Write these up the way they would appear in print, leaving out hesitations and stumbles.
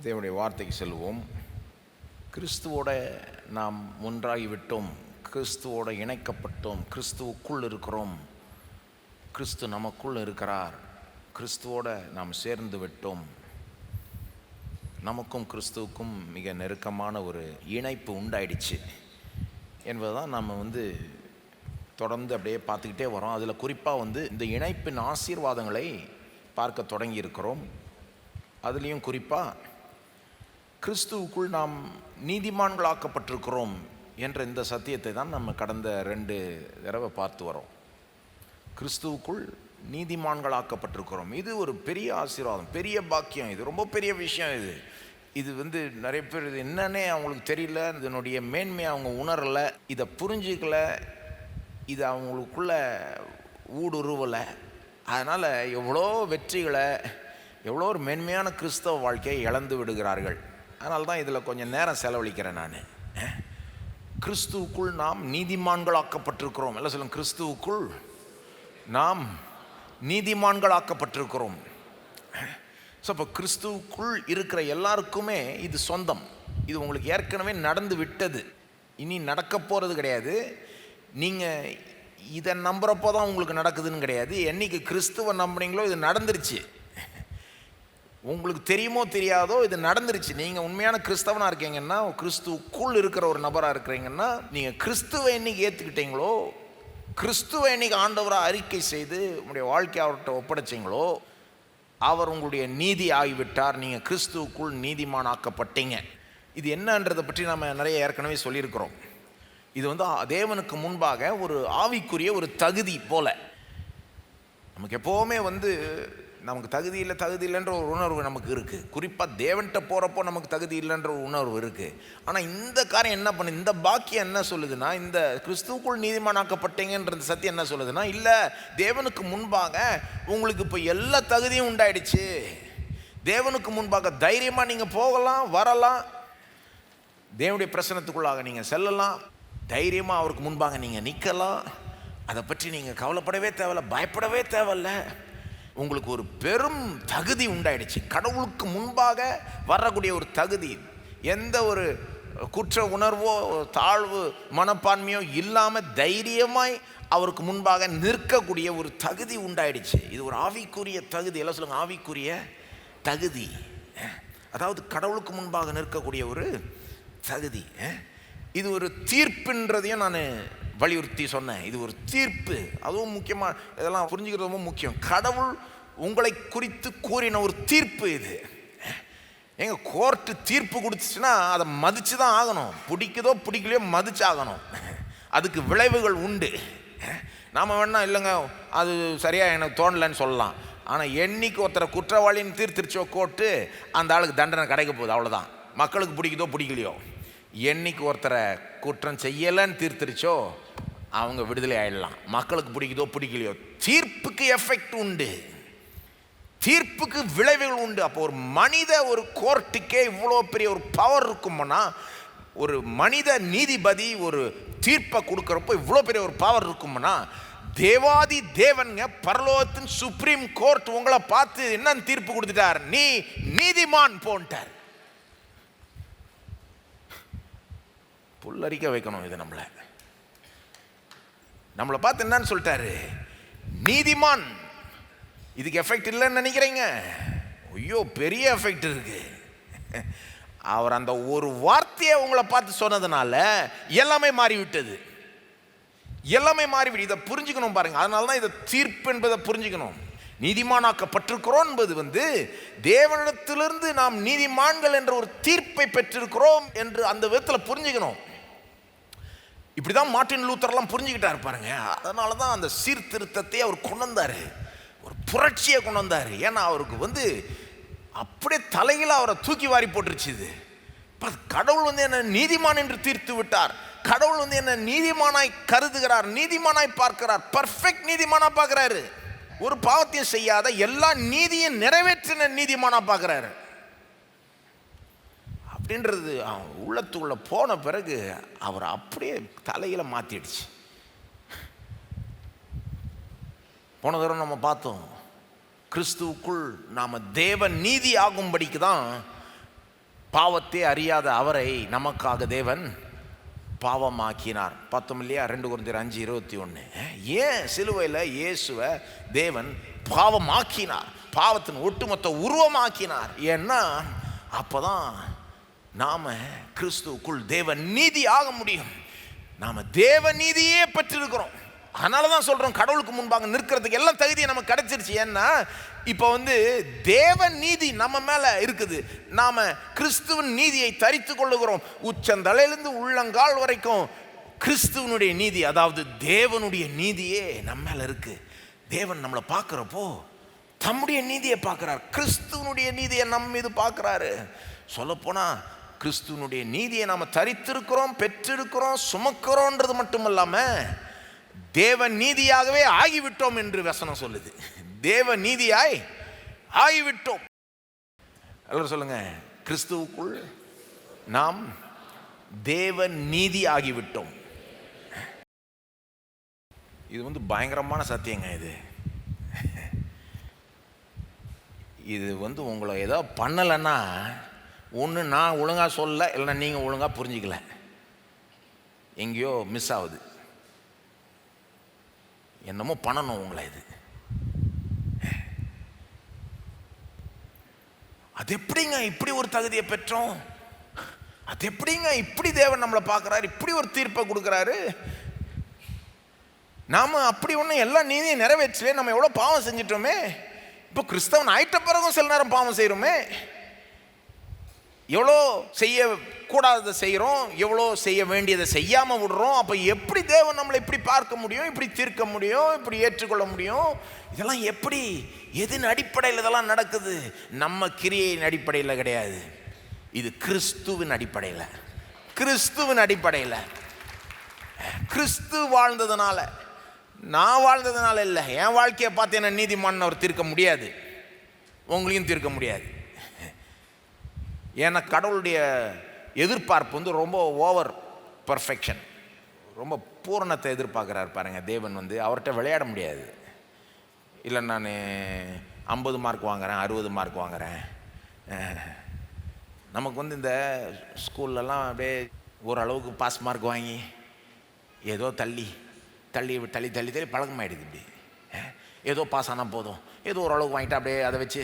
தேவனுடைய வார்த்தைக்கு செல்வோம். கிறிஸ்துவோட நாம் ஒன்றாகி விட்டோம், கிறிஸ்துவோட இணைக்கப்பட்டோம், கிறிஸ்துவுக்குள் இருக்கிறோம், கிறிஸ்து நமக்குள் இருக்கிறார், கிறிஸ்துவோட நாம் சேர்ந்து விட்டோம். நமக்கும் கிறிஸ்துவுக்கும் மிக நெருக்கமான ஒரு இணைப்பு உண்டாயிடுச்சு என்பதுதான் நாம் தொடர்ந்து அப்படியே பார்த்துக்கிட்டே வரோம். அதில் குறிப்பாக இந்த இணைப்பின் ஆசீர்வாதங்களை பார்க்க தொடங்கி இருக்கிறோம். அதுலேயும் குறிப்பாக கிறிஸ்துவுக்குள் நாம் நீதிமான்களாக்கப்பட்டிருக்கிறோம் என்ற இந்த சத்தியத்தை தான் நம்ம கடந்த 2 தடவை பார்த்து வரோம். கிறிஸ்துவுக்குள் நீதிமான்களாக்கப்பட்டிருக்கிறோம். இது ஒரு பெரிய ஆசீர்வாதம், பெரிய பாக்கியம். இது ரொம்ப பெரிய விஷயம். இது நிறைய பேர் இது என்னன்னே அவங்களுக்கு தெரியல, இதனுடைய மேன்மையை அவங்க உணரலை, இதை புரிஞ்சிக்கல, இது அவங்களுக்குள்ள ஊடுருவலை. அதனால் எவ்வளோ வெற்றிகளை, எவ்வளோ ஒரு மேன்மையான கிறிஸ்தவ வாழ்க்கையை இழந்து விடுகிறார்கள். அதனால தான் இதில் கொஞ்சம் நேரம் செலவழிக்கிறேன் நான். கிறிஸ்துவுக்குள் நாம் நீதிமான்களாக்கப்பட்டிருக்கிறோம். எல்லாம் சொல்லுங்க, கிறிஸ்துவுக்குள் நாம் நீதிமான்களாக்கப்பட்டிருக்கிறோம். ஸோ இப்போ கிறிஸ்துவுக்குள் இருக்கிற எல்லாருக்குமே இது சொந்தம். இது உங்களுக்கு ஏற்கனவே நடந்து விட்டது, இனி நடக்க போகிறது கிடையாது. நீங்கள் இதை நம்புகிறப்போ தான் உங்களுக்கு நடக்குதுன்னு கிடையாது. என்னைக்கு கிறிஸ்துவை நம்புனீங்களோ இது நடந்துருச்சு. உங்களுக்கு தெரியுமோ தெரியாதோ இது நடந்துருச்சு. நீங்கள் உண்மையான கிறிஸ்தவனாக இருக்கீங்கன்னா, கிறிஸ்துவுக்குள் இருக்கிற ஒரு நபராக இருக்கிறீங்கன்னா, நீங்கள் கிறிஸ்துவை என்னைக்கு ஏற்றுக்கிட்டீங்களோ, கிறிஸ்துவை என்னைக்கு ஆண்டவராக அறிக்கை செய்து உங்களுடைய வாழ்க்கையை அவர்கிட்ட ஒப்படைச்சிங்களோ, அவர் உங்களுடைய நீதி ஆகிவிட்டார். நீங்கள் கிறிஸ்துவுக்குள் நீதிமானாக்கப்பட்டீங்க. இது என்னன்றதை பற்றி நம்ம நிறைய ஏற்கனவே சொல்லியிருக்கிறோம். இது தேவனுக்கு முன்பாக ஒரு ஆவிக்குரிய ஒரு தகுதி போல. நமக்கு எப்போவுமே நமக்கு தகுதி இல்லைன்ற ஒரு உணர்வு நமக்கு இருக்குது. குறிப்பாக தேவன்கிட்ட போகிறப்போ நமக்கு தகுதி இல்லைன்ற ஒரு உணர்வு இருக்குது. ஆனால் இந்த காரியம் என்ன பண்ணு, இந்த பாக்கியம் என்ன சொல்லுதுன்னா, இந்த கிறிஸ்துவுக்குள் நீதிமானாக்கப்பட்டீங்கன்ற சத்தியம் என்ன சொல்லுதுன்னா, இல்லை, தேவனுக்கு முன்பாக உங்களுக்கு இப்போ எல்லா தகுதியும் உண்டாயிடுச்சு. தேவனுக்கு முன்பாக தைரியமாக நீங்கள் போகலாம், வரலாம், தேவனுடைய பிரசன்னத்துக்குள்ளாக நீங்கள் செல்லலாம், தைரியமாக அவருக்கு முன்பாக நீங்கள் நிற்கலாம். அதை பற்றி நீங்கள் கவலைப்படவே தேவையில்லை, பயப்படவே தேவையில்லை. உங்களுக்கு ஒரு பெரும் தகுதி உண்டாயிடுச்சு. கடவுளுக்கு முன்பாக வரக்கூடிய ஒரு தகுதி, எந்த ஒரு குற்ற உணர்வோ தாழ்வு மனப்பான்மையோ இல்லாமல் தைரியமாய் அவருக்கு முன்பாக நிற்கக்கூடிய ஒரு தகுதி உண்டாயிடுச்சு. இது ஒரு ஆவிக்குரிய தகுதி. எல்லாம் சொல்லுங்க, ஆவிக்குரிய தகுதி. அதாவது கடவுளுக்கு முன்பாக நிற்கக்கூடிய ஒரு தகுதி. இது ஒரு தீர்ப்புன்றதையும் நான் வலியுறுத்தி சொன்னேன். இது ஒரு தீர்ப்பு. அதுவும் முக்கியமாக இதெல்லாம் புரிஞ்சுக்கிறது ரொம்ப முக்கியம். கடவுள் உங்களை குறித்து கூறின ஒரு தீர்ப்பு இது. கோர்ட்டு தீர்ப்பு கொடுத்துச்சுன்னா அதை மதித்து தான் ஆகணும். பிடிக்குதோ பிடிக்கலையோ மதிச்சு ஆகணும். அதுக்கு விளைவுகள் உண்டு. நாம் வேணா இல்லைங்க அது சரியாக எனக்கு தோணலைன்னு சொல்லலாம். ஆனால் என்னைக்கு ஒருத்தரை குற்றவாளின்னு தீர்த்திருச்சோ கோர்ட்டு, அந்த ஆளுக்கு தண்டனை கிடைக்க போகுது, அவ்வளோதான். மக்களுக்கு பிடிக்குதோ பிடிக்கலையோ. என்னைக்கு ஒருத்தரை குற்றம் செய்யலைன்னு தீர்த்திருச்சோ அவங்க விடுதலை ஆயிடலாம். மக்களுக்கு பிடிக்குதோ பிடிக்கலையோ, தீர்ப்புக்கு எஃபெக்ட் உண்டு, தீர்ப்புக்கு விளைவுகள் உண்டு. அப்போ ஒரு மனித ஒரு கோர்ட்டுக்கே இவ்வளோ பெரிய ஒரு பவர் இருக்கும்னா, ஒரு மனித நீதிபதி ஒரு தீர்ப்பை கொடுக்குறப்போ இவ்வளோ பெரிய ஒரு பவர் இருக்கும்னா, தேவாதி தேவன்ங்க, பரலோகத்தின் சுப்ரீம் கோர்ட் உங்களை பார்த்து என்ன தீர்ப்பு கொடுத்துட்டார், நீ நீதிமான் போன்ட்டார். புல்லரிக்க வைக்கணும். இது நம்மளை பார்த்து என்னன்னு சொல்லிட்டாரு, நீதிமான். இதுக்கு எஃபெக்ட் இல்லைன்னு நினைக்கிறீங்க? ஐயோ, பெரிய எஃபெக்ட் இருக்கு. அவர் அந்த ஒரு வார்த்தையை உங்களை பார்த்து சொன்னதுனால எல்லாமே மாறிவிட்டது, எல்லாமே மாறிவிடு. இதை புரிஞ்சுக்கணும் பாருங்க. அதனால தான் இதை தீர்ப்பு என்பதை புரிஞ்சுக்கணும். நீதிமானாக்கப்பட்டிருக்கிறோம் என்பது தேவனிடத்திலிருந்து நாம் நீதிமான்கள் என்ற ஒரு தீர்ப்பை பெற்றிருக்கிறோம் என்று அந்த விதத்தில் புரிஞ்சுக்கணும். இப்படி தான் மார்ட்டின் லூத்தர்லாம் புரிஞ்சுக்கிட்டாரு பாருங்க. அதனால தான் அந்த சீர்திருத்தத்தை அவர் கொண்டு வந்தார், ஒரு புரட்சியை கொண்டு வந்தார். ஏன்னா அவருக்கு அப்படியே தலையில் அவரை தூக்கி வாரி போட்டுருச்சு. இது கடவுள் என்ன நீதிமான் என்று தீர்த்து விட்டார். கடவுள் என்ன நீதிமானாய் கருதுகிறார், நீதிமானாய் பார்க்கிறார், பர்ஃபெக்ட் நீதிமானா பார்க்கிறாரு. ஒரு பாவத்தையும் செய்யாத, எல்லா நீதியும் நிறைவேற்றின நீதிமானா பார்க்கிறாரு. அப்படின்றது உள்ளத்துக்குள்ள போன பிறகு அவர் அப்படியே தலையில மாத்திடுச்சு. போன தடவை நம்ம பார்த்தோம், கிறிஸ்துவுக்குள் நாம் தேவ நீதி ஆகும்படிக்கு தான் பாவத்தை அறியாத அவரை நமக்காக தேவன் பாவமாக்கினார். பார்த்தோம் இல்லையா? 2 கொரிந்தியர் 5:21. ஏன் சிலுவையில் இயேசுவை தேவன் பாவமாக்கினார்? பாவத்தின் ஒட்டுமொத்த உருவமாக்கினார். ஏன்னா அப்போதான் நாம் கிறிஸ்துவுக்குள் தேவ நீதி ஆக முடியும். நாம் தேவ நீதியே பெற்றிருக்கிறோம். அதனால தான் சொல்கிறோம், கடவுளுக்கு முன்பாக நிற்கிறதுக்கு எல்லாம் தகுதியை நமக்கு கிடைச்சிருச்சு. ஏன்னா இப்போ தேவ நீதி நம்ம மேலே இருக்குது. நாம் கிறிஸ்துவின் நீதியை தரித்து கொள்ளுகிறோம். உச்சந்தலையிலிருந்து உள்ளங்கால் வரைக்கும் கிறிஸ்துவனுடைய நீதி, அதாவது தேவனுடைய நீதியே நம்ம மேலே இருக்குது. தேவன் நம்மளை பார்க்குறப்போ தம்முடைய நீதியை பார்க்குறார். கிறிஸ்துவனுடைய நீதியை நம்ம மீது பார்க்குறாரு. சொல்லப்போனால் கிறிஸ்துவனுடைய நீதியை நாம் தரித்திருக்கிறோம், பெற்றிருக்கிறோம், சுமக்கிறோன்றது மட்டும் இல்லாமல் தேவ நீதியாகவே ஆகிவிட்டோம் என்று வசனம் சொல்லுது. தேவ நீதியாய் ஆகிவிட்டோம். எல்லாரும் சொல்லுங்க, கிறிஸ்துவுக்குள் நாம் தேவ நீதி ஆகிவிட்டோம். இது பயங்கரமான சத்தியங்க. இது உங்களை ஏதோ பண்ணலைன்னா, ஒன்று நான் ஒழுங்காக சொல்ல, இல்லைன்னா நீங்கள் ஒழுங்காக புரிஞ்சிக்கல, எங்கேயோ மிஸ் ஆகுது. என்னமோ பண்ணணும் உங்களை. அது எப்படிங்க இப்படி ஒரு தகுதியை பெற்றோம்? அது எப்படிங்க இப்படி தேவன் நம்மளை பார்க்குறாரு, இப்படி ஒரு தீர்ப்பை கொடுக்குறாரு? நாம் அப்படி ஒன்று எல்லா நீதியும் நிறைவேற்றலே, நம்ம எவ்வளோ பாவம் செஞ்சிட்டோமே. இப்போ கிறிஸ்தவன் ஆயிட்ட பிறகும் சில நேரம் பாவம் செய்கிறோமே. எவ்வளோ செய்யக்கூடாததை செய்கிறோம், எவ்வளோ செய்ய வேண்டியதை செய்யாமல் விடுறோம். அப்போ எப்படி தேவன் நம்மளை இப்படி பார்க்க முடியும், இப்படி தீர்க்க முடியும், இப்படி ஏற்றுக்கொள்ள முடியும்? இதெல்லாம் எப்படி, எதன் அடிப்படையில் இதெல்லாம் நடக்குது? நம்ம கிரியையின் அடிப்படையில் கிடையாது. இது கிறிஸ்துவின் அடிப்படையில். கிறிஸ்துவின் அடிப்படையில். கிறிஸ்து வாழ்ந்ததுனால, நான் வாழ்ந்ததுனால இல்லை. என் வாழ்க்கையை பார்த்து என்ன நீதிமான் அவர் தீர்க்க முடியாது, உங்களையும் தீர்க்க முடியாது. ஏன்னா கடவுளுடைய எதிர்பார்ப்பு ரொம்ப ஓவர் பர்ஃபெக்ஷன், ரொம்ப பூரணத்தை எதிர்பார்க்குறாரு பாருங்க. தேவன் அவர்கிட்ட விளையாட முடியாது. இல்லை நான் 50 மார்க் வாங்குகிறேன், 60 மார்க் வாங்குகிறேன். நமக்கு இந்த ஸ்கூல்லலாம் அப்படியே ஓரளவுக்கு பாஸ் மார்க் வாங்கி ஏதோ தள்ளி தள்ளி தள்ளி தள்ளி தள்ளி பழக்கமாகிடுது. இப்படி ஏதோ பாஸ் ஆனால் போதும், ஏதோ ஓரளவுக்கு வாங்கிட்டு அப்படியே அதை வச்சு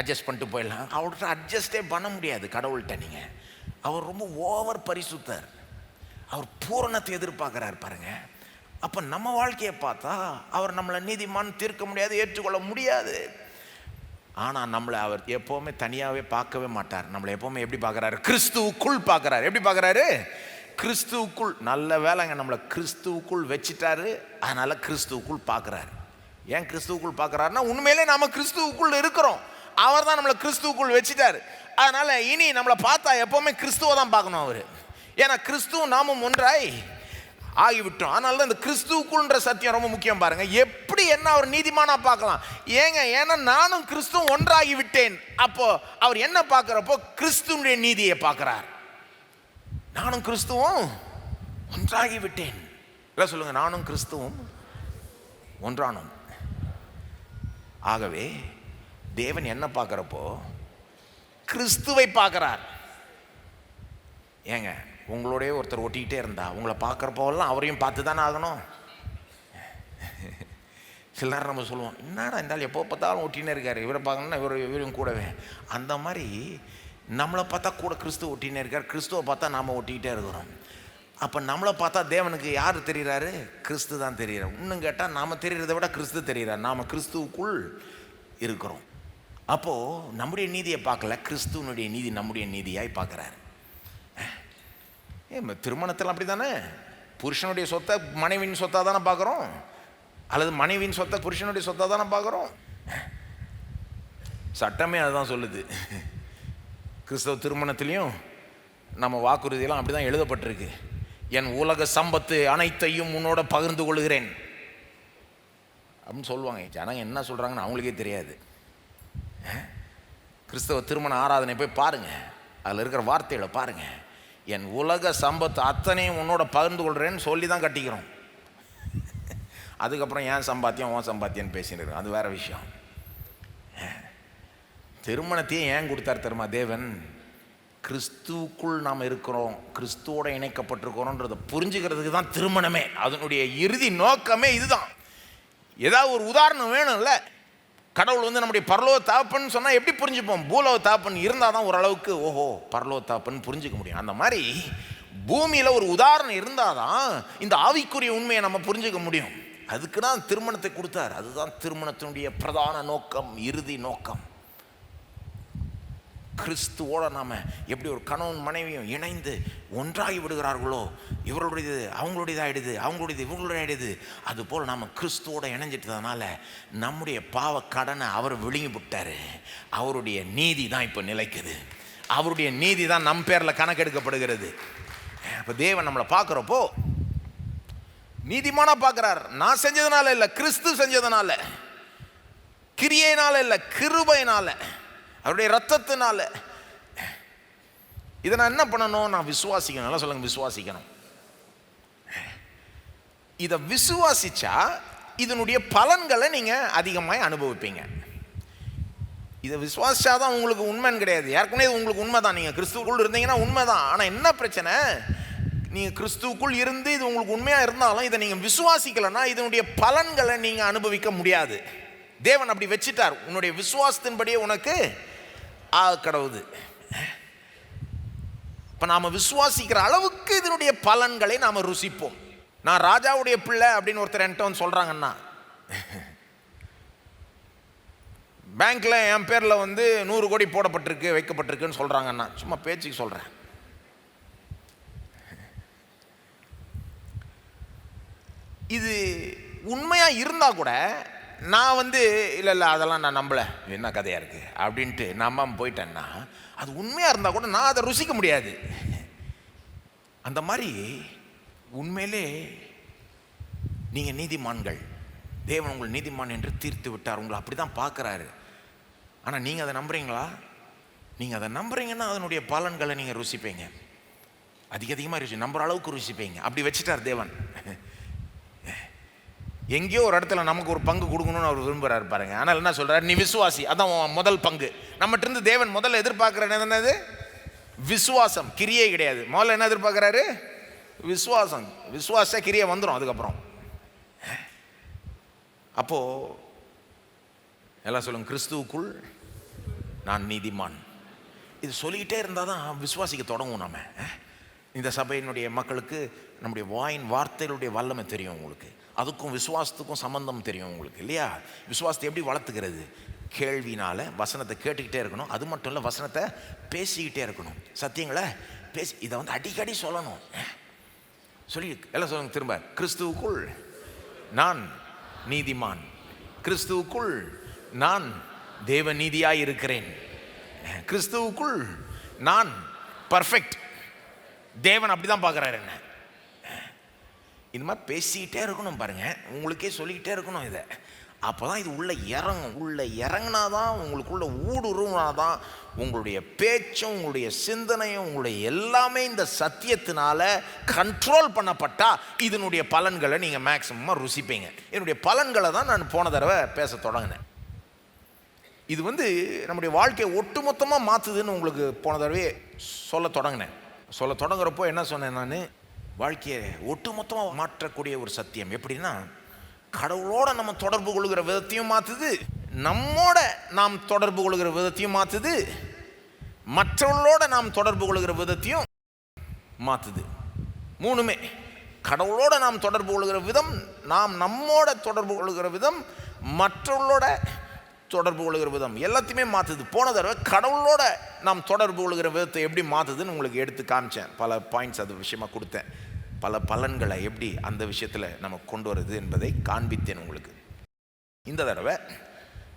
அட்ஜஸ்ட் பண்ணிட்டு போயிடலாம். அவர்கிட்ட அட்ஜஸ்டே பண்ண முடியாது கடவுள்கிட்ட. நீங்கள், அவர் ரொம்ப ஓவர் பரிசுத்தர், அவர் பூரணத்தை எதிர்பார்க்குறாரு பாருங்க. அப்போ நம்ம வாழ்க்கையை பார்த்தா அவர் நம்மளை நீதிமான் தீர்க்க முடியாது, ஏற்றுக்கொள்ள முடியாது. ஆனால் நம்மளை அவர் எப்போவுமே தனியாகவே பார்க்கவே மாட்டார். நம்மளை எப்போவுமே எப்படி பார்க்குறாரு? கிறிஸ்துவுக்குள் பார்க்குறாரு. எப்படி பார்க்குறாரு? கிறிஸ்துவுக்குள். நல்ல வேலைங்க, நம்மளை கிறிஸ்துவுக்குள் வச்சிட்டாரு. அதனால் கிறிஸ்துவுக்குள் பார்க்குறாரு. ஏன் கிறிஸ்துவுக்குள் பார்க்குறாருன்னா, உண்மையிலே நாம் கிறிஸ்துவுக்குள் இருக்கிறோம். அவர் தான் நம்மளை கிறிஸ்துவுக்குள் வச்சிட்டாரு. அதனால் இனி நம்மளை பார்த்தா எப்போவுமே கிறிஸ்துவை தான் பார்க்கணும் அவர். ஏன்னா கிறிஸ்துவும் நாமும் ஒன்றாய் ஆகிவிட்டோம். அதனால தான் இந்த கிறிஸ்துவுக்குள்ன்ற சத்தியம் ரொம்ப முக்கியம் பாருங்க. எப்படி என்ன அவர் நீதிமானா பார்க்கலாம்? ஏன்னா நானும் கிறிஸ்துவும் ஒன்றாகி விட்டேன். அப்போ அவர் என்ன பார்க்குறப்போ கிறிஸ்துவனுடைய நீதியை பார்க்குறார். நானும் கிறிஸ்துவும் ஒன்றாகி விட்டேன். இல்லை சொல்லுங்க, நானும் கிறிஸ்துவும் ஒன்றானோம். ஆகவே தேவன் என்ன பார்க்குறப்போ கிறிஸ்துவை பார்க்குறார். ஏங்க, உங்களோடய ஒருத்தர் ஒட்டிக்கிட்டே இருந்தா உங்களை பார்க்குறப்போலாம் அவரையும் பார்த்து தானே ஆகணும். சில நேரம் நம்ம சொல்லுவோம், என்னடா இருந்தாலும் எப்போ பார்த்தாலும் ஒட்டினே இருக்கார், இவரை பார்க்கணுன்னா இவரும் கூடவே. அந்த மாதிரி நம்மளை பார்த்தா கூட கிறிஸ்துவ ஒட்டினே இருக்கார், கிறிஸ்துவை பார்த்தா நாம் ஒட்டிக்கிட்டே இருக்கிறோம். அப்போ நம்மளை பார்த்தா தேவனுக்கு யார் தெரிகிறாரு? கிறிஸ்து தான் தெரிகிறார். இன்னும் கேட்டால் நாம் தெரிகிறத விட கிறிஸ்து தெரிகிறார். நாம் கிறிஸ்துவுக்குள் இருக்கிறோம். அப்போது நம்முடைய நீதியை பார்க்கல, கிறிஸ்துவனுடைய நீதி நம்முடைய நீதியாய் பார்க்குறாரு. திருமணத்தில் அப்படி தானே, புருஷனுடைய சொத்தை மனைவியின் சொத்தாக தானே பார்க்குறோம், அல்லது மனைவியின் சொத்தை புருஷனுடைய சொத்தாக தானே பார்க்குறோம். சட்டமே அதுதான் சொல்லுது. கிறிஸ்தவ திருமணத்திலையும் நம்ம வாக்குறுதியெல்லாம் அப்படி தான் எழுதப்பட்டிருக்கு. என் உலக சம்பத்து அனைத்தையும் உன்னோட பகிர்ந்து கொள்கிறேன் அப்படின்னு சொல்லுவாங்க. ஜனங்க என்ன சொல்கிறாங்கன்னு அவங்களுக்கே தெரியாது. கிறிஸ்தவ திருமண ஆராதனை போய் பாருங்கள், அதில் இருக்கிற வார்த்தைகளை பாருங்கள். என் உலக சம்பத்து அத்தனையும் உன்னோட பகிர்ந்து கொள்கிறேன்னு சொல்லி தான் கட்டிக்கிறோம். அதுக்கப்புறம் ஏன் சம்பாத்தியம் உன் சம்பாத்தியம்னு பேசின்னு, அது வேறு விஷயம். திருமணத்தையே ஏன் கொடுத்தார் தெரியுமா தேவன்? கிறிஸ்துவுக்குள் நாம் இருக்கிறோம், கிறிஸ்துவோட இணைக்கப்பட்டிருக்கிறோன்றதை புரிஞ்சுக்கிறதுக்கு தான் திருமணமே. அதனுடைய இறுதி நோக்கமே இதுதான். ஏதாவது ஒரு உதாரணம் வேணும்ல. கடவுள் வந்து நம்முடைய பரலோக தகப்பன் சொன்னால் எப்படி புரிஞ்சுப்போம்? பூலோக தகப்பன் இருந்தால் தான் ஓரளவுக்கு ஓஹோ பரலோக தகப்பன் புரிஞ்சுக்க முடியும். அந்த மாதிரி பூமியில் ஒரு உதாரணம் இருந்தால் தான் இந்த ஆவிக்குரிய உண்மையை நம்ம புரிஞ்சுக்க முடியும். அதுக்கு தான் திருமணத்தை கொடுத்தார். அதுதான் திருமணத்தினுடைய பிரதான நோக்கம், இறுதி நோக்கம். கிறிஸ்துவோட நாம் எப்படி ஒரு கணவன் மனைவியும் இணைந்து ஒன்றாகி விடுகிறார்களோ, இவர்களுடையது அவங்களுடையது ஆகிடுது, அவங்களுடையது இவங்களுடைய ஆகிடுது, அதுபோல் நாம் கிறிஸ்துவோட இணைஞ்சிட்டதுனால நம்முடைய பாவ கடனை அவர் விழுங்கி விட்டார். அவருடைய நீதி தான் இப்போ நிலைக்குது. அவருடைய நீதி தான் நம் பேரில் கணக்கெடுக்கப்படுகிறது. இப்போ தேவன் நம்மளை பார்க்குறப்போ நீதிமானா பார்க்குறார். நான் செஞ்சதுனால இல்லை, கிறிஸ்து செஞ்சதுனால, கிரியையினால இல்லை, கிருபையினால, அவருடைய ரத்தத்தினால. இதை நான் என்ன பண்ணணும்? நான் விசுவாசிக்கணும். நல்லா சொல்லுங்க, விசுவாசிக்கணும். இதை விசுவாசிச்சா இதனுடைய பலன்களை நீங்க அதிகமாக அனுபவிப்பீங்க. இதை விசுவாசிச்சாதான் உங்களுக்கு உண்மைன்னு கிடையாது. ஏற்கனவே உங்களுக்கு உண்மை தான். நீங்கள் கிறிஸ்துவுக்குள் இருந்தீங்கன்னா உண்மை தான். ஆனால் என்ன பிரச்சனை? நீங்கள் கிறிஸ்துவுக்குள் இருந்து இது உங்களுக்கு உண்மையாக இருந்தாலும் இதை நீங்கள் விசுவாசிக்கலைன்னா இதனுடைய பலன்களை நீங்கள் அனுபவிக்க முடியாது. தேவன் அப்படி வச்சிட்டார். உன்னுடைய விசுவாசத்தின்படியே உனக்கு கடவுது. இப்போ நாம் விசுவாசிக்கிற அளவுக்கு இதனுடைய பலன்களை நாம் ருசிப்போம். நான் ராஜாவுடைய பிள்ளை அப்படின்னு ஒருத்தர் என்கிட்ட வந்து சொல்கிறாங்கன்னா, பேங்க்ல என் பேரில் வந்து 100 கோடி போடப்பட்டிருக்கு, வைக்கப்பட்டிருக்குன்னு சொல்கிறாங்கன்னா, சும்மா பேச்சுக்கு சொல்கிறேன். இது உண்மையாக இருந்தால் கூட நான் வந்து இல்லை அதெல்லாம் நான் நம்பலை, என்ன கதையாக இருக்குது அப்படின்ட்டு நம்பாமல் போயிட்டேன்னா, அது உண்மையாக இருந்தால் கூட நான் அதை ருசிக்க முடியாது. அந்த மாதிரி உண்மையிலே நீங்கள் நீதிமான்கள். தேவன் உங்கள் நீதிமான் என்று தீர்த்து விட்டார். உங்களை அப்படி தான் பார்க்குறாரு. ஆனால் நீங்கள் அதை நம்புறீங்களா? நீங்கள் அதை நம்புறீங்கன்னா அதனுடைய பலன்களை நீங்கள் ருசிப்பீங்க. அதிகமாக ருசி நம்புற அளவுக்கு ருசிப்பீங்க. அப்படி வச்சுட்டார் தேவன். எங்கேயோ ஒரு இடத்துல நமக்கு ஒரு பங்கு கொடுக்கணும்னு அவர் விரும்புகிறார் பாருங்க. ஆனால் என்ன சொல்கிறார்? நீ விசுவாசி, அதான் முதல் பங்கு. நம்மகிட்ட இருந்து தேவன் முதல்ல எதிர்பார்க்குற என்னது? விசுவாசம், கிரியே கிடையாது. முதல்ல என்ன எதிர்பார்க்குறாரு? விசுவாசம். விசுவாச கிரியை வந்துடும் அதுக்கப்புறம். அப்போது எல்லாம் சொல்லுங்க, கிறிஸ்துவுக்குள் நான் நீதிமான். இது சொல்லிக்கிட்டே இருந்தால் தான் விசுவாசிக்க தொடங்கும். நம்ம இந்த சபையினுடைய மக்களுக்கு நம்முடைய வாயின் வார்த்தைகளுடைய வல்லமை தெரியும் உங்களுக்கு. அதுக்கும் விசுவாசத்துக்கும் சம்பந்தம் தெரியும் உங்களுக்கு இல்லையா? விசுவாசத்தை எப்படி வளர்த்துக்கிறது? கேள்வினால் வசனத்தை கேட்டுக்கிட்டே இருக்கணும். அது மட்டும் இல்லை, வசனத்தை பேசிக்கிட்டே இருக்கணும். சத்தியங்களை பேசி இதை வந்து அடிக்கடி சொல்லணும். சொல்லி எல்லாம் சொல்லுங்க திரும்ப, கிறிஸ்துவுக்குள் நான் நீதிமான், கிறிஸ்துவுக்குள் நான் தேவ நீதியாய் இருக்கிறேன், கிறிஸ்துவுக்குள் நான் பர்ஃபெக்ட். தேவன் அப்படி தான் பார்க்குறாரு என்ன. இந்த மாதிரி பேசிக்கிட்டே இருக்கணும் பாருங்க, உங்களுக்கே சொல்லிக்கிட்டே இருக்கணும் இதை. அப்போ தான் இது உள்ள இறங்கும். உள்ள இறங்கினாதான், உங்களுக்குள்ள ஊடுருவினாதான் உங்களுடைய பேச்சும் உங்களுடைய சிந்தனையும் உங்களுடைய எல்லாமே இந்த சத்தியத்தினால கண்ட்ரோல் பண்ணப்பட்டா இதனுடைய பலன்களை நீங்கள் மேக்சிமமாக ருசிப்பீங்க. என்னுடைய பலன்களை தான் நான் போன தடவை பேச தொடங்கினேன். இது வந்து நம்முடைய வாழ்க்கையை ஒட்டுமொத்தமாக மாற்றுதுன்னு உங்களுக்கு போன தடவை சொல்ல தொடங்கினேன். சொல்ல தொடங்குறப்போ என்ன சொன்னேன்? நான் வாழ்க்கையை ஒட்டுமொத்தமாக மாற்றக்கூடிய ஒரு சத்தியம் எப்படின்னா, கடவுளோட நம்ம தொடர்பு கொள்கிற விதத்தையும் மாற்றுது, நம்மோட நாம் தொடர்பு கொள்கிற விதத்தையும் மாற்றுது, மற்றவர்களோட நாம் தொடர்பு கொள்கிற விதத்தையும் மாற்றுது. மூணுமே, கடவுளோட நாம் தொடர்பு கொள்கிற விதம், நாம் நம்மோட தொடர்பு கொள்கிற விதம், மற்றவர்களோட தொடர்பு கொள்கிற விதம், எல்லாத்தையுமே மாற்றுது. போன தடவை கடவுளோட நாம் தொடர்பு கொள்கிற விதத்தை எப்படி மாற்றுதுன்னு உங்களுக்கு எடுத்து காமிச்சேன். பல பாயிண்ட்ஸ் அது விஷயமாக கொடுத்தேன். பல பலன்களை எப்படி அந்த விஷயத்தில் நம்ம கொண்டு வருது என்பதை காண்பித்தேன் உங்களுக்கு. இந்த தடவை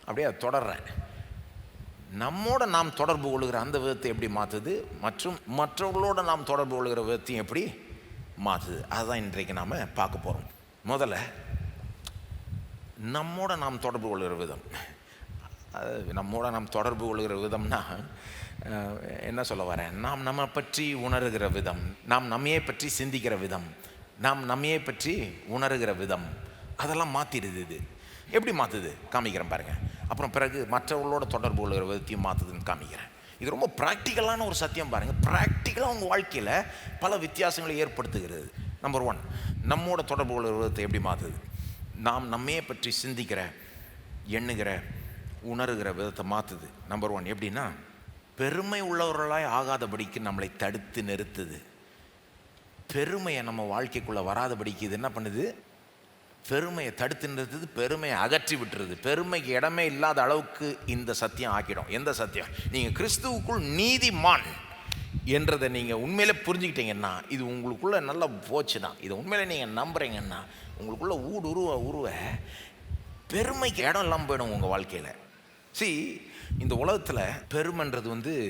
அப்படியே அதை தொடர்றேன். நம்மோட நாம் தொடர்பு கொள்கிற அந்த விதத்தை எப்படி மாற்றுது, மற்றும் மற்றவர்களோட நாம் தொடர்பு கொள்கிற விதத்தையும் எப்படி மாற்றுது, அதுதான் இன்றைக்கு நாம் பார்க்க போகிறோம். முதல்ல நம்மோட நாம் தொடர்பு கொள்கிற விதம். நம்மோட நாம் தொடர்பு கொள்கிற விதம்னா என்ன சொல்ல வரேன்? நாம் நம்ம பற்றி உணர்கிற விதம், நாம் நம்மையை பற்றி சிந்திக்கிற விதம், நாம் நம்மையை பற்றி உணர்கிற விதம், அதெல்லாம் மாற்றிடுது. இது எப்படி மாற்றுது காமிக்கிறேன் பாருங்கள். அப்புறம் பிறகு மற்றவர்களோட தொடர்பு கொள்கிற விதத்தையும் மாற்றுதுன்னு காமிக்கிறேன். இது ரொம்ப ப்ராக்டிக்கலான ஒரு சத்தியம் பாருங்கள். ப்ராக்டிக்கலாக உங்கள் வாழ்க்கையில் பல வித்தியாசங்களை ஏற்படுத்துகிறது. நம்பர் 1, நம்மோட தொடர்பு விதத்தை எப்படி மாற்றுது? நாம் நம்மையே பற்றி சிந்திக்கிற, எண்ணுகிற, உணர்கிற விதத்தை மாற்றுது. நம்பர் 1 எப்படின்னா, பெருமை உள்ளவர்களாய் ஆகாதபடிக்கு நம்மளை தடுத்து நிறுத்துது. பெருமையை நம்ம வாழ்க்கைக்குள்ளே வராதபடிக்கு இது என்ன பண்ணுது? பெருமையை தடுத்து நிறுத்துது, பெருமையை அகற்றி விட்டுருது. பெருமைக்கு இடமே இல்லாத அளவுக்கு இந்த சத்தியம் ஆக்கிடும். எந்த சத்தியம்? நீங்கள் கிறிஸ்துவுக்குள் நீதிமான் என்றதை நீங்கள் உண்மையிலே புரிஞ்சுக்கிட்டீங்கன்னா, இது உங்களுக்குள்ளே நல்லா போச்சுன்னா, இதை உண்மையிலே நீங்கள் நம்புறீங்கன்னா, உங்களுக்குள்ளே உருவ பெருமைக்கு இடம் இல்லாமல் போயிடும் உங்கள் வாழ்க்கையில். இந்த உலகத்தில் பெருமைன்றது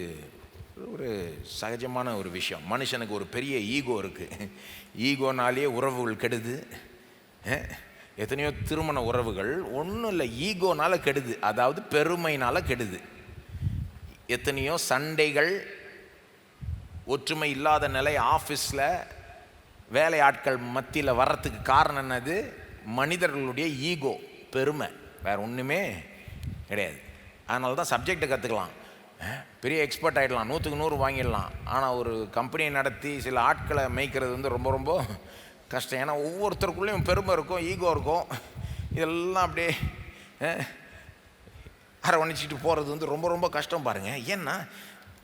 ஒரு சகஜமான ஒரு விஷயம். மனுஷனுக்கு ஒரு பெரிய ஈகோ இருக்குது. ஈகோனாலே உறவுகள் கெடுது. எத்தனையோ திருமண உறவுகள் ஒன்றும் இல்லை, ஈகோனால கெடுது, அதாவது பெருமைனால கெடுது. எத்தனையோ சண்டைகள், ஒற்றுமை இல்லாத நிலை ஆஃபீஸில் வேலை ஆட்கள் மத்தியில் வர்றதுக்கு காரணம் என்னது? மனிதர்களுடைய ஈகோ, பெருமை, வேறு ஒன்றுமே கிடையாது. அதனால தான் சப்ஜெக்டை கற்றுக்கலாம், பெரிய எக்ஸ்பர்ட் ஆகிடலாம், 100க்கு 100 வாங்கிடலாம். ஆனால் ஒரு கம்பெனியை நடத்தி சில ஆட்களை மேய்க்கிறது ரொம்ப ரொம்ப கஷ்டம். ஏன்னா ஒவ்வொருத்தருக்குள்ளேயும் பெருமை இருக்கும், ஈகோ இருக்கும். இதெல்லாம் அப்படியே அரவணைச்சிட்டு போகிறது ரொம்ப ரொம்ப கஷ்டம் பாருங்கள். ஏன்னா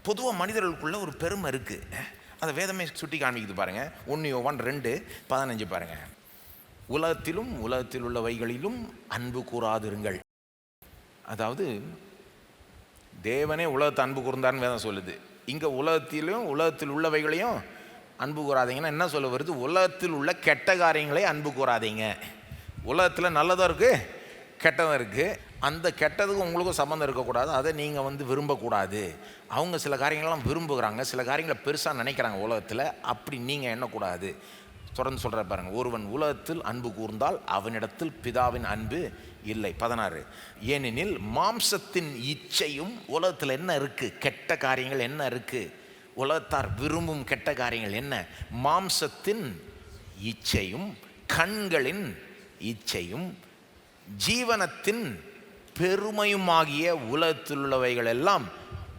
பொதுவாக மனிதர்களுக்குள்ளே ஒரு பெருமை இருக்குது. அதை வேதமே சுட்டி காண்பிக்குது பாருங்கள். 1 யோவான் 2:15 பாருங்கள். உலகத்திலும் உலகத்தில் உள்ளவைகளிலும் அன்பு கூறாதிருங்கள். அதாவது தேவனே உலகத்தை அன்பு கூர்ந்தார்னு வேதம் சொல்லுது. இங்கே உலகத்திலும் உலகத்தில் உள்ளவைகளையும் அன்பு கூறாதீங்கன்னா என்ன சொல்ல வருது? உலகத்தில் உள்ள கெட்ட காரியங்களை அன்பு கூறாதீங்க. உலகத்தில் நல்லதும் இருக்குது, கெட்டதும் இருக்குது. அந்த கெட்டதுக்கும் உங்களுக்கும் சம்மந்தம் இருக்கக்கூடாது. அதை நீங்கள் விரும்பக்கூடாது. அவங்க சில காரியங்கள்லாம் விரும்புகிறாங்க, சில காரியங்களை பெருசாக நினைக்கிறாங்க உலகத்தில். அப்படி நீங்கள் எண்ணக்கூடாது. தொடர்ந்து சொல்கிற பாருங்கள். ஒருவன் உலகத்தில் அன்பு கூர்ந்தால் அவனிடத்தில் பிதாவின் அன்பு இல்லை. 16, ஏனெனில் மாம்சத்தின் இச்சையும், உலகத்தில் என்ன இருக்குது? கெட்ட காரியங்கள் என்ன இருக்குது? உலகத்தார் விரும்பும் கெட்ட காரியங்கள் என்ன? மாம்சத்தின் இச்சையும், கண்களின் இச்சையும், ஜீவனத்தின் பெருமையுமாகிய உலகத்தில் உள்ளவைகள் எல்லாம்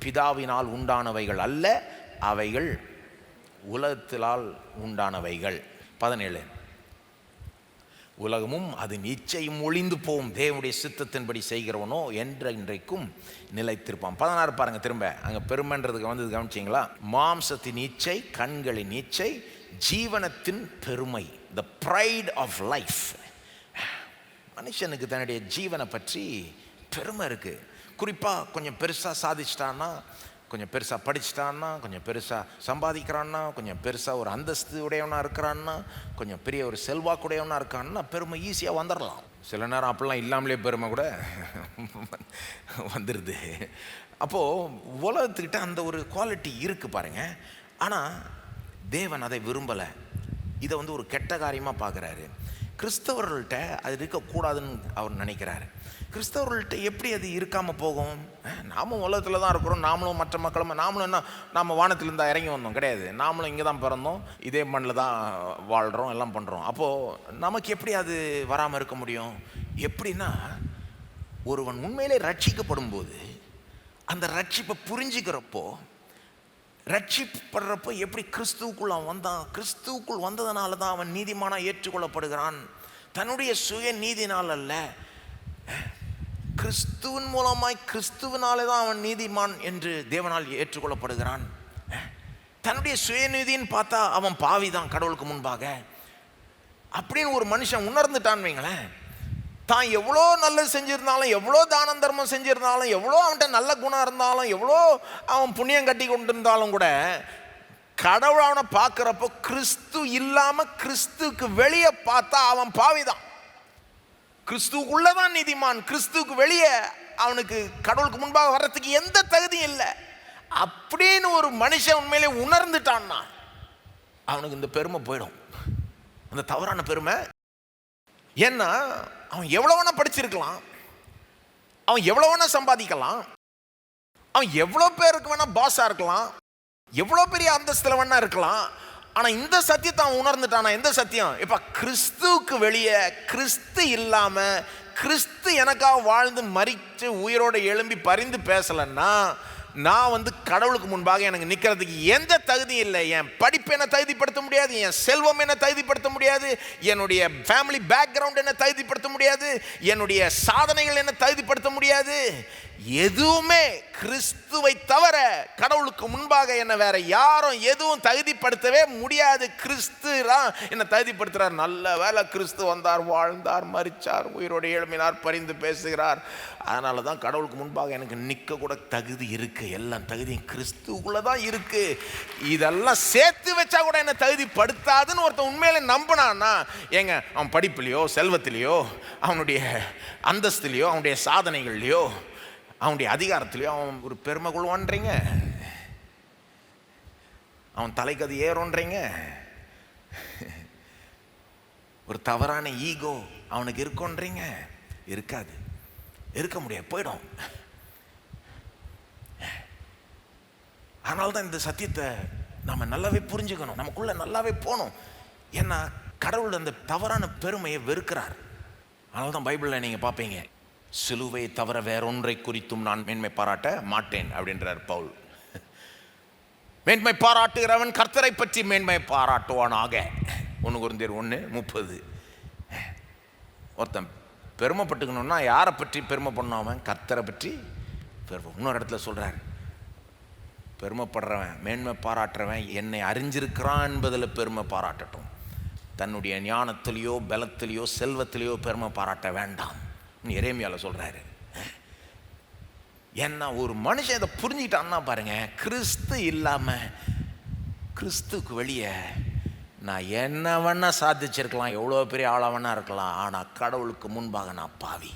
பிதாவினால் உண்டானவைகள் அல்ல, அவைகள் உலகத்தினால் உண்டானவைகள். 17, உலகமும் அதன் இச்சையும் ஒளிந்து போகும், தேவனுடைய சித்தத்தின்படி செய்கிறவனோ என்றைக்கும் நிலைத்திருப்பான். 16 பாருங்க. திரும்ப அங்கே பெருமைன்றதுக்கு வந்தது கவனிச்சிங்களா? மாம்சத்தின் இச்சை, கண்களின் இச்சை, ஜீவனத்தின் பெருமை, த ப்ரைட் ஆஃப் லைஃப். மனுஷனுக்கு தன்னுடைய ஜீவனை பற்றி பெருமை இருக்குது. குறிப்பாக கொஞ்சம் பெருசாக சாதிச்சிட்டான்னா, கொஞ்சம் பெருசாக படிச்சிட்டான்னா, கொஞ்சம் பெருசாக சம்பாதிக்கிறான்னா, கொஞ்சம் பெருசாக ஒரு அந்தஸ்து உடையவனாக இருக்கிறான்னா, கொஞ்சம் பெரிய ஒரு செல்வாக்குடையவனாக இருக்கான்னா பெருமை ஈஸியாக வந்துடலாம். சில நேரம் அப்படிலாம் இல்லாமலே பெருமை கூட வந்துடுது. அப்போது உலகத்துக்கிட்ட அந்த ஒரு குவாலிட்டி இருக்குது பாருங்கள். ஆனால் தேவன் அதை விரும்பலை. இதை ஒரு கெட்ட காரியமாக பார்க்குறாரு. கிறிஸ்தவர்கள்ட்ட அது இருக்கக்கூடாதுன்னு அவர் நினைக்கிறாரு. கிறிஸ்தவர்கள்ட்ட எப்படி அது இருக்காமல் போகும்? நாமும் உலகத்தில் தான் இருக்கிறோம், நாமளும் மற்ற மக்களும். நாமளும் என்ன, நாம் வானத்திலிருந்து இறங்கி வந்தோம் கிடையாது. நாமளும் இங்கே தான் பிறந்தோம், இதே மண்ணில் தான் வாழ்கிறோம், எல்லாம் பண்ணுறோம். அப்போது நமக்கு எப்படி அது வராமல் இருக்க முடியும்? எப்படின்னா, ஒருவன் உண்மையிலே ரட்சிக்கப்படும் போது அந்த ரட்சிப்பை புரிஞ்சுக்கிறப்போ, ரட்சிப்படுறப்போ எப்படி கிறிஸ்துவுக்குள் அவன் வந்தான், கிறிஸ்துவுக்குள் வந்ததுனால தான் அவன் நீதிமானாக ஏற்றுக்கொள்ளப்படுகிறான். தன்னுடைய சுய நீதினால் அல்ல, கிறிஸ்துவின் மூலமாய், கிறிஸ்துவனாலே தான் அவன் நீதிமான் என்று தேவனால் ஏற்றுக்கொள்ளப்படுகிறான். தன்னுடைய சுயநீதின்னு பார்த்தா அவன் பாவி தான் கடவுளுக்கு முன்பாக அப்படின்னு ஒரு மனுஷன் உணர்ந்துட்டான் வைங்களேன். தான் எவ்வளோ நல்லது செஞ்சிருந்தாலும், எவ்வளோ தானம் தர்மம் செஞ்சிருந்தாலும், எவ்வளோ அவன்கிட்ட நல்ல குணம் இருந்தாலும், எவ்வளோ அவன் புண்ணியம் கட்டி கொண்டு இருந்தாலும் கூட, கடவுள் அவனை பார்க்குறப்போ கிறிஸ்து இல்லாமல் கிறிஸ்துக்கு வெளியே பார்த்தா அவன் பாவிதான். கிறிஸ்துக்குள்ளதான் நீதிமான், கிறிஸ்துக்கு வெளியே அவனுக்கு கடவுளுக்கு முன்பாக வர்றதுக்கு எந்த தகுதியும் இல்லை அப்படின்னு ஒரு மனுஷன் உண்மையிலே உணர்ந்துட்டான்னா அவனுக்கு இந்த பெருமை போயிடும், அந்த தவறான பெருமை. ஏன்னா அவன் எவ்வளோ வேணா படிச்சிருக்கலாம், அவன் எவ்வளோ வேணா சம்பாதிக்கலாம், அவன் எவ்வளோ பேருக்கு வேணா பாஸாக இருக்கலாம், எவ்வளோ பெரிய அந்தஸ்தில் வேணா இருக்கலாம். ஆனால் இந்த சத்தியத்தை அவன் உணர்ந்துட்டானா? எந்த சத்தியம்? இப்போ கிறிஸ்துவுக்கு வெளியே, கிறிஸ்து இல்லாமல், கிறிஸ்து எனக்காக வாழ்ந்து மரித்து உயிரோடு எழும்பி பரிந்து பேசலைன்னா நான் கடவுளுக்கு முன்பாக எனக்கு நிற்கிறதுக்கு எந்த தகுதியும் இல்லை. என் படிப்பு என்ன தகுதிப்படுத்த முடியாது, என் செல்வம் என்ன தகுதிப்படுத்த முடியாது, என்னுடைய ஃபேமிலி பேக்ரவுண்ட் என்ன தகுதிப்படுத்த முடியாது, என்னுடைய சாதனைகள் என்ன தகுதிப்படுத்த முடியாது. எதுவுமே கிறிஸ்துவை தவிர கடவுளுக்கு முன்பாக என்ன வேற யாரும் எதுவும் தகுதிப்படுத்தவே முடியாது. கிறிஸ்து என்ன தகுதிப்படுத்துறார். நல்ல வேளை கிறிஸ்து வந்தார், வாழ்ந்தார், மரிச்சார், உயிரோடு எழுப்பினார், பரிந்து பேசுகிறார். அதனால தான் கடவுளுக்கு முன்பாக எனக்கு நிற்க கூட தகுதி இருக்கு. எல்லாம் தகுதியும் கிறிஸ்துக்குள்ள தான் இருக்கு. இதெல்லாம் சேர்த்து வச்சா கூட என்ன தகுதிப்படுத்தாதுன்னு ஒருத்தன் உண்மையில நம்பினான்னா, ஏங்க அவன் படிப்புலையோ செல்வத்திலையோ அவனுடைய அந்தஸ்துலையோ அவனுடைய சாதனைகள்லையோ அவனுடைய அதிகாரத்திலையோ அவன் ஒரு பெருமை கொள்வான்றீங்க, அவன் தலைக்கு அது ஏறோன்றீங்க. ஒரு தவறான ஈகோ அவனுக்கு இருக்கோன்றீங்க. இருக்காது, இருக்க முடியாது, போயிடும். அதனால தான் இந்த சத்தியத்தை நம்ம நல்லாவே புரிஞ்சுக்கணும், நமக்குள்ள நல்லாவே போகணும். ஏன்னா கடவுள் அந்த தவறான பெருமையை வெறுக்கிறார். அதனால தான் பைபிளில் நீங்கள் பார்ப்பீங்க, சிலுவை தவிர வேறொன்றை குறித்தும் நான் மேன்மை பாராட்ட மாட்டேன் அப்படின்றார் பவுல். மேன்மை பாராட்டுகிறவன் கர்த்தரை பற்றி மேன்மை பாராட்டுவானாக. 1 கொரிந்தியர் 1:30. ஒருத்தன் பெருமைப்பட்டுக்கணும்னா யாரை பற்றி பெருமை பண்ணாமன்? கர்த்தரை பற்றி பெருமை. இன்னொரு இடத்துல சொல்றார், பெருமைப்படுறவன் மேன்மை பாராட்டுறவன் என்னை அறிஞ்சிருக்கிறான் என்பதில் பெருமை பாராட்டட்டும், தன்னுடைய ஞானத்திலேயோ பலத்திலேயோ செல்வத்திலேயோ பெருமை பாராட்ட வேண்டாம் எரேமியால சொல்றாரு. ஏன்னா ஒரு மனுஷன் இதை புரிஞ்சுக்கிட்டான்னா பாருங்க, கிறிஸ்து இல்லாம கிறிஸ்துக்கு வெளியே நான் என்ன வேணா சாதிச்சிருக்கலாம், எவ்வளோ பெரிய ஆளாவனா இருக்கலாம், ஆனா கடவுளுக்கு முன்பாக நான் பாவி.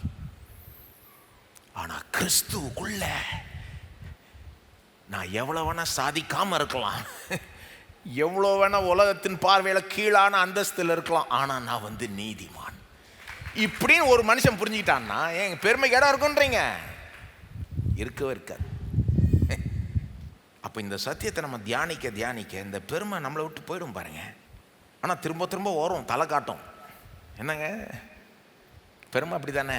ஆனா கிறிஸ்துவுக்குள்ள நான் எவ்வளோ வேணா சாதிக்காம இருக்கலாம், எவ்வளோ வேணா உலகத்தின் பார்வையில கீழான அந்தஸ்தில் இருக்கலாம், ஆனா நான் நீதிமான். இப்படின்னு ஒரு மனுஷன் புரிஞ்சுக்கிட்டான்னா எங்க பெருமைக்கு இடம் இருக்குன்றீங்க? இருக்கவே இருக்காது. அப்போ இந்த சத்தியத்தை நம்ம தியானிக்க தியானிக்க இந்த பெருமை நம்மளை விட்டு போயிடும் பாருங்க. ஆனால் திரும்ப திரும்ப வரும், தலை காட்டும். என்னங்க பெருமை அப்படி தானே,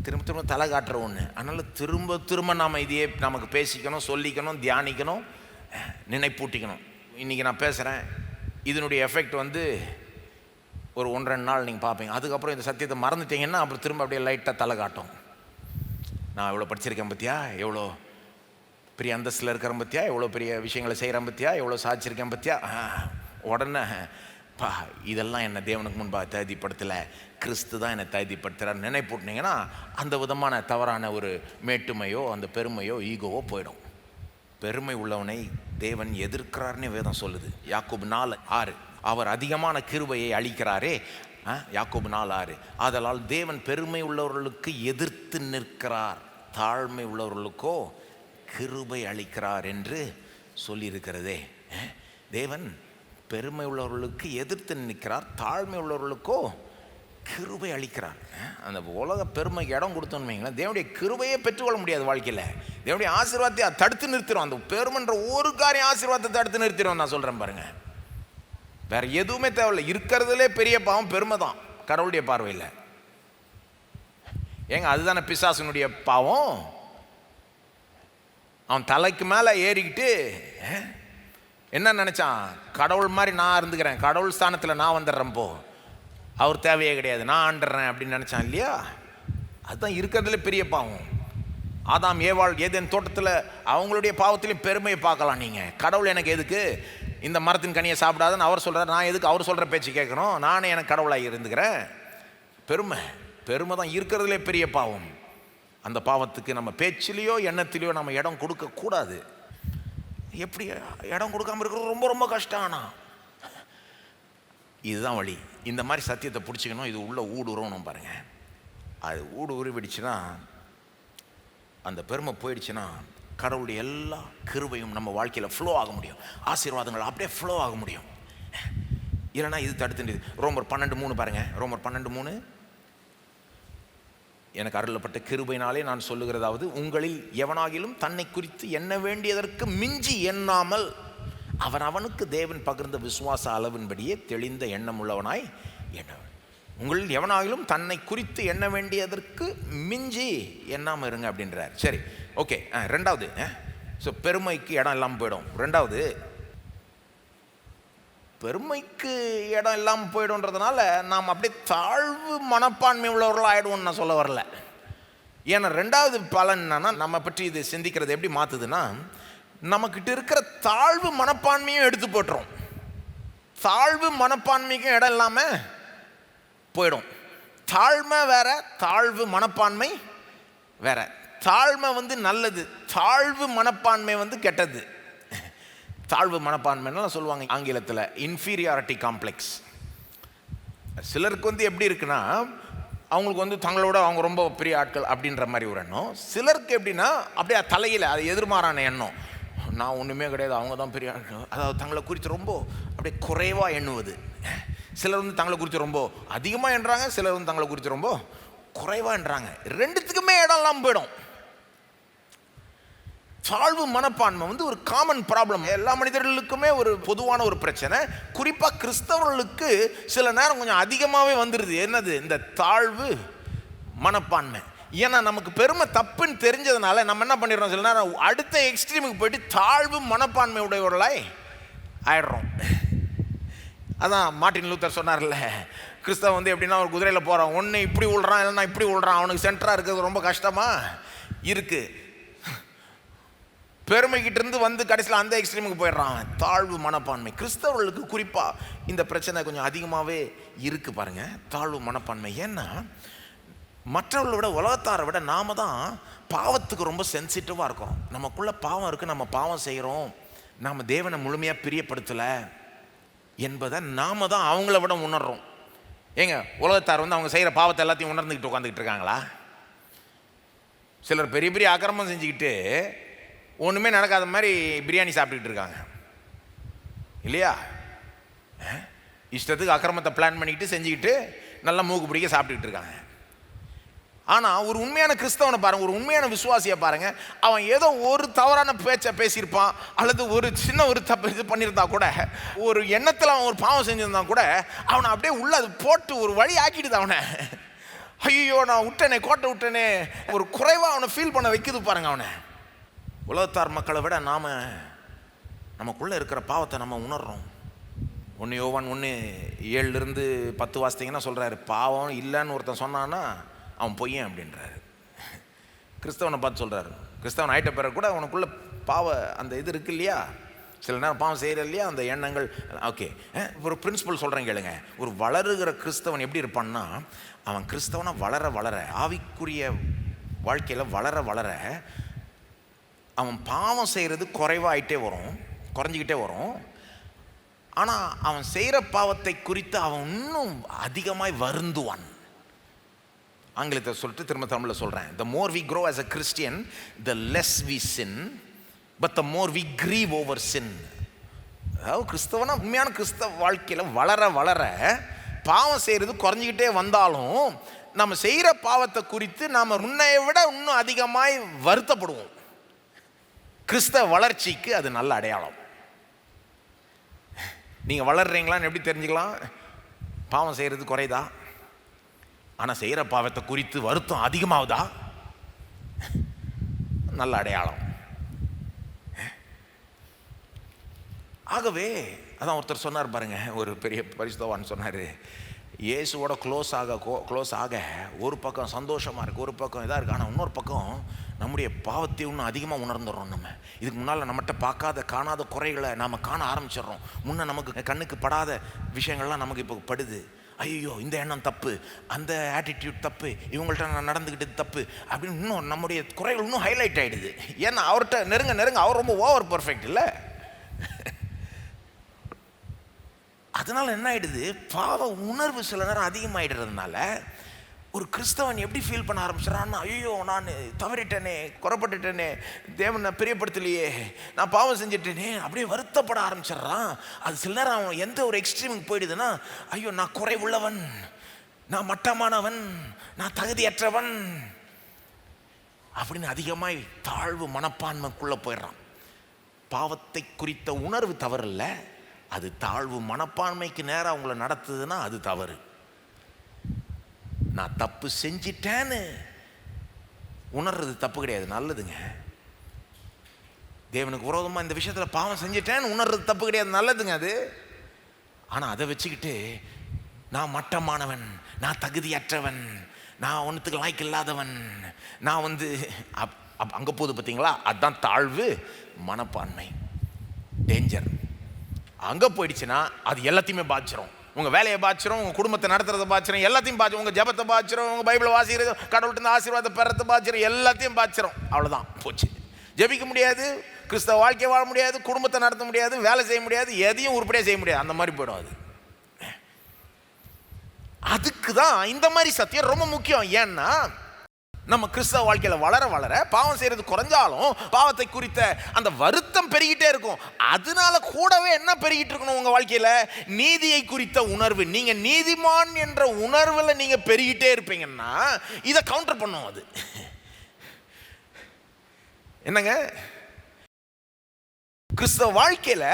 திரும்ப திரும்ப தலை காட்டுற ஒன்று. அதனால் திரும்ப திரும்ப நாம் இதையே நமக்கு பேசிக்கணும், சொல்லிக்கணும், தியானிக்கணும், நினைப்பூட்டிக்கணும். இன்றைக்கி நான் பேசுகிறேன், இதனுடைய எஃபெக்ட் ஒரு 1-2 நாள் நீங்கள் பார்ப்பீங்க. அதுக்கப்புறம் இந்த சத்தியத்தை மறந்துட்டீங்கன்னா அப்புறம் திரும்ப அப்படியே லைட்டாக தலை காட்டும். நான் எவ்வளோ படிச்சிருக்கேன் பற்றியா, எவ்வளோ பெரிய அந்தஸ்தில் இருக்கிறேன் பற்றியா, எவ்வளோ பெரிய விஷயங்களை செய்கிறேன் பற்றியா, எவ்வளோ சாதிச்சிருக்கேன் பற்றியா. உடனே இதெல்லாம் என்னை தேவனுக்கு முன்பாக தகுதிப்படுத்தலை, கிறிஸ்து தான் என்னை தகுதிப்படுத்துகிறார் நினைப்பூட்டினீங்கன்னா அந்த விதமான தவறான ஒரு மேட்டுமையோ அந்த பெருமையோ ஈகோவோ போயிடும். பெருமை உள்ளவனை தேவன் எதிர்க்கிறார்னு வேதம் சொல்லுது. யாக்கோபு 4:6. அவர் அதிகமான கிருபையை அளிக்கிறாரே, யாக்கோபு 4:6. ஆதலால் தேவன் பெருமை உள்ளவர்களுக்கு எதிர்த்து நிற்கிறார், தாழ்மை உள்ளவர்களுக்கோ கிருபை அளிக்கிறார் என்று சொல்லியிருக்கிறதே. தேவன் பெருமை உள்ளவர்களுக்கு எதிர்த்து நிற்கிறார், தாழ்மை உள்ளவர்களுக்கோ கிருபை அளிக்கிறார். அந்த உலக பெருமைக்கு இடம் கொடுத்தோன்னு வைங்களேன், தேவனுடைய கிருபையே பெற்றுக்கொள்ள முடியாது வாழ்க்கையில். தேவனுடைய ஆசீர்வாதத்தை தடுத்து நிறுத்திடும். அந்த பெருமைன்ற ஒரு காரியம் ஆசீர்வாதத்தை தடுத்து நிறுத்திடும். நான் சொல்கிறேன் பாருங்க, வேற எதுவுமே தேவையில்லை. இருக்கிறதுலே பெரிய பாவம் பெருமை தான் கடவுளுடைய பார்வையில். ஏங்க அதுதானே பிசாசனுடைய பாவம். அவன் தலைக்கு மேலே ஏறிக்கிட்டு என்ன நினைச்சான், கடவுள் மாதிரி நான் இருந்துக்கிறேன், கடவுள் ஸ்தானத்தில் நான் வந்துடுறேன், போ அவர் தேவையே கிடையாது, நான் ஆண்டுறேன் அப்படின்னு நினைச்சான் இல்லையா. அதுதான் இருக்கிறதுல பெரிய பாவம். ஆதாம் ஏவாள் ஏதேன் தோட்டத்தில் அவங்களுடைய பாவத்திலையும் பெருமையை பார்க்கலாம். நீங்கள் கடவுள் எனக்கு எதுக்கு இந்த மரத்தின் கனியை சாப்பிடாதுன்னு அவர் சொல்கிறார், நான் எதுக்கு அவர் சொல்கிற பேச்சு கேட்கணும், நானே எனக்கு கடவுளாக இருந்துக்கிறேன். பெருமை தான் இருக்கிறதுலே பெரிய பாவம். அந்த பாவத்துக்கு நம்ம பேச்சிலையோ எண்ணத்திலையோ நம்ம இடம் கொடுக்கக்கூடாது. எப்படி இடம் கொடுக்காமல் இருக்கிறது ரொம்ப ரொம்ப கஷ்டம். ஆனால் இதுதான் வழி. இந்த மாதிரி சத்தியத்தை பிடிச்சிக்கணும். இது உள்ள ஊடுருவணும் பாருங்க. அது ஊடுருவிடுச்சுன்னா, அந்த பெருமை போயிடுச்சுன்னா கடவுளுடைய எல்லா கிருபையும் நம்ம வாழ்க்கையில் ஃப்ளோ ஆக முடியும். ஆசீர்வாதங்கள் அப்படியே ஃப்ளோ ஆக முடியும். இல்லைன்னா இது தடுத்துட்டு. ரோமர் 12:3 பாருங்க. ரோமர் 12:3. எனக்கு அருளப்பட்ட கிருபையினாலே நான் சொல்லுகிறதாவது, உங்களில் எவனாகிலும் தன்னை குறித்து எண்ண வேண்டியதற்கு மிஞ்சி எண்ணாமல் அவனுக்கு தேவன் பகிர்ந்த விசுவாச அளவின்படியே தெளிந்த எண்ணம் உள்ளவனாய் எண்ண. உங்களில் எவனாகிலும் தன்னை குறித்து எண்ண வேண்டியதற்கு மிஞ்சி எண்ணாமல் இருங்க அப்படின்றார். சரி, ஓகே. ரெண்டாவது, ஸோ பெருமைக்கு இடம் இல்லாமல் போயிடும். ரெண்டாவது, பெருமைக்கு இடம் இல்லாமல் போயிடும்ன்றதுனால நாம் அப்படியே தாழ்வு மனப்பான்மை உள்ளவர்களாக ஆகிடுவோம்னு நான் சொல்ல வரல. ஏன்னா ரெண்டாவது பலன் என்னன்னா, நம்ம பற்றி இது சிந்திக்கிறது எப்படி மாற்றுதுன்னா, நம்மக்கிட்ட இருக்கிற தாழ்வு மனப்பான்மையும் எடுத்து போட்டுரும். தாழ்வு மனப்பான்மைக்கும் இடம் இல்லாமல் போயிடும். தாழ்மை வேற, தாழ்வு மனப்பான்மை வேற. தாழ்மை நல்லது, தாழ்வு மனப்பான்மை கெட்டது. தாழ்வு மனப்பான்மைன்னு சொல்லுவாங்க ஆங்கிலத்தில் இன்ஃபீரியாரிட்டி காம்ப்ளெக்ஸ். சிலருக்கு எப்படி இருக்குன்னா, அவங்களுக்கு தங்களோட அவங்க ரொம்ப பெரிய ஆட்கள் அப்படின்ற மாதிரி ஒரு எண்ணம். சிலருக்கு எப்படின்னா அப்படியே தலையில் அது எதிர்மாறான எண்ணம், நான் ஒன்றுமே கிடையாது, அவங்க தான் பெரிய ஆட்கள். அதாவது தங்களை குறித்து ரொம்ப அப்படியே குறைவாக எண்ணுவது. சிலர் தங்களை குறித்து ரொம்ப அதிகமாக எண்ணுறாங்க, சிலர் தங்களை குறித்து ரொம்ப குறைவாக எண்ணுறாங்க. ரெண்டுத்துக்குமே இடம் இல்லாமல் போயிடும். தாழ்வு மனப்பான்மை ஒரு காமன் ப்ராப்ளம், எல்லா மனிதர்களுக்குமே ஒரு பொதுவான ஒரு பிரச்சனை. குறிப்பாக கிறிஸ்தவர்களுக்கு சில நேரம் கொஞ்சம் அதிகமாகவே வந்துடுது. என்னது? இந்த தாழ்வு மனப்பான்மை. ஏன்னா நமக்கு பெருமை தப்புன்னு தெரிஞ்சதுனால நம்ம என்ன பண்ணிடுறோம், சில நேரம் அடுத்த எக்ஸ்ட்ரீமுக்கு போயிட்டு தாழ்வு மனப்பான்மை உடையவர்களாய் ஆயிடுறோம். அதான் மார்ட்டின் லூத்தர் சொன்னார்ல, கிறிஸ்தவன் எப்படின்னா ஒரு குதிரையில் போகிறான், ஒன்று இப்படி விழுறான் இல்லைன்னா இப்படி விழுறான், அவனுக்கு சென்டராக இருக்கிறது ரொம்ப கஷ்டமாக இருக்குது. பெருமைக்கிட்ட இருந்து கடைசியில் அந்த எக்ஸ்ட்ரீமுக்கு போயிடுறான். தாழ்வு மனப்பான்மை கிறிஸ்தவர்களுக்கு குறிப்பாக இந்த பிரச்சனை கொஞ்சம் அதிகமாகவே இருக்குது பாருங்க, தாழ்வு மனப்பான்மை. ஏன்னா மற்றவர்களை விட, உலகத்தாரை விட நாம தான் பாவத்துக்கு ரொம்ப சென்சிட்டிவாக இருக்கிறோம். நமக்குள்ள பாவம் இருக்குது, நம்ம பாவம் செய்கிறோம், நாம் தேவனை முழுமையாக பிரியப்படுத்தலை என்பதை நாம தான் அவங்கள விட உணர்றோம். ஏங்க, உலகத்தார் அவங்க செய்கிற பாவத்தை எல்லாத்தையும் உணர்ந்துக்கிட்டு உட்காந்துக்கிட்டு இருக்காங்களா? சிலர் பெரிய பெரிய அக்கிரமம் செஞ்சுக்கிட்டு ஒன்றுமே நடக்காத மாதிரி பிரியாணி சாப்பிட்டுக்கிட்டு இருக்காங்க இல்லையா? இஷ்டத்துக்கு அக்கிரமத்தை பிளான் பண்ணிக்கிட்டு செஞ்சுக்கிட்டு நல்லா மூக்கு பிடிக்க சாப்பிட்டுக்கிட்டு இருக்காங்க. ஆனால் ஒரு உண்மையான கிறிஸ்தவனை பாருங்கள், ஒரு உண்மையான விசுவாசியை பாருங்கள், அவன் ஏதோ ஒரு தவறான பேச்சை பேசியிருப்பான், அல்லது ஒரு சின்ன ஒரு தப்பு இது பண்ணியிருந்தா கூட, ஒரு எண்ணத்தில் அவன் ஒரு பாவம் செஞ்சிருந்தான் கூட, அவனை அப்படியே உள்ள அது போட்டு ஒரு வழி ஆக்கிடுது அவனை. ஐயோ நான் விட்டனே, கோட்டை விட்டனே, ஒரு குறைவாக அவனை ஃபீல் பண்ண வைக்குது பாருங்க அவனை. உலகத்தார் மக்களை விட நாம் நமக்குள்ளே இருக்கிற பாவத்தை நம்ம உணர்றோம். 1 யோவான் 1:7-10 வாசித்தீங்கன்னா சொல்கிறாரு, பாவம் இல்லைன்னு ஒருத்தன் சொன்னான்னா அவன் பொய்யன் அப்படின்றாரு. கிறிஸ்தவனை பார்த்து சொல்கிறாரு, கிறிஸ்தவன் ஆயிட்ட பிறகு கூட அவனுக்குள்ள பாவ அந்த இது இருக்கு இல்லையா, சில நேரம் பாவம் செய்கிற இல்லையா அந்த எண்ணங்கள். ஓகே, ஒரு பிரின்சிபல் சொல்கிறேன் கேளுங்க. ஒரு வளருகிற கிறிஸ்தவன் எப்படி இருப்பான்னா, அவன் கிறிஸ்தவனாக வளர வளர, ஆவிக்குரிய வாழ்க்கையில் வளர வளர, அவன் பாவம் செய்கிறது குறைவாயிட்டே வரும், குறைஞ்சிக்கிட்டே வரும். ஆனால் அவன் செய்கிற பாவத்தை குறித்து அவன் இன்னும் அதிகமாய் வருந்துவான். ஆங்கிலத்தை சொல்லிட்டு திரும்ப தமிழில் சொல்கிறேன். The more we grow as a Christian, the less we sin, but the more we grieve over sin. அதாவது கிறிஸ்தவனா, உண்மையான கிறிஸ்தவ வாழ்க்கையில் வளர வளர பாவம் செய்கிறது குறைஞ்சிக்கிட்டே வந்தாலும் நம்ம செய்கிற பாவத்தை குறித்து நாம் முன்னையை விட இன்னும் அதிகமாய் வருத்தப்படுவோம். கிறிஸ்தவ வளர்ச்சிக்கு அது நல்ல அடையாளம். நீங்கள் வளர்றீங்களான்னு எப்படி தெரிஞ்சுக்கலாம்? பாவம் செய்கிறது குறையுதா, ஆனால் செய்கிற பாவத்தை குறித்து வருத்தம் அதிகமாகுதா, நல்ல அடையாளம். ஆகவே அதான் ஒருத்தர் சொன்னார் பாருங்க, ஒரு பெரிய பரிசுத்தவான் சொன்னார், இயேசுவோட க்ளோஸ் ஆக ஒரு பக்கம் சந்தோஷமாக இருக்குது, ஒரு பக்கம் இதாக இருக்குது, ஆனால் இன்னொரு பக்கம் நம்முடைய பாவத்தை இன்னும் அதிகமாக உணர்ந்துடுறோம். நம்ம இதுக்கு முன்னால் நம்மகிட்ட பார்க்காத காணாத குறைகளை நாம் காண ஆரம்பிச்சிடுறோம். முன்னே நமக்கு கண்ணுக்கு படாத விஷயங்கள்லாம் நமக்கு இப்போ படுது. ஐயோ இந்த எண்ணம் தப்பு, அந்த ஆட்டிடியூட் தப்பு, இவங்கள்ட்ட நான் நடந்துக்கிட்டது தப்பு அப்படின்னு இன்னும் நம்முடைய குறைகள் இன்னும் ஹைலைட் ஆகிடுது. ஏன்னா அவர்கிட்ட நெருங்க அவர் ரொம்ப ஓவர் பர்ஃபெக்ட் இல்லை. அதனால என்ன ஆகிடுது, பாவ உணர்வு சில நேரம் அதிகமாகிடுறதுனால ஒரு கிறிஸ்தவன் எப்படி ஃபீல் பண்ண ஆரம்பிச்சிடறான்னா, ஐயோ நான் தவறிட்டேனே, குறைப்பட்டுட்டேனே, தேவன் நான் பிரியப்படுத்தலையே, நான் பாவம் செஞ்சுட்டேனே, அப்படியே வருத்தப்பட ஆரம்பிச்சிட்றான். அது சில நேரம் அவன் எந்த ஒரு எக்ஸ்ட்ரீமுக்கு போயிடுதுன்னா, ஐயோ நான் குறைவுள்ளவன், நான் மட்டமானவன், நான் தகுதியற்றவன் அப்படின்னு அதிகமாய் தாழ்வு மனப்பான்மைக்குள்ளே போயிடுறான். பாவத்தை குறித்த உணர்வு தவறு இல்லை, அது தாழ்வு மனப்பான்மைக்கு நேரம் அவங்கள நடத்துதுன்னா அது தவறு. நான் தப்பு செஞ்சிட்டேன்னு உணர்றது தப்பு கிடையாது, நல்லதுங்க. தேவனுக்கு விரோதமாக இந்த விஷயத்தில் பாவம் செஞ்சிட்டேன்னு உணர்றது தப்பு கிடையாது, நல்லதுங்க அது. ஆனால் அதை வச்சுக்கிட்டு நான் மட்டமானவன், நான் தகுதியற்றவன், நான் ஒன்றுத்துக்கு லாய்க்கு இல்லாதவன், நான் அங்கே போகுது பார்த்தீங்களா, அதுதான் தாழ்வு மனப்பான்மை, டேஞ்சர். அங்கே போயிடுச்சுன்னா அது எல்லாத்தையுமே பாதிச்சிடும். உங்கள் வேலையை பாதிச்சிடும், உங்கள் குடும்பத்தை நடத்துறதை பாதிச்சிடும், எல்லாத்தையும் பாதிச்சிடும். உங்கள் ஜபத்தை பாதிச்சிடும், உங்கள் பைபிளை வாசிக்கிறது, கடவுள்கிட்ட ஆசீர்வாதத்தை பெறத்தை பாதிச்சிடும், எல்லாத்தையும் பாதிச்சிடும். அவ்வளோதான், போச்சு. ஜெபிக்க முடியாது, கிறிஸ்தவ வாழ்க்கையை வாழ முடியாது, குடும்பத்தை நடத்த முடியாது, வேலை செய்ய முடியாது, எதையும் உருப்படியாக செய்ய முடியாது. அந்த மாதிரி போயிடும் அது. அதுக்கு தான் இந்த மாதிரி சத்தியம் ரொம்ப முக்கியம். ஏன்னா நம்ம கிறிஸ்தவ வாழ்க்கையில் வளர வளர பாவம் செய்யறது குறைஞ்சாலும் பாவத்தை குறித்த அந்த வருத்தம் பெருகிட்டே இருக்கும். அதனால கூடவே என்ன பெருகிட்டு இருக்கணும் உங்க வாழ்க்கையில, நீதியை குறித்த உணர்வு. நீங்க நீதிமான் என்ற உணர்வுல நீங்க பெருகிட்டே இருப்பீங்கன்னா இதை கவுண்டர் பண்ணும். அது என்னங்க, கிறிஸ்தவ வாழ்க்கையில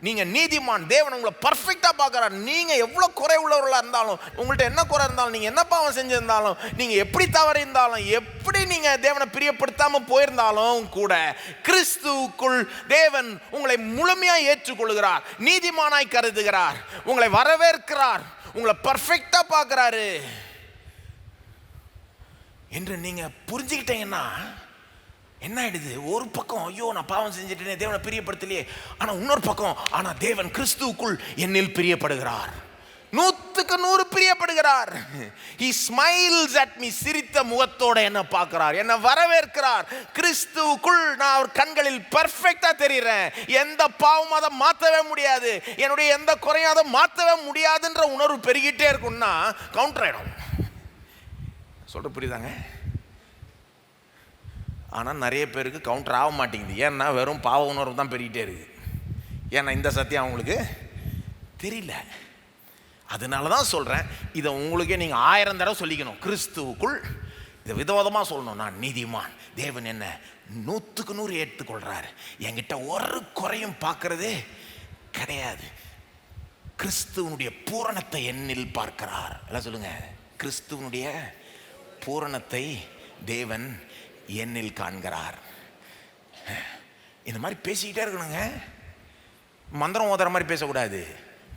நீங்க நீதிமான், தேவன் உங்களை பர்ஃபெக்டா பார்க்கறார். நீங்க எவ்வளவு குறை உள்ளவர்களா இருந்தாலும், உங்கள்ட்ட என்ன குறை இருந்தாலும், நீங்க என்ன பாவம் செஞ்சிருந்தாலும், நீங்க எப்படி தவறி இருந்தாலும், எப்படி நீங்க தேவனை பிரியப்படுத்தாம போயிருந்தாலும் கூட கிறிஸ்துவுக்குள் தேவன் உங்களை முழுமையாக ஏற்றுக்கொள்கிறார், நீதிமானாய் கருதுகிறார், உங்களை வரவேற்கிறார், உங்களை பர்ஃபெக்டா பார்க்கறாரு என்று நீங்க புரிஞ்சுக்கிட்டீங்கன்னா என்ன ஆயிடுது, ஒரு பக்கம் ஐயோ நான் பாவம் செஞ்சுட்டேனே, தேவனை பிரியப்படுத்தலையே, ஆனா இன்னொரு பக்கம் ஆனா தேவன் கிறிஸ்துவுக்குள் என்னில் பிரியப்படுகிறார், 100% பிரியப்படுகிறார். He smiles at me, சிரித்த முகத்தோட என்ன பார்க்கிறார், என்ன வரவேற்கிறார். கிறிஸ்துவுக்குள் நான் அவர் கண்களில் பெர்ஃபெக்ட்டா தெரிகிறேன். எந்த பாவமும் அதை மாற்றவே முடியாது, என்னுடைய எந்த குறையும் அதை மாற்றவே முடியாதுன்ற உணர்வு பெருகிட்டே இருக்கும்னா கவுண்டர் ஆயிடும். சொல்ற புரியுதாங்க? ஆனால் நிறைய பேருக்கு கவுண்டர் ஆக மாட்டேங்குது. ஏன்னா வெறும் பாவ உணர்வு தான் பெருகிட்டே இருக்குது. ஏன்னா இந்த சத்தியம் அவங்களுக்கு தெரியல. அதனால தான் சொல்கிறேன், இதை உங்களுக்கே நீங்கள் 1000 தடவை சொல்லிக்கணும். கிறிஸ்துவுக்குள் இதை விதவிதமாக சொல்லணும். நான் நீதிமான், தேவன் என்ன 100% ஏற்றுக்கொள்கிறாரு, என்கிட்ட ஒரு குறையும் பார்க்கறதே கிடையாது, கிறிஸ்துவனுடைய பூரணத்தை என்னில் பார்க்கிறார். எல்லாம் சொல்லுங்க, கிறிஸ்துவனுடைய பூரணத்தை தேவன் என்னில் காண்கிறார். இந்த மாதிரி பேசிக்கிட்டே இருக்கணுங்க. மந்திரம் ஓதுற மாதிரி பேசக்கூடாது,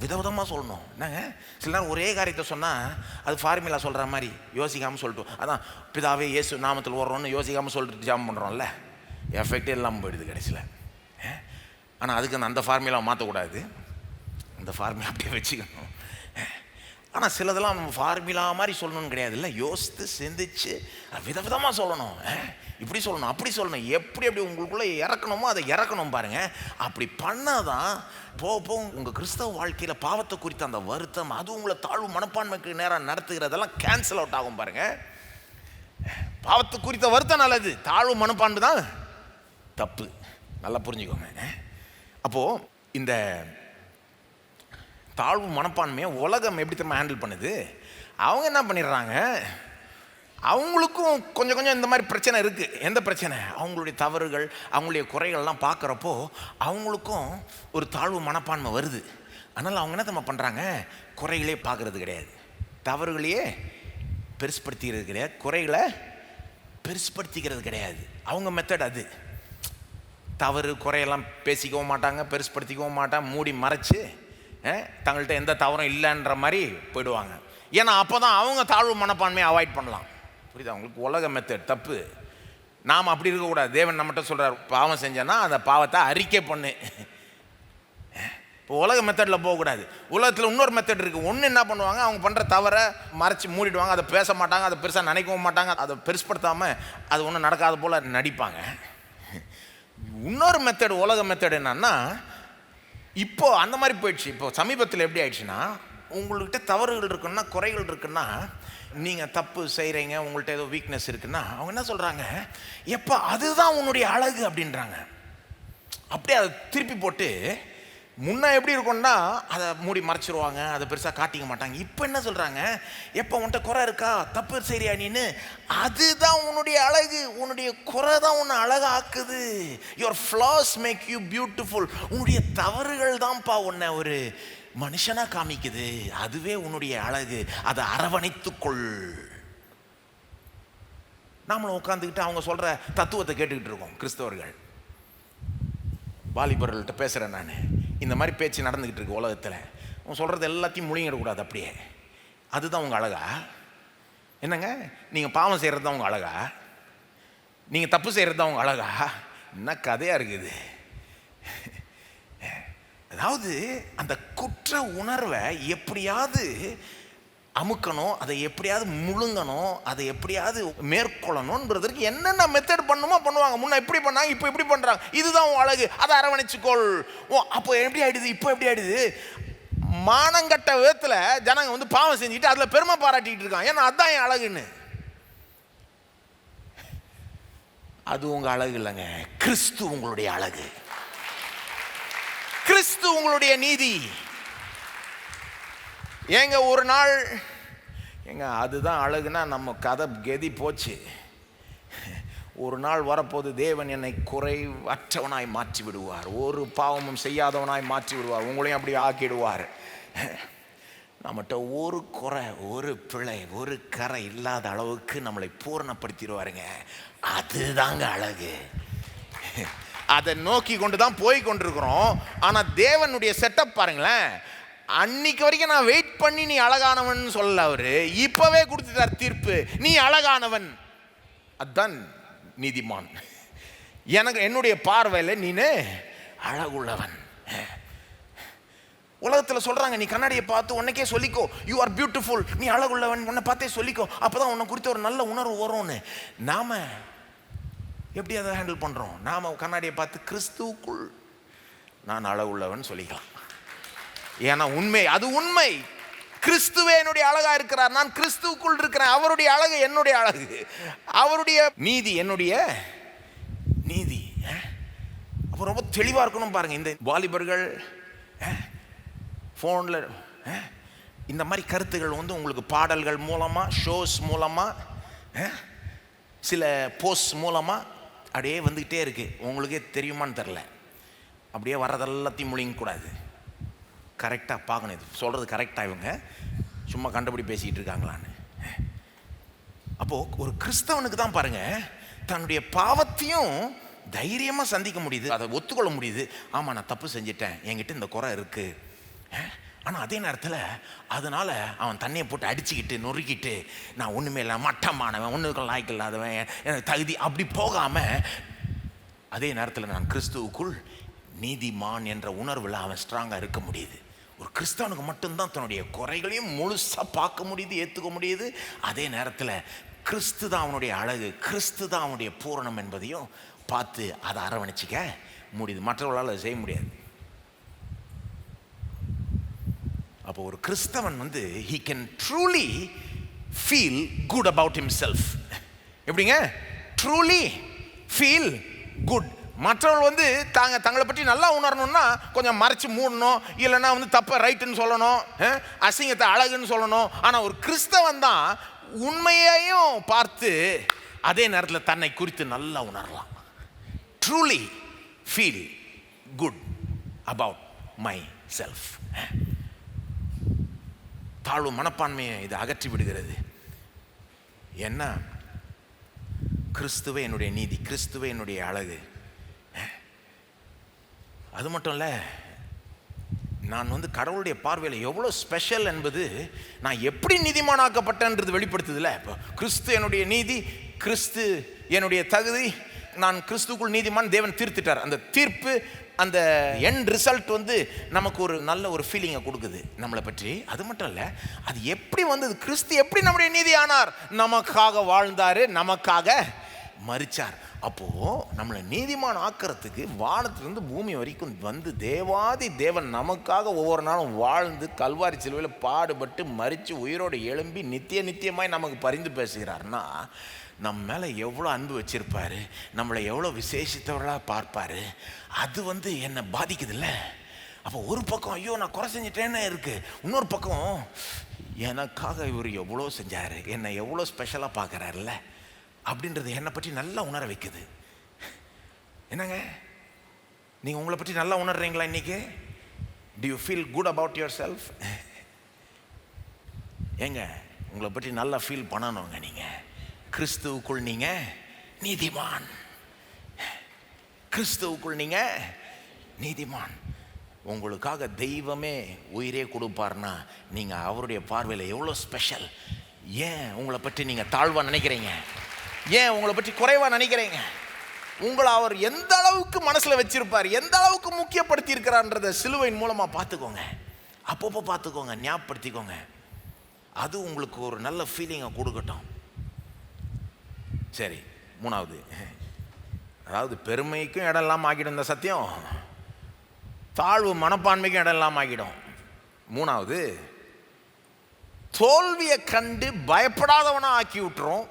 விதவிதமாக சொல்லணும். என்னங்க, சில நேரம் ஒரே காரியத்தை சொன்னால் அது ஃபார்முலா சொல்கிற மாதிரி யோசிக்காமல் சொல்லிட்டோம். அதான் பிதாவே இயேசு நாமத்தில் ஓடுறோன்னு யோசிக்காமல் சொல்லிட்டு ஜாம் பண்ணுறோம்ல, எஃபெக்டே இல்லாமல் போயிடுது கடைசியில். ஆனால் அதுக்கு அந்த ஃபார்முலாவை மாற்றக்கூடாது, அந்த ஃபார்முலா அப்படியே வச்சுக்கணும். ஆனால் சிலதெல்லாம் நம்ம ஃபார்முலா மாதிரி சொல்லணும்னு கிடையாது, இல்லை யோசித்து சிந்திச்சு விதவிதமாக சொல்லணும். இப்படி சொல்லணும், அப்படி சொல்லணும், எப்படி எப்படி உங்களுக்குள்ளே இறக்கணுமோ அதை இறக்கணும் பாருங்க. அப்படி பண்ணாதான் போக போக உங்கள் கிறிஸ்தவ வாழ்க்கையில் பாவத்தை குறித்த அந்த வருத்தம், அது உங்களை தாழ்வு மனப்பான்மைக்கு நேரம் நடத்துகிறதெல்லாம் கேன்சல் அவுட் ஆகும் பாருங்க. பாவத்தை குறித்த வருத்தம் நல்லது, தாழ்வு மனப்பான்மை தான் தப்பு. நல்லா புரிஞ்சுக்கோங்க. அப்போது இந்த தாழ்வு மனப்பான்மையை உலகம் எப்படி திரும்ப ஹேண்டில் பண்ணுது, அவங்க என்ன பண்ணிடுறாங்க, அவங்களுக்கும் கொஞ்சம் கொஞ்சம் இந்த மாதிரி பிரச்சனை இருக்குது. எந்த பிரச்சனை, அவங்களுடைய தவறுகள், அவங்களுடைய குறைகள்லாம் பார்க்குறப்போ அவங்களுக்கும் ஒரு தாழ்வு மனப்பான்மை வருது. அதனால் அவங்க என்ன நம்ம பண்ணுறாங்க, குறைகளே பார்க்குறது கிடையாது, தவறுகளையே பெருசுப்படுத்திக்கிறது கிடையாது, குறைகளை பெருசுப்படுத்திக்கிறது கிடையாது. அவங்க மெத்தட் அது. தவறு குறையெல்லாம் பேசிக்கவும் மாட்டாங்க, பெருசுப்படுத்திக்கவும் மாட்டாங்க, மூடி மறைச்சு தங்கள்கிட்ட எந்த தவறும் இல்லைன்ற மாதிரி போயிடுவாங்க. ஏன்னா அப்போ தான் அவங்க தாழ்வு மனப்பான்மையை அவாய்ட் பண்ணலாம். புரியுதா உங்களுக்கு? உலக மெத்தட் தப்பு. நாம் அப்படி இருக்கக்கூடாது. தேவன் நம்மகிட்ட சொல்கிறார், பாவம் செஞ்சேன்னா அந்த பாவத்தை அறிக்கை பண்ணு. இப்போ உலக மெத்தடில் போகக்கூடாது. உலகத்தில் இன்னொரு மெத்தட் இருக்குது. ஒன்று என்ன பண்ணுவாங்க, அவங்க பண்ணுற தவறை மறைச்சி மூடிடுவாங்க, அதை பேச மாட்டாங்க, அதை பெருசாக நினைக்கவும் மாட்டாங்க, அதை பெருசுப்படுத்தாமல் அது ஒன்றும் நடக்காத போல் நடிப்பாங்க. இன்னொரு மெத்தட், உலக மெத்தட் என்னன்னா, இப்போ அந்த மாதிரி போயிடுச்சு. இப்போ சமீபத்தில் எப்படி ஆயிடுச்சுன்னா, உங்கள்கிட்ட தவறுகள் இருக்குன்னா, குறைகள் இருக்குன்னா, நீங்கள் தப்பு செய்கிறீங்க, உங்கள்கிட்ட ஏதோ வீக்னஸ் இருக்குன்னா, அவங்க என்ன சொல்கிறாங்க, எப்போ அதுதான் உன்னுடைய அழகு அப்படின்றாங்க. அப்படியே அதை திருப்பி போட்டு முன்ன எப்படி இருக்கும்னா அதை மூடி மறைச்சிருவாங்க, அதை பெருசாக காட்டிக்க மாட்டாங்க. இப்போ என்ன சொல்கிறாங்க, எப்போ உன்கிட்ட குறை இருக்கா, தப்பு செய்றியா நீன்னு, அதுதான் உன்னுடைய அழகு, உன்னுடைய குறை தான் உன்னை அழகாக்குது. Your flaws make you beautiful. உன்னுடைய தவறுகள் தான்ப்பா உன்னை ஒரு மனுஷனாக காமிக்குது, அதுவே உன்னுடைய அழகு, அதை அரவணைத்துக்கொள். நாமளும் உட்காந்துக்கிட்டு அவங்க சொல்கிற தத்துவத்தை கேட்டுக்கிட்டு இருக்கோம் கிறிஸ்தவர்கள். வாலிபர்கள்ட்ட பேசுகிறேன் நான். இந்த மாதிரி பேச்சு நடந்துக்கிட்டு இருக்கு உலகத்தில். அவன் சொல்கிறது எல்லாத்தையும் முழுங்கிடக்கூடாது அப்படியே. அதுதான் உங்கள் அழகா? என்னங்க, நீங்கள் பாவம் செய்கிறது தான் உங்கள் அழகா? நீங்கள் தப்பு செய்கிறது தான் உங்கள் அழகா? என்ன கதையாக இருக்குது. அதாவது அந்த குற்ற உணர்வை எப்படியாவது அமுக்கணும், அதை எப்படியாவது முழுங்கணும், அதை எப்படியாவது மேற்கொள்ளணுன்றதுக்கு என்னென்ன மெத்தட் பண்ணுமோ பண்ணுவாங்க. முன்ன இப்படி பண்ணாங்க, இப்போ இப்படி பண்ணுறாங்க. இதுதான் உன் அழகு, அதை அரவணைச்சிக்கொள். ஓ, அப்போ எப்படி ஆயிடுது, இப்போ எப்படி ஆயிடுது? மானங்கட்ட விதத்தில் ஜனங்க வந்து பாவம் செஞ்சுட்டு அதில் பெருமை பாராட்டிக்கிட்டு இருக்காங்க. ஏன்னா அதுதான் என் அழகுன்னு. அது உங்க அழகு இல்லைங்க. கிறிஸ்து உங்களுடைய அழகு. கிறிஸ்து உங்களுடைய நீதி. ஏங்க ஒரு நாள் ஏங்க அதுதான் அழகுனா நம்ம கதை கெதி போச்சு. ஒரு நாள் வரப்போது தேவன் என்னை குறைவற்றவனாய் மாற்றி விடுவார். ஒரு பாவமும் செய்யாதவனாய் மாற்றி விடுவார். உங்களையும் அப்படி ஆக்கிடுவார். நம்மகிட்ட ஒரு குறை, ஒரு பிழை, ஒரு கரை இல்லாத அளவுக்கு நம்மளை பூரணப்படுத்திடுவாருங்க. அதுதாங்க அழகு. அதை நோக்கி கொண்டு தான் போய் கொண்டிருக்கிறோம். ஆனால் தேவனுடைய செட்டப் பாருங்களேன். அன்னைக்கு வரைக்கும் நான் வெயிட் பண்ணி நீ அழகானவன் சொல்லல. அவரு இப்பவே கொடுத்துட்டார் தீர்ப்பு, நீ அழகானவன். அதுதான் நீதிமான். எனக்கு என்னுடைய பார்வையில் நீனு அழகுள்ளவன். உலகத்தில் சொல்றாங்க, நீ கண்ணாடியை பார்த்து உன்னைக்கே சொல்லிக்கோ, யூ ஆர் பியூட்டிஃபுல், நீ அழகுள்ளவன், உன்னை பார்த்தே சொல்லிக்கோ, அப்பதான் உன்னை குறித்த ஒரு நல்ல உணர்வு வரும்னு. நாம எப்படி அதை ஹேண்டில் பண்றோம்? நாம கண்ணாடியை பார்த்து கிறிஸ்துவுக்குள் நான் அழகுள்ளவன் சொல்லிக்கலாம். ஏன்னா உண்மை, அது உண்மை. கிறிஸ்துவே என்னுடைய அழகா இருக்கிறார். நான் கிறிஸ்துவுக்குள் இருக்கிறேன். அவருடைய அழகு என்னுடைய அழகு, அவருடைய நீதி என்னுடைய நீதி. அப்போ ரொம்ப தெளிவா இருக்கணும் பாருங்க. இந்த வாலிபர்கள் ஃபோனில் இந்த மாதிரி கருத்துகள் வந்து உங்களுக்கு பாடல்கள் மூலமாக, ஷோஸ் மூலமாக, சில போஸ்ட் மூலமாக அப்படியே வந்துக்கிட்டே இருக்கு. உங்களுக்கே தெரியுமான்னு தெரில. அப்படியே வர்றதெல்லாத்தையும் முழிங்கக்கூடாது. கரெக்டாக பார்க்கணும். இது சொல்கிறது கரெக்டாக இவங்க சும்மா கண்டுபிடி பேசிக்கிட்டு இருக்காங்களான்னு. அப்போது ஒரு கிறிஸ்தவனுக்கு தான் பாருங்கள் தன்னுடைய பாவத்தையும் தைரியமாக சந்திக்க முடியுது, அதை ஒத்துக்கொள்ள முடியுது. ஆமாம், நான் தப்பு செஞ்சிட்டேன், என்கிட்ட இந்த குறை இருக்குது. ஆனால் அதே நேரத்தில் அதனால் அவன் தண்ணியை போட்டு அடிச்சுக்கிட்டு நொறுக்கிட்டு நான் ஒன்றுமே இல்லை, மட்டமானவன், ஒன்றுக்கும் லாய்க்கு இல்லாதவன், எனக்கு தகுதி, அப்படி போகாமல் அதே நேரத்தில் நான் கிறிஸ்துவுக்குள் நீதிமான் என்ற உணர்வில் அவன் ஸ்ட்ராங்காக இருக்க முடியுது. ஒரு கிறிஸ்தவனுக்கு மட்டும்தான் தன்னுடைய குறைகளையும் முழுசாக பார்க்க முடியுது, ஏற்றுக்க முடியுது. அதே நேரத்தில் கிறிஸ்து தான் அவனுடைய அழகு, கிறிஸ்து தான் அவனுடைய பூரணம் என்பதையும் பார்த்து அதை அரவணைச்சிக்க முடியுது. மற்றவர்களால் அதை செய்ய முடியாது. அப்போ ஒரு கிறிஸ்தவன் வந்து he can truly feel good about himself. எப்படிங்க? truly feel good. மற்றவர்கள் வந்து தங்களை பற்றி நல்லா உணரணும்னா கொஞ்சம் மறைச்சு மூடணும், இல்லைன்னா வந்து தப்பை ரைட்டுன்னு சொல்லணும், அசிங்கத்தை அழகுன்னு சொல்லணும். ஆனால் ஒரு கிறிஸ்தவன் தான் உண்மையையும் பார்த்து அதே நேரத்தில் தன்னை குறித்து நல்லா உணரலாம். truly feel good about myself. தாழ்வு மனப்பான்மையை இது அகற்றி விடுகிறது. என்ன? கிறிஸ்துவே என்னுடைய நீதி, கிறிஸ்துவே என்னுடைய அழகு. அது மட்டும் இல்லை, நான் வந்து கடவுளுடைய பார்வையில் எவ்வளோ ஸ்பெஷல் என்பது நான் எப்படி நீதிமானாக்கப்பட்டேன்றது வெளிப்படுத்துதுல. இப்போ கிறிஸ்து என்னுடைய நீதி, கிறிஸ்து என்னுடைய தகுதி, நான் கிறிஸ்துக்குள் நீதிமான் தேவன் தீர்த்துட்டார். அந்த தீர்ப்பு, அந்த எண்ட் ரிசல்ட் வந்து நமக்கு ஒரு நல்ல ஒரு ஃபீலிங்கை கொடுக்குது நம்மளை பற்றி. அது மட்டும் இல்லை, அது எப்படி வந்தது? கிறிஸ்து எப்படி நம்முடைய நீதி ஆனார்? நமக்காக வாழ்ந்தார், நமக்காக மரிச்சார். அப்போது நம்மளை நீதிமான் ஆக்கிறதுக்கு வானத்திலிருந்து பூமி வரைக்கும் வந்து தேவாதி தேவன் நமக்காக ஒவ்வொரு நாளும் வாழ்ந்து கல்வாரி சிலுவையில் பாடுபட்டு மரித்து உயிரோடு எழும்பி நித்தியமாய் நமக்கு பரிந்து பேசுகிறார்னா நம்ம மேலே எவ்வளோ அன்பு வச்சிருப்பார், நம்மளை எவ்வளோ விசேஷித்தவர்களாக பார்ப்பார். அது வந்து என்னை பாதிக்குதில்ல. அப்போ ஒரு பக்கம் ஐயோ நான் குறை செஞ்சிட்டேன்னு இருக்குது, இன்னொரு பக்கம் எனக்காக இவர் எவ்வளோ செஞ்சார், என்னை எவ்வளோ ஸ்பெஷலாக பார்க்குறாருல்ல அப்படின்றது என்னை பற்றி நல்லா உணர வைக்குது. என்னங்க, நீங்கள் உங்களை பற்றி நல்லா உணர்றீங்களா இன்னைக்கு? Do you feel good about yourself? ஏங்க, உங்களை பற்றி நல்லா ஃபீல் பண்ணணுங்க. நீங்கள் கிறிஸ்துவுக்குள் நீங்கள் நீதிமான், கிறிஸ்துவுக்குள் நீங்கள் நீதிமான். உங்களுக்காக தெய்வமே உயிரே கொடுப்பார்னா நீங்கள் அவருடைய பார்வையில் எவ்வளோ ஸ்பெஷல். ஏன் உங்களை பற்றி நீங்கள் தாழ்வாக நினைக்கிறீங்க? ஏன் உங்களை பற்றி குறைவாக நினைக்கிறீங்க? உங்களை அவர் எந்த அளவுக்கு மனசில் வச்சிருப்பார், எந்த அளவுக்கு முக்கியப்படுத்தி இருக்கிறான்றதை சிலுவையின் மூலமாக பார்த்துக்கோங்க. அப்பப்போ பார்த்துக்கோங்க, ஞாபகப்படுத்திக்கோங்க. அது உங்களுக்கு ஒரு நல்ல ஃபீலிங்கை கொடுக்கட்டும். சரி, மூணாவது, அதாவது பெருமைக்கும் இடம் இல்லாமல் ஆக்கிடும் இந்த சத்தியம், தாழ்வு மனப்பான்மைக்கும் இடம் இல்லாமல் ஆக்கிடும். மூணாவது, தோல்வியை கண்டு பயப்படாதவனா ஆக்கி விட்டுரும்.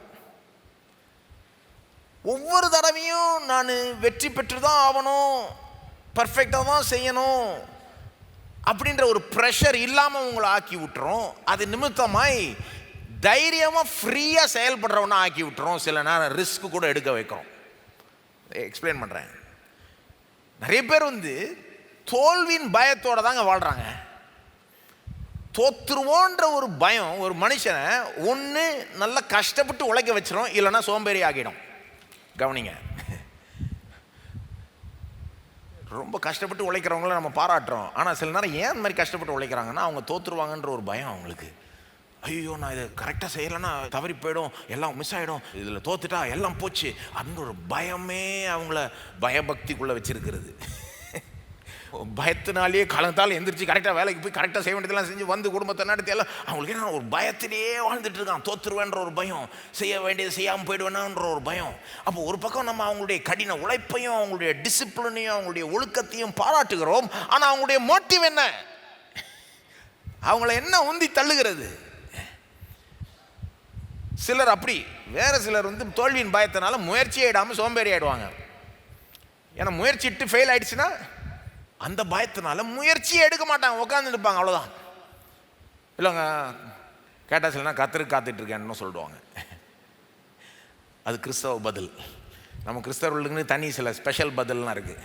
ஒவ்வொரு தடவையும் நான் வெற்றி பெற்று தான் ஆகணும், பர்ஃபெக்டாக தான் செய்யணும் அப்படின்ற ஒரு ப்ரெஷர் இல்லாமல் உங்களை ஆக்கி விட்டுரும். அது நிமித்தமாய் தைரியமாக ஃப்ரீயாக செயல்படுறவனா ஆக்கி விட்டுரும். சில நேரம் ரிஸ்க்கு கூட எடுக்க வைக்கிறோம். எக்ஸ்பிளைன் பண்ணுறேன். நிறைய பேர் தோல்வியின் பயத்தோடு தாங்க வாழ்கிறாங்க. தோத்துருவோன்ற ஒரு பயம் ஒரு மனுஷனை ஒன்று நல்லா கஷ்டப்பட்டு உழைக்க வச்சிடும், இல்லைன்னா சோம்பேறி ஆகிடும். கவனிங்க, ரொம்ப கஷ்டப்பட்டு உழைக்கிறவங்கள நம்ம பாராட்டுறோம். ஆனால் சில நேரம் ஏன் அந்த மாதிரி கஷ்டப்பட்டு உழைக்கிறாங்கன்னா அவங்க தோற்றுருவாங்கன்ற ஒரு பயம் அவங்களுக்கு. ஐயோ, நான் இதை கரெக்டாக செய்யலைன்னா தவறி போயிடும், எல்லாம் மிஸ் ஆகிடும், இதில் தோத்துட்டா எல்லாம் போச்சு அப்படின்ற ஒரு பயமே அவங்கள பயபக்திக்குள்ளே வச்சிருக்கிறது. பயத்தினாலேயே காலத்தால் எந்திரிச்சு கரெக்டாக வேலைக்கு போய் கரெக்டாக செய்ய வேண்டியதெல்லாம் செஞ்சு குடும்பத்தை நடத்தி எல்லாம் அவங்களுக்கு என்ன ஒரு பயத்திலேயே வாழ்ந்துட்டு இருக்கான். தோற்றுருவேன்ற ஒரு பயம், செய்ய வேண்டியது செய்யாமல் போயிடுவேன்ற ஒரு பயம். அப்போ ஒரு பக்கம் நம்ம அவங்களுடைய கடின உழைப்பையும் அவங்களுடைய டிசிப்ளினையும் அவங்களுடைய ஒழுக்கத்தையும் பாராட்டுகிறோம். ஆனால் அவங்களுடைய மோட்டிவ் என்ன? அவங்கள என்ன உந்தி தள்ளுகிறது? சிலர் அப்படி, வேற சிலர் தோல்வியின் பயத்தினால முயற்சியே இடாமல் சோம்பேறி ஆயிடுவாங்க. ஏன்னா முயற்சிட்டு ஃபெயில் ஆயிடுச்சுன்னா அந்த பயத்தினால முயற்சியே எடுக்க மாட்டாங்க, உட்காந்துட்டு இருப்பாங்க, அவ்வளோதான். இல்லைங்க, கேட்டால் சிலனா கத்தருக்கு காத்துட்டு இருக்கேன்னு சொல்லிடுவாங்க. அது கிறிஸ்தவ பதில். நம்ம கிறிஸ்தவர்களுக்குன்னு தனி சில ஸ்பெஷல் பதில்லாம் இருக்குது.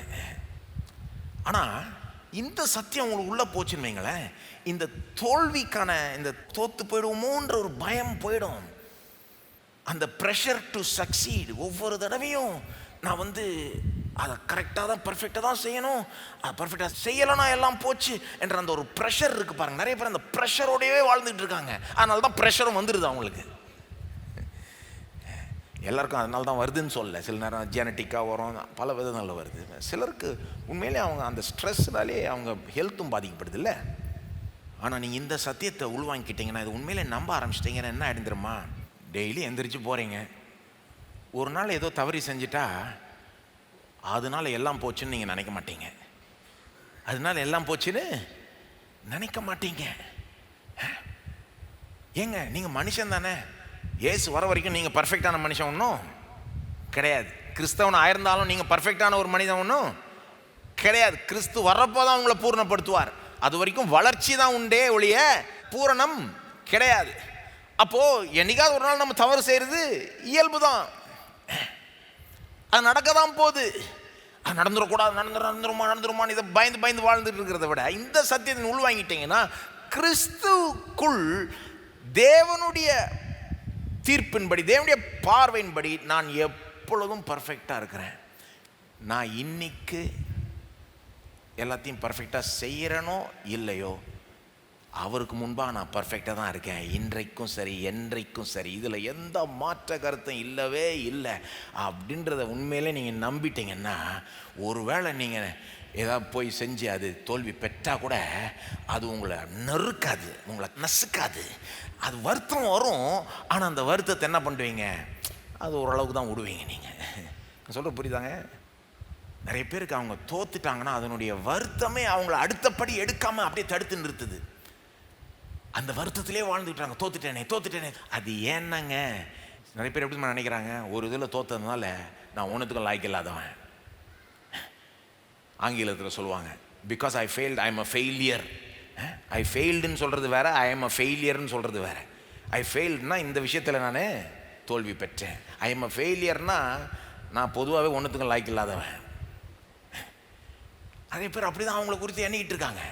ஆனால் இந்த சத்தியம் உங்களுக்கு உள்ளே போச்சுன்னு வைங்களேன், இந்த தோல்விக்கான இந்த தோத்து போயிடுவோமோன்ற ஒரு பயம் போயிடும். அந்த ப்ரெஷர் டு சக்சீட், ஒவ்வொரு தடவையும் நான் அதை கரெக்டாக தான் பர்ஃபெக்டாக தான் செய்யணும், அது பர்ஃபெக்டாக செய்யலைன்னா எல்லாம் போச்சு என்ற அந்த ஒரு ப்ரெஷர் இருக்குது பாருங்கள். நிறைய பேர் அந்த ப்ரெஷரோடையவே வாழ்ந்துட்டு இருக்காங்க. அதனால தான் ப்ரெஷரும் வந்துடுது அவங்களுக்கு. எல்லாருக்கும் அதனால தான் வருதுன்னு சொல்லலை. சில நேரம் ஜெனட்டிக்காக வரும், பல விதங்களில் வருது. சிலருக்கு உண்மையிலே அவங்க அந்த ஸ்ட்ரெஸ்னாலே அவங்க ஹெல்த்தும் பாதிக்கப்படுது இல்லை. ஆனால் நீங்கள் இந்த சத்தியத்தை உள்வாங்கிக்கிட்டீங்கன்னா, இது உண்மையிலே நம்ப ஆரம்பிச்சிட்டிங்கன்னா என்ன ஆகிடுந்துருமா, டெய்லி எந்திரிச்சு போகிறீங்க, ஒரு நாள் ஏதோ தவறி செஞ்சுட்டா அதனால எல்லாம் போச்சுன்னு நீங்கள் நினைக்க மாட்டீங்க. அதனால எல்லாம் போச்சுன்னு நினைக்க மாட்டீங்க. ஏங்க, நீங்கள் மனுஷன் தானே. ஏசு வர வரைக்கும் நீங்கள் பர்ஃபெக்டான மனுஷன் ஒன்றும் கிடையாது. கிறிஸ்தவன் ஆயிருந்தாலும் நீங்கள் பர்ஃபெக்டான ஒரு மனிதன் ஒன்றும் கிடையாது. கிறிஸ்து வர்றப்போ தான் உங்களை பூரணப்படுத்துவார். அது வரைக்கும் வளர்ச்சி தான் உண்டே ஒழிய பூரணம் கிடையாது. அப்போது என்னைக்காவது ஒரு நாள் நம்ம தவறு செய்கிறது இயல்பு தான். அது நடக்க தான் போகுது. அது நடந்துடக்கூடாது, நடந்துருமான்னு இதை பயந்து பயந்து வாழ்ந்துட்டு இருக்கிறத விட இந்த சத்தியத்தை உள்வாங்கிட்டீங்கன்னா, கிறிஸ்துவுக்குள் தேவனுடைய தீர்ப்பின்படி, தேவனுடைய பார்வையின்படி நான் எப்பொழுதும் பர்ஃபெக்டாக இருக்கிறேன். நான் இன்னைக்கு எல்லாத்தையும் பர்ஃபெக்டாக செய்கிறேனோ இல்லையோ, அவருக்கு முன்பாக நான் பர்ஃபெக்டாக தான் இருக்கேன், இன்றைக்கும் சரி என்றைக்கும் சரி. இதில் எந்த மாற்ற கருத்தும் இல்லவே இல்லை அப்படின்றத உண்மையிலே நீங்கள் நம்பிட்டீங்கன்னா, ஒருவேளை நீங்கள் ஏதாவது போய் செஞ்சு அது தோல்வி பெற்றால் கூட அது உங்களை நெருக்காது, உங்களை நசுக்காது. அது வருத்தம் வரும், ஆனால் அந்த வருத்தத்தை என்ன பண்ணுவீங்க, அது ஓரளவுக்கு தான் விடுவீங்க. நீங்கள் சொல்கிற புரியுதாங்க? நிறைய பேருக்கு அவங்க தோத்துட்டாங்கன்னா அதனுடைய வருத்தமே அவங்கள அடுத்தபடி எடுக்காமல் அப்படியே தடுத்து நிறுத்துது. அந்த வருத்தத்திலே வாழ்ந்துக்கிட்டாங்க, தோத்துட்டேனே. அது ஏன்னாங்க, நிறைய பேர் எப்படி நினைக்கிறாங்க, ஒரு இதில் தோத்ததுனால நான் ஒன்றுத்துக்கும் லாய்க்கு இல்லாதவன். ஆங்கிலத்தில் சொல்லுவாங்க, because I failed I am a failure. I ஃபெயில்டுன்னு சொல்கிறது வேறு, ஐ எம் அ ஃபெயிலியர்னு சொல்கிறது வேறு. ஐ ஃபெயில்டுனா இந்த விஷயத்தில் நான் தோல்வி பெற்றேன். ஐ எம் அ ஃபெயிலியர்னா நான் பொதுவாகவே ஒன்றுத்துக்கும் லாய்க்கு இல்லாதவன். நிறைய பேர் அப்படி தான் அவங்கள குறித்து எண்ணிக்கிட்டு இருக்காங்க.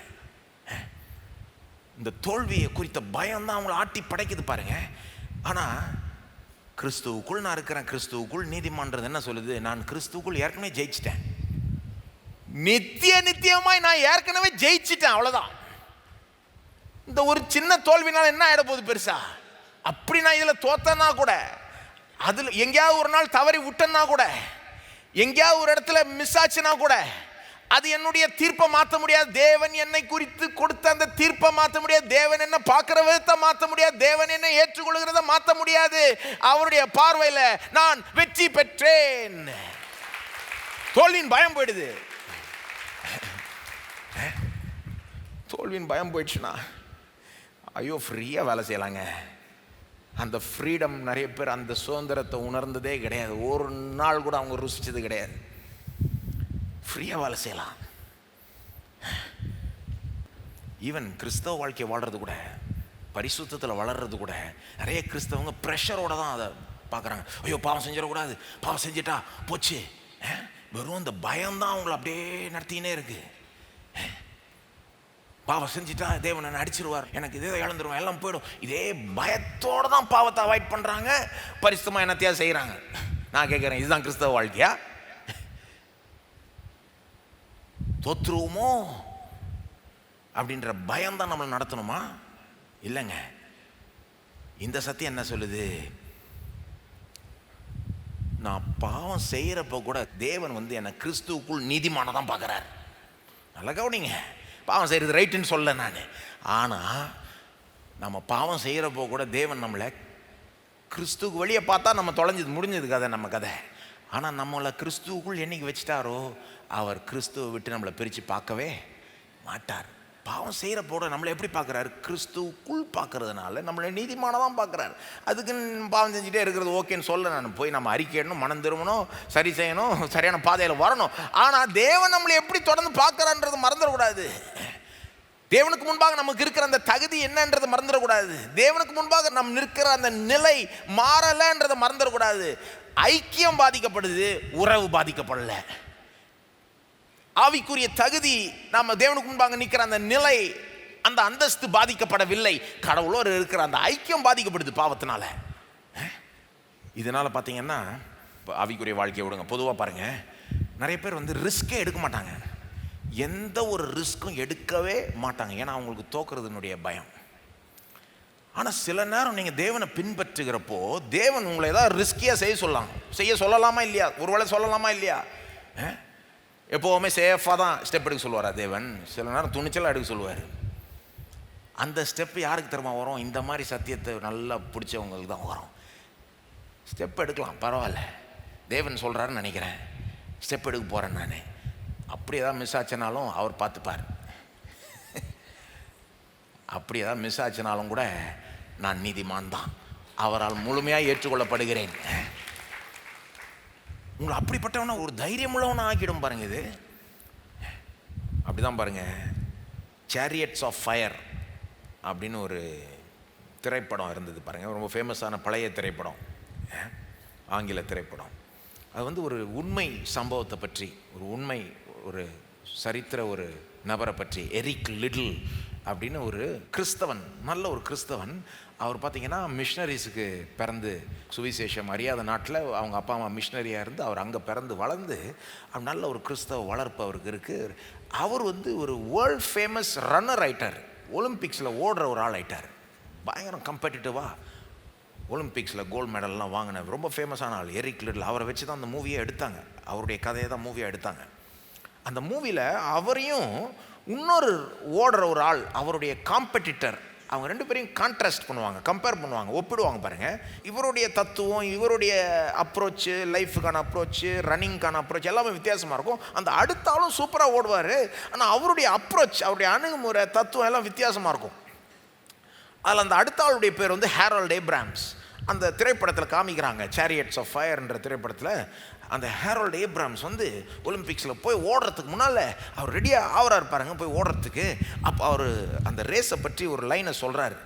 இந்த தோல்வியை குறித்த பயம் தான் அவங்கள ஆட்டி படைக்குது பாருங்க. ஆனால் கிறிஸ்துவுக்குள் நான் இருக்கிறேன், கிறிஸ்துவுக்குள் நீதிமான்றது என்ன சொல்லுது, நான் கிறிஸ்துவுக்குள் ஏற்கனவே ஜெயிச்சிட்டேன். நித்தியமாய் நான் ஏற்கனவே ஜெயிச்சிட்டேன், அவ்வளவுதான். இந்த ஒரு சின்ன தோல்வினால என்ன ஆயிட போகுது பெருசா? அப்படி நான் இதுல தோத்தனா கூட, அதுல எங்கேயாவது ஒரு நாள் தவறி விட்டனா கூட, எங்கேயாவது ஒரு இடத்துல மிஸ் ஆச்சுன்னா கூட, அது என்னுடைய தீர்ப்பை மாற்ற முடியாது. தேவன் என்னை குறித்து கொடுத்த அந்த தீர்ப்பை மாற்ற முடியாது. தேவன் என்ன பார்க்கிற விதத்தை மாற்ற முடியாது. தேவன் என்ன ஏற்றுக்கொள்கிறத மாற்ற முடியாது. அவருடைய பார்வையில நான் வெற்றி பெற்றேன். தோல்வியின் பயம் போயிடுது. தோல்வியின் பயம் போயிடுச்சுன்னா ஐயோ ஃப்ரீயா வேலை செய்யலாங்க. அந்த ஃப்ரீடம் நிறைய பேர் அந்த சுதந்திரத்தை உணர்ந்ததே கிடையாது. ஒரு நாள் கூட அவங்க ருசிச்சது கிடையாது. ஃப்ரீயா வேலை செய்யலாம். ஈவன் கிறிஸ்தவ வாழ்க்கையை வாழ்றது கூட, பரிசுத்தத்தில் வளர்றது கூட, நிறைய கிறிஸ்தவங்க ப்ரெஷரோட தான் அதை பார்க்குறாங்க. ஐயோ பாவம் செஞ்சிடக்கூடாது, பாவம் செஞ்சிட்டா போச்சு. வெறும் இந்த பயம்தான் அவங்கள அப்படியே நடத்தினே இருக்கு. பாவம் செஞ்சுட்டா தேவன் என்னை அடிச்சிருவார், எனக்கு இதே இழந்துருவேன், எல்லாம் போயிடும். இதே பயத்தோடு தான் பாவத்தை அவாய்ட் பண்ணுறாங்க, பரிசுத்தமாக என்னத்தையாவது செய்கிறாங்க. நான் கேட்குறேன், இதுதான் கிறிஸ்தவ வாழ்க்கையா? தோற்றுருவோமோ அப்படின்ற பயம்தான் நம்மளை நடத்தணுமா? இல்லைங்க. இந்த சத்தியம் என்ன சொல்லுது? நான் பாவம் செய்கிறப்ப கூட தேவன் வந்து என்னை கிறிஸ்துவுக்குள் நீதிமானதான் பார்க்குறார். நல்லா கவனிங்க, பாவம் செய்கிறது ரைட்டுன்னு சொல்ல நான். ஆனால் நம்ம பாவம் செய்கிறப்போ கூட தேவன் நம்மளை கிறிஸ்துவுக்கு வெளியே பார்த்தா நம்ம தொலைஞ்சது முடிஞ்சது கதை, நம்ம கதை. ஆனால் நம்மளை கிறிஸ்துவுக்குள் என்னைக்கு வச்சுட்டாரோ அவர் கிறிஸ்துவை விட்டு நம்மளை பிரித்து பார்க்கவே மாட்டார். பாவம் செய்கிறப்போட நம்மளை எப்படி பார்க்குறாரு? கிறிஸ்துவுக்குள் பார்க்கறதுனால நம்மளை நீதிமானதான் பார்க்குறாரு. அதுக்கு பாவம் செஞ்சுட்டே இருக்கிறது ஓகேன்னு சொல்ல நான் போய் நம்ம அறிக்கையிடணும், மனம் திரும்பணும், சரி செய்யணும், சரியான பாதையில் வரணும். ஆனால் தேவன் நம்மளை எப்படி தொடர்ந்து பார்க்குறான்றது மறந்துடக்கூடாது. தேவனுக்கு முன்பாக நமக்கு இருக்கிற அந்த தகுதி என்னன்றது மறந்துடக்கூடாது. தேவனுக்கு முன்பாக நம்ம நிற்கிற அந்த நிலை மாறலைன்றதை மறந்துடக்கூடாது. ஐக்கியம் பாதிக்கப்படுது, உறவு பாதிக்கப்படல. ஆவிக்குரிய தகுதி, நாம தேவனுக்கு முன்பாக நிற்கிற அந்த நிலை, அந்த அந்தஸ்து பாதிக்கப்படவில்லை. கடவுளோடு இருக்கிற அந்த ஐக்கியம் பாதிக்கப்படுது பாவத்தினால. இதனால பார்த்தீங்கன்னா ஆவிக்குரிய வாழ்க்கையை விடுங்க, பொதுவாக பாருங்க, நிறைய பேர் வந்து ரிஸ்கே எடுக்க மாட்டாங்க. எந்த ஒரு ரிஸ்க்கும் எடுக்கவே மாட்டாங்க. ஏன்னா அவங்களுக்கு தோக்குறதுனுடைய பயம். ஆனால் சில நேரம் நீங்கள் தேவனை பின்பற்றுகிறப்போ தேவன் உங்களை ஏதாவது ரிஸ்கியாக செய்ய சொல்லலாமா இல்லையா? ஒருவேளை சொல்லலாமா இல்லையா? எப்போவுமே சேஃபாக தான் ஸ்டெப் எடுக்க சொல்லுவாரா தேவன்? சில நேரம் துணிச்சலாக எடுக்க சொல்லுவார். அந்த ஸ்டெப் யாருக்கு தெரியுமா வரும்? இந்த மாதிரி சத்தியத்தை நல்லா பிடிச்சவங்களுக்கு தான் வரும். ஸ்டெப் எடுக்கலாம், பரவாயில்ல, தேவன் சொல்கிறாருன்னு நினைக்கிறேன், ஸ்டெப் எடுக்க போகிறேன் நான். அப்படி ஏதாவது மிஸ் ஆச்சுனாலும் அவர் பார்த்துப்பார். அப்படி ஏதாவது மிஸ் ஆச்சுனாலும் கூட நான் நீதிமான் தான், அவரால் முழுமையாக ஏற்றுக்கொள்ளப்படுகிறேன். உங்களை அப்படிப்பட்டவனா ஒரு தைரியம் உள்ளவனா ஆக்கிடும் பாருங்க. இது அப்படிதான் பாருங்க. சேரியட்ஸ் ஆஃப் ஃபயர் அப்படின்னு ஒரு திரைப்படம் இருந்தது பாருங்க, ரொம்ப ஃபேமஸான பழைய திரைப்படம், ஆங்கில திரைப்படம். அது வந்து ஒரு உண்மை சம்பவத்தை பற்றி, ஒரு சரித்திர ஒரு நபரை பற்றி, எரிக் லிட்டில் அப்படின்னு ஒரு கிறிஸ்தவன், நல்ல ஒரு கிறிஸ்தவன். அவர் பார்த்தீங்கன்னா மிஷினரிஸுக்கு பிறந்து, சுவிசேஷம் அறியாத நாட்டில் அவங்க அப்பா அம்மா மிஷினரியாக இருந்து அவர் அங்கே பிறந்து வளர்ந்து அவர் நல்ல ஒரு கிறிஸ்தவ வளர்ப்பு அவருக்கு இருக்குது. அவர் வந்து ஒரு வேர்ல்ட் ஃபேமஸ் ரன்னர் ஆயிட்டார். ஒலிம்பிக்ஸில் ஓடுற ஒரு ஆள் ஆயிட்டார். பயங்கரம் கம்பெட்டிட்டிவாக ஒலிம்பிக்ஸில் கோல்டு மெடல்லாம் வாங்கின ரொம்ப ஃபேமஸான ஆள் எரிக் லிட்டில். அவரை வச்சு தான் அந்த மூவியை எடுத்தாங்க. அவருடைய கதையை தான் மூவியாக எடுத்தாங்க. அந்த மூவியில் அவரையும் இன்னொரு ஓடுற ஒரு ஆள், அவருடைய காம்பெட்டிட்டர், அவங்க ரெண்டு பேரையும் கான்ட்ராஸ்ட் பண்ணுவாங்க, கம்பேர் பண்ணுவாங்க, ஒப்பிடுவாங்க பாருங்கள். இவருடைய தத்துவம், இவருடைய அப்ரோச்சு, லைஃபுக்கான அப்ரோச்சு, ரன்னிங்கான அப்ரோச் எல்லாமே வித்தியாசமாக இருக்கும். அந்த அடுத்த ஆளும் சூப்பராக ஓடுவார், ஆனால் அவருடைய அப்ரோச், அவருடைய அணுகுமுறை, தத்துவம் எல்லாம் வித்தியாசமாக இருக்கும். அதில் அந்த அடுத்த ஆளுடைய பேர் வந்து ஹேரல்ட் ஏப்ராம்ஸ். அந்த திரைப்படத்தில் காமிக்கிறாங்க, சேரியட்ஸ் ஆஃப் ஃபயர்ன்ற திரைப்படத்தில். அந்த ஹேரல்ட் ஏப்ராம்ஸ் வந்து ஒலிம்பிக்ஸில் போய் ஓடுறதுக்கு முன்னால் அவர் ரெடியாக ஆவரா இருப்பாருங்க போய் ஓடுறதுக்கு. அப்போ அவர் அந்த ரேஸை பற்றி ஒரு லைனை சொல்கிறாரு.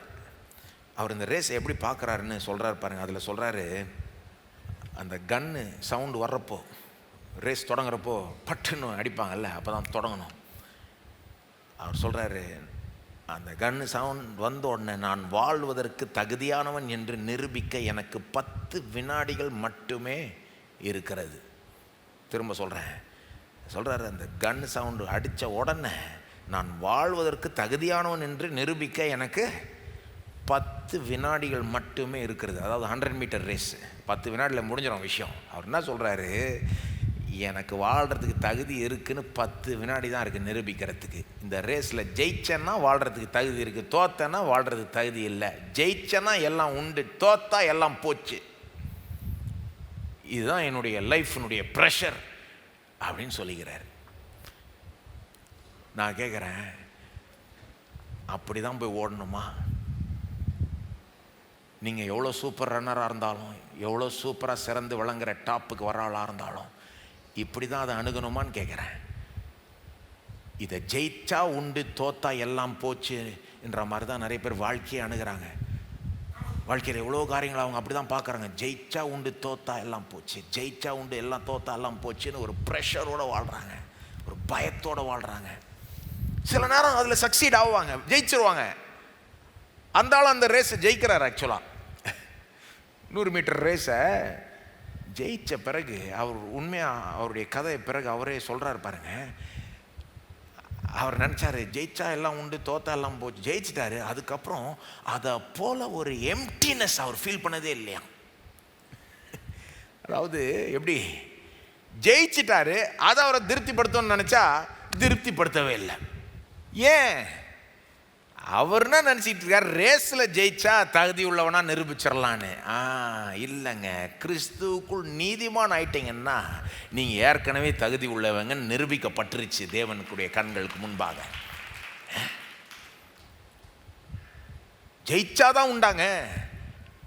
அவர் இந்த ரேஸை எப்படி பார்க்குறாருன்னு சொல்கிறாரு பாருங்க. அதில் சொல்கிறாரு, அந்த கன்னு சவுண்டு வர்றப்போ, ரேஸ் தொடங்குறப்போ பட்டுன்னு அடிப்பாங்கல்ல, அப்போ தான் தொடங்கணும். அவர் சொல்கிறாரு, அந்த கன்னு சவுண்ட் வந்த உடனே நான் வாழ்வதற்கு தகுதியானவன் என்று நிரூபிக்க எனக்கு 10 வினாடிகள் மட்டுமே இருக்கிறது. திரும்ப சொல்கிறேன், சொல்கிறாரு, அந்த கன் சவுண்டு அடித்த உடனே நான் வாழ்வதற்கு தகுதியானவன் என்று நிரூபிக்க எனக்கு 10 வினாடிகள் மட்டுமே இருக்கிறது. அதாவது 100 மீட்டர் ரேஸ் 10 வினாடியில் முடிஞ்சிடும் விஷயம். அவர் என்ன சொல்கிறாரு, எனக்கு வாழ்கிறதுக்கு தகுதி இருக்குதுன்னு 10 வினாடி தான் இருக்குது நிரூபிக்கிறதுக்கு. இந்த ரேஸில் ஜெயிச்சேன்னா வாழ்கிறதுக்கு தகுதி இருக்குது, தோத்தேன்னா வாழ்கிறதுக்கு தகுதி இல்லை. ஜெயிச்சேன்னா எல்லாம் உண்டு, தோத்தா எல்லாம் போச்சு. இதுதான் என்னுடைய லைஃபினுடைய ப்ரெஷர் அப்படின்னு சொல்லிக்கிறார். நான் கேட்குறேன், அப்படி தான் போய் ஓடணுமா? நீங்கள் எவ்வளோ சூப்பர் ரன்னராக இருந்தாலும், எவ்வளோ சூப்பராக சிறந்து விளங்குற டாப்புக்கு வர ஆளாக இருந்தாலும் இப்படி தான் அதை அணுகணுமான்னு கேட்குறேன். இதை ஜெயிச்சா உண்டு, தோத்தா எல்லாம் போச்சு என்ற மாதிரி தான் நிறைய பேர் வாழ்க்கையை அணுகிறாங்க. வாழ்க்கையில் எவ்வளோ காரியங்கள் அவங்க அப்படி தான் பார்க்குறாங்க. ஜெயிச்சா உண்டு, தோத்தா எல்லாம் போச்சு, ஜெயிச்சா உண்டு, எல்லாம் தோத்தா எல்லாம் போச்சுன்னு ஒரு ப்ரெஷரோடு வாழ்கிறாங்க, ஒரு பயத்தோடு வாழ்கிறாங்க. சில நேரம் அதில் சக்சீட் ஆகுவாங்க, ஜெயிச்சிருவாங்க. அந்த ஆள் அந்த ரேஸை ஜெயிக்கிறார். ஆக்சுவலாக 100 மீட்டர் ரேஸை ஜெயித்த பிறகு அவர் உண்மையாக அவருடைய கதையை பிறகு அவரே சொல்கிறார் பாருங்க. அவர் நினச்சாரு ஜெயிச்சா எல்லாம் உண்டு, தோத்தா எல்லாம் போச்சு. ஜெயிச்சிட்டாரு. அதுக்கப்புறம் அதை போல் ஒரு எம்டினஸ் அவர் ஃபீல் பண்ணதே இல்லையா. அதாவது எப்படி ஜெயிச்சிட்டாரு, அதை அவரை திருப்திப்படுத்தணும்னு நினச்சா திருப்திப்படுத்தவே இல்லை. ஏன்? அவர் என்ன நினச்சிட்டு இருக்கார், ரேஸில் ஜெயிச்சா தகுதி உள்ளவனா நிரூபிச்சிடலான்னு. இல்லைங்க, கிறிஸ்துவுக்குள் நீதிமான் ஆயிட்டீங்கன்னா நீங்கள் ஏற்கனவே தகுதி உள்ளவங்க நிரூபிக்கப்பட்டுருச்சு தேவனுக்குடைய கண்களுக்கு முன்பாக. ஜெயிச்சாதான் உண்டாங்க.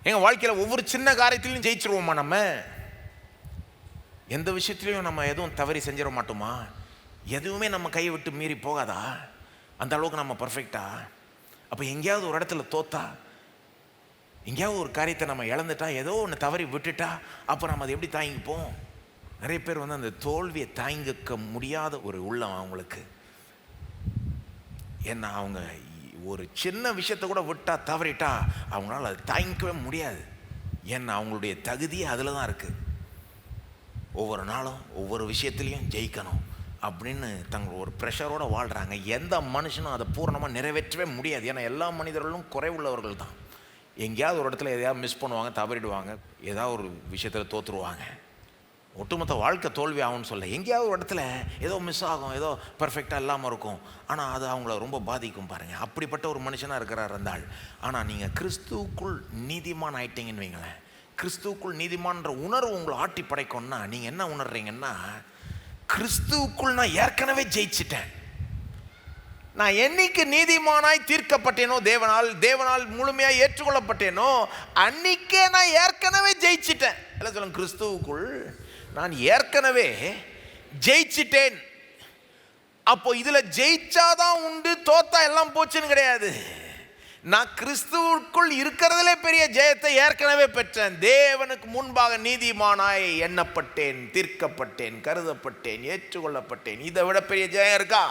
எங்கள் வாழ்க்கையில் ஒவ்வொரு சின்ன காரியத்திலையும் ஜெயிச்சிருவோமா? நம்ம எந்த விஷயத்துலையும் நம்ம எதுவும் தவறி செஞ்சிட மாட்டோமா? எதுவுமே நம்ம கையை விட்டு மீறி போகாதா? அந்த அளவுக்கு நம்ம பர்ஃபெக்டா? அப்போ எங்கேயாவது ஒரு இடத்துல தோத்தா, எங்கேயாவது ஒரு காரியத்தை நம்ம இழந்துட்டா, ஏதோ ஒன்று தவறி விட்டுட்டா, அப்போ நம்ம அதை எப்படி தாங்கிப்போம்? நிறைய பேர் அந்த தோல்வியை தாங்கிக்க முடியாத ஒரு உள்ளம் அவங்களுக்கு. ஏன்னா அவங்க ஒரு சின்ன விஷயத்தை கூட விட்டா, தவறிட்டா அவங்களால அதை தாங்கிக்கவே முடியாது. ஏன்னா அவங்களுடைய தகுதியே அதில் தான் இருக்குது. ஒவ்வொரு நாளும் ஒவ்வொரு விஷயத்துலையும் ஜெயிக்கணும் அப்படின்னு தங்கள் ஒரு ப்ரெஷரோடு வாழ்கிறாங்க. எந்த மனுஷனும் அதை பூர்ணமாக நிறைவேற்றவே முடியாது. ஏன்னா எல்லா மனிதர்களும் குறைவுள்ளவர்கள் தான். எங்கேயாவது ஒரு இடத்துல எதையாவது மிஸ் பண்ணுவாங்க, தவறிடுவாங்க, ஏதாவது ஒரு விஷயத்தில் தோற்றுருவாங்க. ஒட்டுமொத்த வாழ்க்கை தோல்வி ஆகும்னு சொல்ல, எங்கேயாவது ஒரு இடத்துல ஏதோ மிஸ் ஆகும், ஏதோ பர்ஃபெக்டாக இல்லாமல் இருக்கும். ஆனால் அது அவங்கள ரொம்ப பாதிக்கும் பாருங்கள். அப்படிப்பட்ட ஒரு மனுஷனாக இருக்கிறார் அந்த ஆள். ஆனால் நீங்கள் கிறிஸ்துவுக்குள் நீதிமான் ஆயிட்டீங்கன்னு வைங்களேன். கிறிஸ்துவுக்குள் நீதிமான்ற உணர்வு உங்களை ஆட்டி படைக்கும்னா நீங்கள் என்ன உணர்றீங்கன்னா, கிறிஸ்துவுக்குள் நான் ஏற்கனவே ஜெயிச்சிட்டேன். நான் என்னைக்கு நீதிமானாய் தீர்க்கப்பட்டேனோ, தேவனால் முழுமையாக ஏற்றுக்கொள்ளப்பட்டேனோ, அன்னைக்கே நான் ஏற்கனவே ஜெயிச்சிட்டேன். எல்லாம் சொல்லுங்க, கிறிஸ்துவுக்குள் நான் ஏற்கனவே ஜெயிச்சிட்டேன். அப்போ இதில் ஜெயிச்சாதான் உண்டு, தோத்தா எல்லாம் போச்சுன்னு கிடையாது. நான் கிறிஸ்துவுக்குள் இருக்கிறதுலே பெரிய ஜெயத்தை ஏற்கனவே பெற்றேன். தேவனுக்கு முன்பாக நீதிமானாய் எண்ணப்பட்டேன், தீர்க்கப்பட்டேன், கருதப்பட்டேன், ஏற்றுக்கொள்ளப்பட்டேன். இதை விட பெரிய ஜெயம் இருக்கா?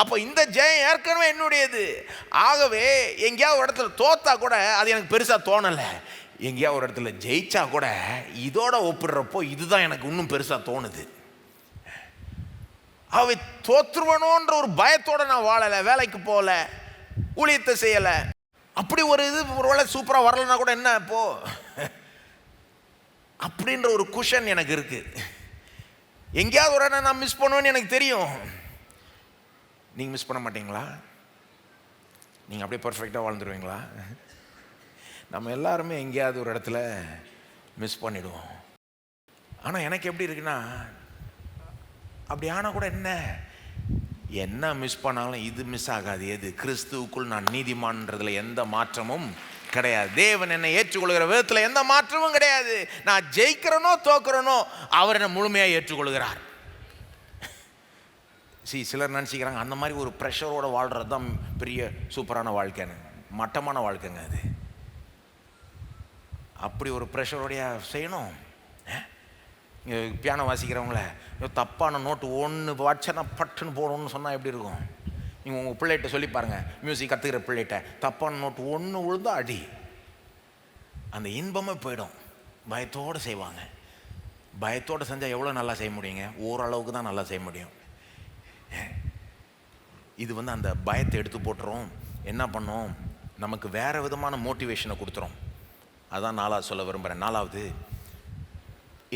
அப்போ இந்த ஜெயம் ஏற்கனவே என்னுடையது. ஆகவே எங்கேயாவது ஒரு இடத்துல தோத்தா கூட அது எனக்கு பெருசாக தோணலை. எங்கேயாவது ஒரு இடத்துல ஜெயிச்சா கூட இதோட ஒப்பிடுறப்போ இதுதான் எனக்கு இன்னும் பெருசாக தோணுது. அவை தோற்றுவனோன்ற ஒரு பயத்தோடு நான் வாழலை, வேலைக்கு போகல, ஊழியத்தை செய்யலை. அப்படி ஒரு இது ஒருவேளை சூப்பராக வரலன்னா கூட என்ன இப்போ அப்படின்ற ஒரு குஷன் எனக்கு இருக்கு. எங்கேயாவது ஒரு இடம் நான் மிஸ் பண்ணுவேன்னு எனக்கு தெரியும். நீங்கள் மிஸ் பண்ண மாட்டீங்களா? நீங்கள் அப்படியே பர்ஃபெக்டாக வாழ்ந்துருவீங்களா? நம்ம எல்லாருமே எங்கேயாவது ஒரு இடத்துல மிஸ் பண்ணிடுவோம். ஆனால் எனக்கு எப்படி இருக்குன்னா, அப்படி ஆனால் கூட என்ன மிஸ் பண்ணாலும் இது மிஸ் ஆகாது. எது? கிறிஸ்துவுக்குள் நான் நீதிமான்றதுல எந்த மாற்றமும் கிடையாது. தேவன் என்னை ஏற்றுக்கொள்கிற விதத்தில் எந்த மாற்றமும் கிடையாது. நான் ஜெயிக்கிறனோ தோக்குறனோ அவர் என்னை முழுமையாக ஏற்றுக்கொள்கிறார். சிலர் நினச்சிக்கிறாங்க அந்த மாதிரி ஒரு ப்ரெஷரோடு வாழ்கிறது தான் பெரிய சூப்பரான வாழ்க்கைன்னு. மட்டமான வாழ்க்கைங்க அது. அப்படி ஒரு ப்ரெஷரோடைய செய்யணும். பியானோ வாசிக்கிறவங்கள தப்பான நோட்டு ஒன்று வாட்சனா பட்டுன்னு போடணும்னு சொன்னால் எப்படி இருக்கும்? நீங்கள் உங்கள் பிள்ளைகிட்ட சொல்லி பாருங்கள், மியூசிக் கற்றுக்கிற பிள்ளைகிட்ட தப்பான நோட்டு ஒன்று விழுந்தா அடி, அந்த இன்பமே போயிடும். பயத்தோடு செய்வாங்க. பயத்தோடு செஞ்சால் எவ்வளோ நல்லா செய்ய முடியுங்க? ஓரளவுக்கு தான் நல்லா செய்ய முடியும். இது அந்த பயத்தை எடுத்து போட்டுரும். என்ன பண்ணோம்? நமக்கு வேறு விதமான மோட்டிவேஷனை கொடுத்துரும். அதான் நாலாவது சொல்ல விரும்புகிறேன். நாலாவது,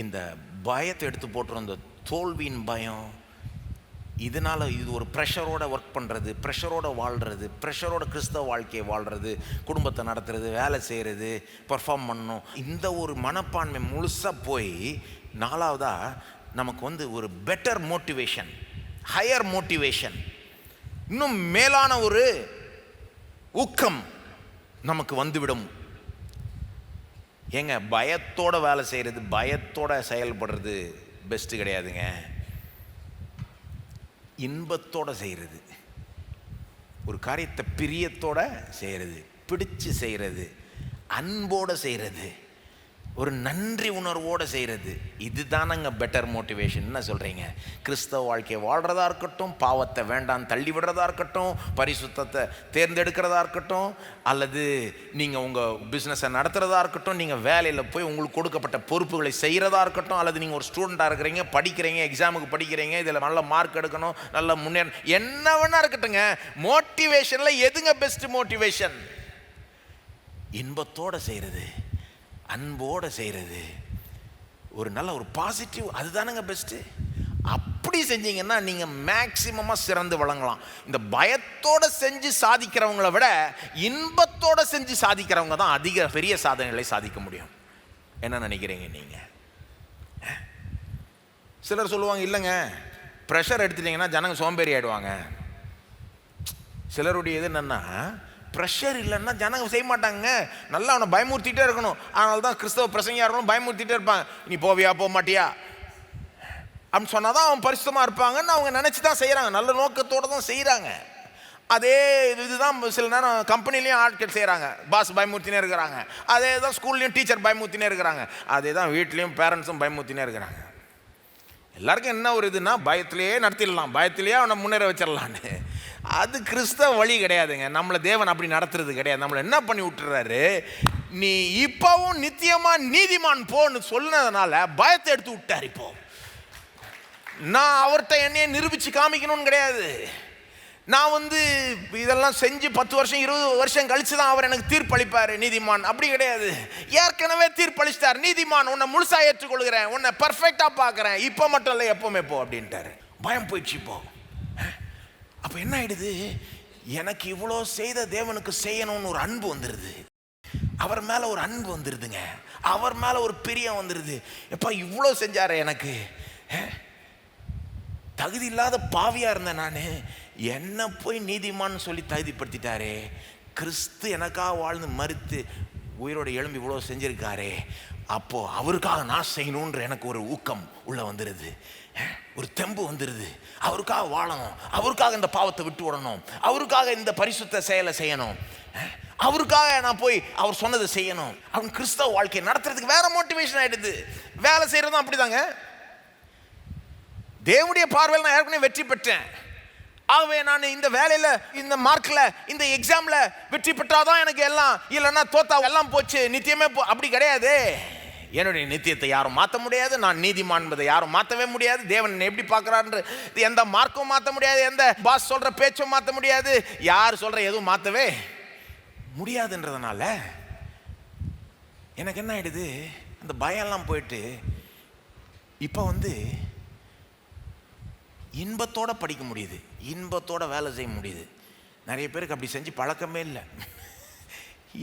இந்த பயத்தை எடுத்து போட்டுரும். இந்த தோல்வியின் பயம், இதனால் இது ஒரு ப்ரெஷரோட ஒர்க் பண்ணுறது, ப்ரெஷரோட வாழ்கிறது, ப்ரெஷரோட கிறிஸ்தவ வாழ்க்கையை வாழ்கிறது, குடும்பத்தை நடத்துறது, வேலை செய்கிறது, பர்ஃபார்ம் பண்ணணும், இந்த ஒரு மனப்பான்மை முழுசாக போய் நாலாவதாக நமக்கு ஒரு பெட்டர் மோட்டிவேஷன், ஹையர் மோட்டிவேஷன், இன்னும் மேலான ஒரு ஊக்கம் நமக்கு வந்துவிடும். ஏங்க, பயத்தோட வேலை செய்கிறது, பயத்தோட செயல்படுறது பெஸ்ட்டு கிடையாதுங்க. இன்பத்தோட செய்கிறது, ஒரு காரியத்தை பிரியத்தோட செய்கிறது, பிடிச்சு செய்கிறது, அன்போடு செய்கிறது, ஒரு நன்றி உணர்வோடு செய்கிறது, இதுதானங்க பெட்டர் மோட்டிவேஷன். என்ன சொல்கிறீங்க? கிறிஸ்தவ வாழ்க்கையை வாழ்கிறதா இருக்கட்டும், பாவத்தை வேண்டாம் தள்ளி விடுறதா இருக்கட்டும், பரிசுத்தத்தை தேர்ந்தெடுக்கிறதா இருக்கட்டும், அல்லது நீங்கள் உங்கள் பிஸ்னஸை நடத்துகிறதா இருக்கட்டும், நீங்கள் வேலையில் போய் உங்களுக்கு கொடுக்கப்பட்ட பொறுப்புகளை செய்கிறதா இருக்கட்டும், அல்லது நீங்கள் ஒரு ஸ்டூடெண்ட்டாக இருக்கிறீங்க, படிக்கிறீங்க, எக்ஸாமுக்கு படிக்கிறீங்க, இதில் நல்ல மார்க் எடுக்கணும், நல்ல முன்னேற, என்ன வேணா இருக்கட்டுங்க, மோட்டிவேஷனில் எதுங்க பெஸ்ட் மோட்டிவேஷன்? இன்பத்தோடு செய்கிறது, அன்போடு செய்கிறது, ஒரு நல்ல ஒரு பாசிட்டிவ், அதுதானங்க பெஸ்ட்டு. அப்படி செஞ்சீங்கன்னா நீங்கள் மேக்சிமமாக சிறந்து வழங்கலாம். இந்த பயத்தோடு செஞ்சு சாதிக்கிறவங்கள விட இன்பத்தோடு செஞ்சு சாதிக்கிறவங்க தான் அதிக பெரிய சாதனைகளை சாதிக்க முடியும். என்ன நினைக்கிறீங்க நீங்கள்? சிலர் சொல்லுவாங்க, இல்லைங்க ப்ரெஷர் எடுத்துட்டிங்கன்னா ஜனங்க சோம்பேறி ஆகிடுவாங்க. சிலருடைய இது என்னென்னா, ப்ரெஷர் இல்லைன்னா ஜனங்க செய்ய மாட்டாங்க, நல்லா அவனை பயமுறுத்திட்டே இருக்கணும். அதனால தான் கிறிஸ்தவ பிரசங்கியாக இருக்கணும், பயமுறுத்திட்டே இருப்பாங்க. நீ போவியா போக மாட்டியா அப்படின்னு சொன்னால் தான் அவன் பரிசுத்தமாக இருப்பாங்கன்னு அவங்க நினச்சி தான் செய்கிறாங்க, நல்ல நோக்கத்தோடு தான் செய்கிறாங்க. அதே இதுதான் சில நேரம் கம்பெனிலையும் ஆட்கள் செய்கிறாங்க, பாஸ் பயமுறுத்தினே இருக்கிறாங்க. அதே தான் ஸ்கூல்லையும் டீச்சர் பயமுறுத்தினே இருக்கிறாங்க. அதே தான் வீட்லேயும் பேரண்ட்ஸும் பயமுறுத்தினே இருக்கிறாங்க. எல்லாருக்கும் என்ன ஒரு இதுன்னா, பயத்திலேயே நடத்திடலாம், பயத்திலேயே அவனை முன்னேற வச்சிடலான்னு. அது கிறிஸ்தவ வழி கிடையாதுங்க. நம்மளை தேவன் அப்படி நடத்துறது கிடையாது. நம்மளை என்ன பண்ணி விட்டுறாரு, நீ இப்பவும் நித்தியமா நீதிமான் போன்னு சொன்னதுனால பயத்தை எடுத்து விட்டார். இப்போ நான் அவர்கிட்ட என்னைய நிரூபிச்சு காமிக்கணும்னு கிடையாது. நான் இதெல்லாம் செஞ்சு 10 வருஷம் 20 வருஷம் கழிச்சு தான் அவர் எனக்கு தீர்ப்பளிப்பார் நீதிமான், அப்படி கிடையாது. ஏற்கனவே தீர்ப்பளிச்சிட்டார், நீதிமான், உன்னை முழுசா ஏற்றுக்கொள்கிறேன், உன்னை பர்ஃபெக்டா பார்க்குறேன், இப்போ மட்டும் இல்லை எப்பவுமே போ அப்படின்ட்டாரு. பயம் போயிடுச்சு. இப்போ அப்போ என்ன ஆயிடுது, எனக்கு இவ்வளோ செய்த தேவனுக்கு செய்யணும்னு ஒரு அன்பு வந்துடுது, அவர் மேலே ஒரு அன்பு வந்துடுதுங்க, அவர் மேலே ஒரு பிரியம் வந்துடுது. எப்பா இவ்வளோ செஞ்சாரு, எனக்கு தகுதி இல்லாத பாவியாக இருந்தேன் நான், என்ன போய் நீதிமான்னு சொல்லி தகுதிப்படுத்திட்டாரே, கிறிஸ்து எனக்காக வாழ்ந்து மறித்து உயிரோட எழும்பி இவ்வளோ செஞ்சிருக்காரே, அப்போது அவருக்காக நான் செய்யணுன்ற எனக்கு ஒரு ஊக்கம் உள்ளே வந்துடுது, ஒரு தெம்பு வந்துடுது. அவருக்காக வாழணும், அவருக்காக இந்த பாவத்தை விட்டு விடணும், அவருக்காக இந்த பரிசுத்த செயலை செய்யணும், அவருக்காக நான் போய் அவர் சொன்னதை செய்யணும். அவன் கிறிஸ்தவ வாழ்க்கையை நடத்துறதுக்கு வேற மோட்டிவேஷன் ஆகிடுது. வேலை செய்கிறதும் அப்படிதாங்க. தேவனுடைய பார்வையில் நான் ஏற்கனவே வெற்றி பெற்றேன், ஆகவே நான் இந்த வேலையில், இந்த மார்க்கில், இந்த எக்ஸாமில் வெற்றி பெற்றாதான் எனக்கு எல்லாம், இல்லைன்னா தோத்தா எல்லாம் போச்சு, நித்தியமே அப்படி கிடையாது. என்னுடைய நித்தியத்தை யாரும் மாற்ற முடியாது, நான் நீதிமான் என்பதை யாரும் மாற்றவே முடியாது. தேவன் எப்படி பார்க்குறாரு எந்த மார்க்கும் மாற்ற முடியாது, எந்த பாஸ் சொல்கிற பேச்சும் மாற்ற முடியாது, யார் சொல்கிற எதுவும் மாற்றவே முடியாதுன்றதுனால எனக்கு என்ன ஆகிடுது, அந்த பயம்லாம் போயிட்டு இப்போ இன்பத்தோடு படிக்க முடியுது, இன்பத்தோடு வேலை செய்ய முடியுது. நிறைய பேருக்கு அப்படி செஞ்சு பழக்கமே இல்லை.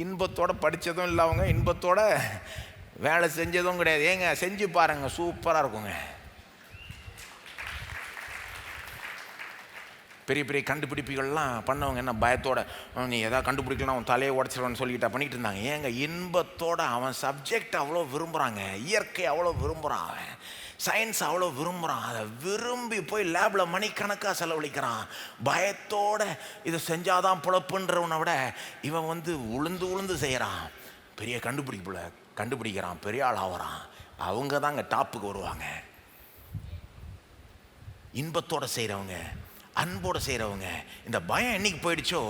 இன்பத்தோடு படித்ததும் இல்லை, அவங்க இன்பத்தோடு வேலை செஞ்சதும் கிடையாது. ஏங்க செஞ்சு பாருங்க, சூப்பராக இருக்குங்க. பெரிய பெரிய கண்டுபிடிப்புகள்லாம் பண்ணவங்க என்ன பயத்தோட, நீ எதாவது கண்டுபிடிக்கலாம் அவன் தலையை உடச்சிருவான்னு சொல்லிக்கிட்டா பண்ணிகிட்டு இருந்தாங்க. ஏங்க இன்பத்தோட அவன் சப்ஜெக்ட் அவ்வளோ விரும்புகிறாங்க, இயற்கை அவ்வளோ விரும்புகிறான், அவன் சயின்ஸ் அவ்வளோ விரும்புகிறான், அதை விரும்பி போய் லேபில் மணிக்கணக்காக செலவழிக்கிறான். பயத்தோட இதை செஞ்சாதான் பிழப்புன்றவனை விட இவன் உளுந்து உளுந்து செய்கிறான், பெரிய கண்டுபிடிக்கிறான், பெரிய ஆள் ஆகிறான். அவங்க தாங்க டாப்புக்கு வருவாங்க. இன்பத்தோடு செய்கிறவங்க, அன்போடு செய்கிறவங்க. இந்த பயம் என்னைக்கு போயிடுச்சோ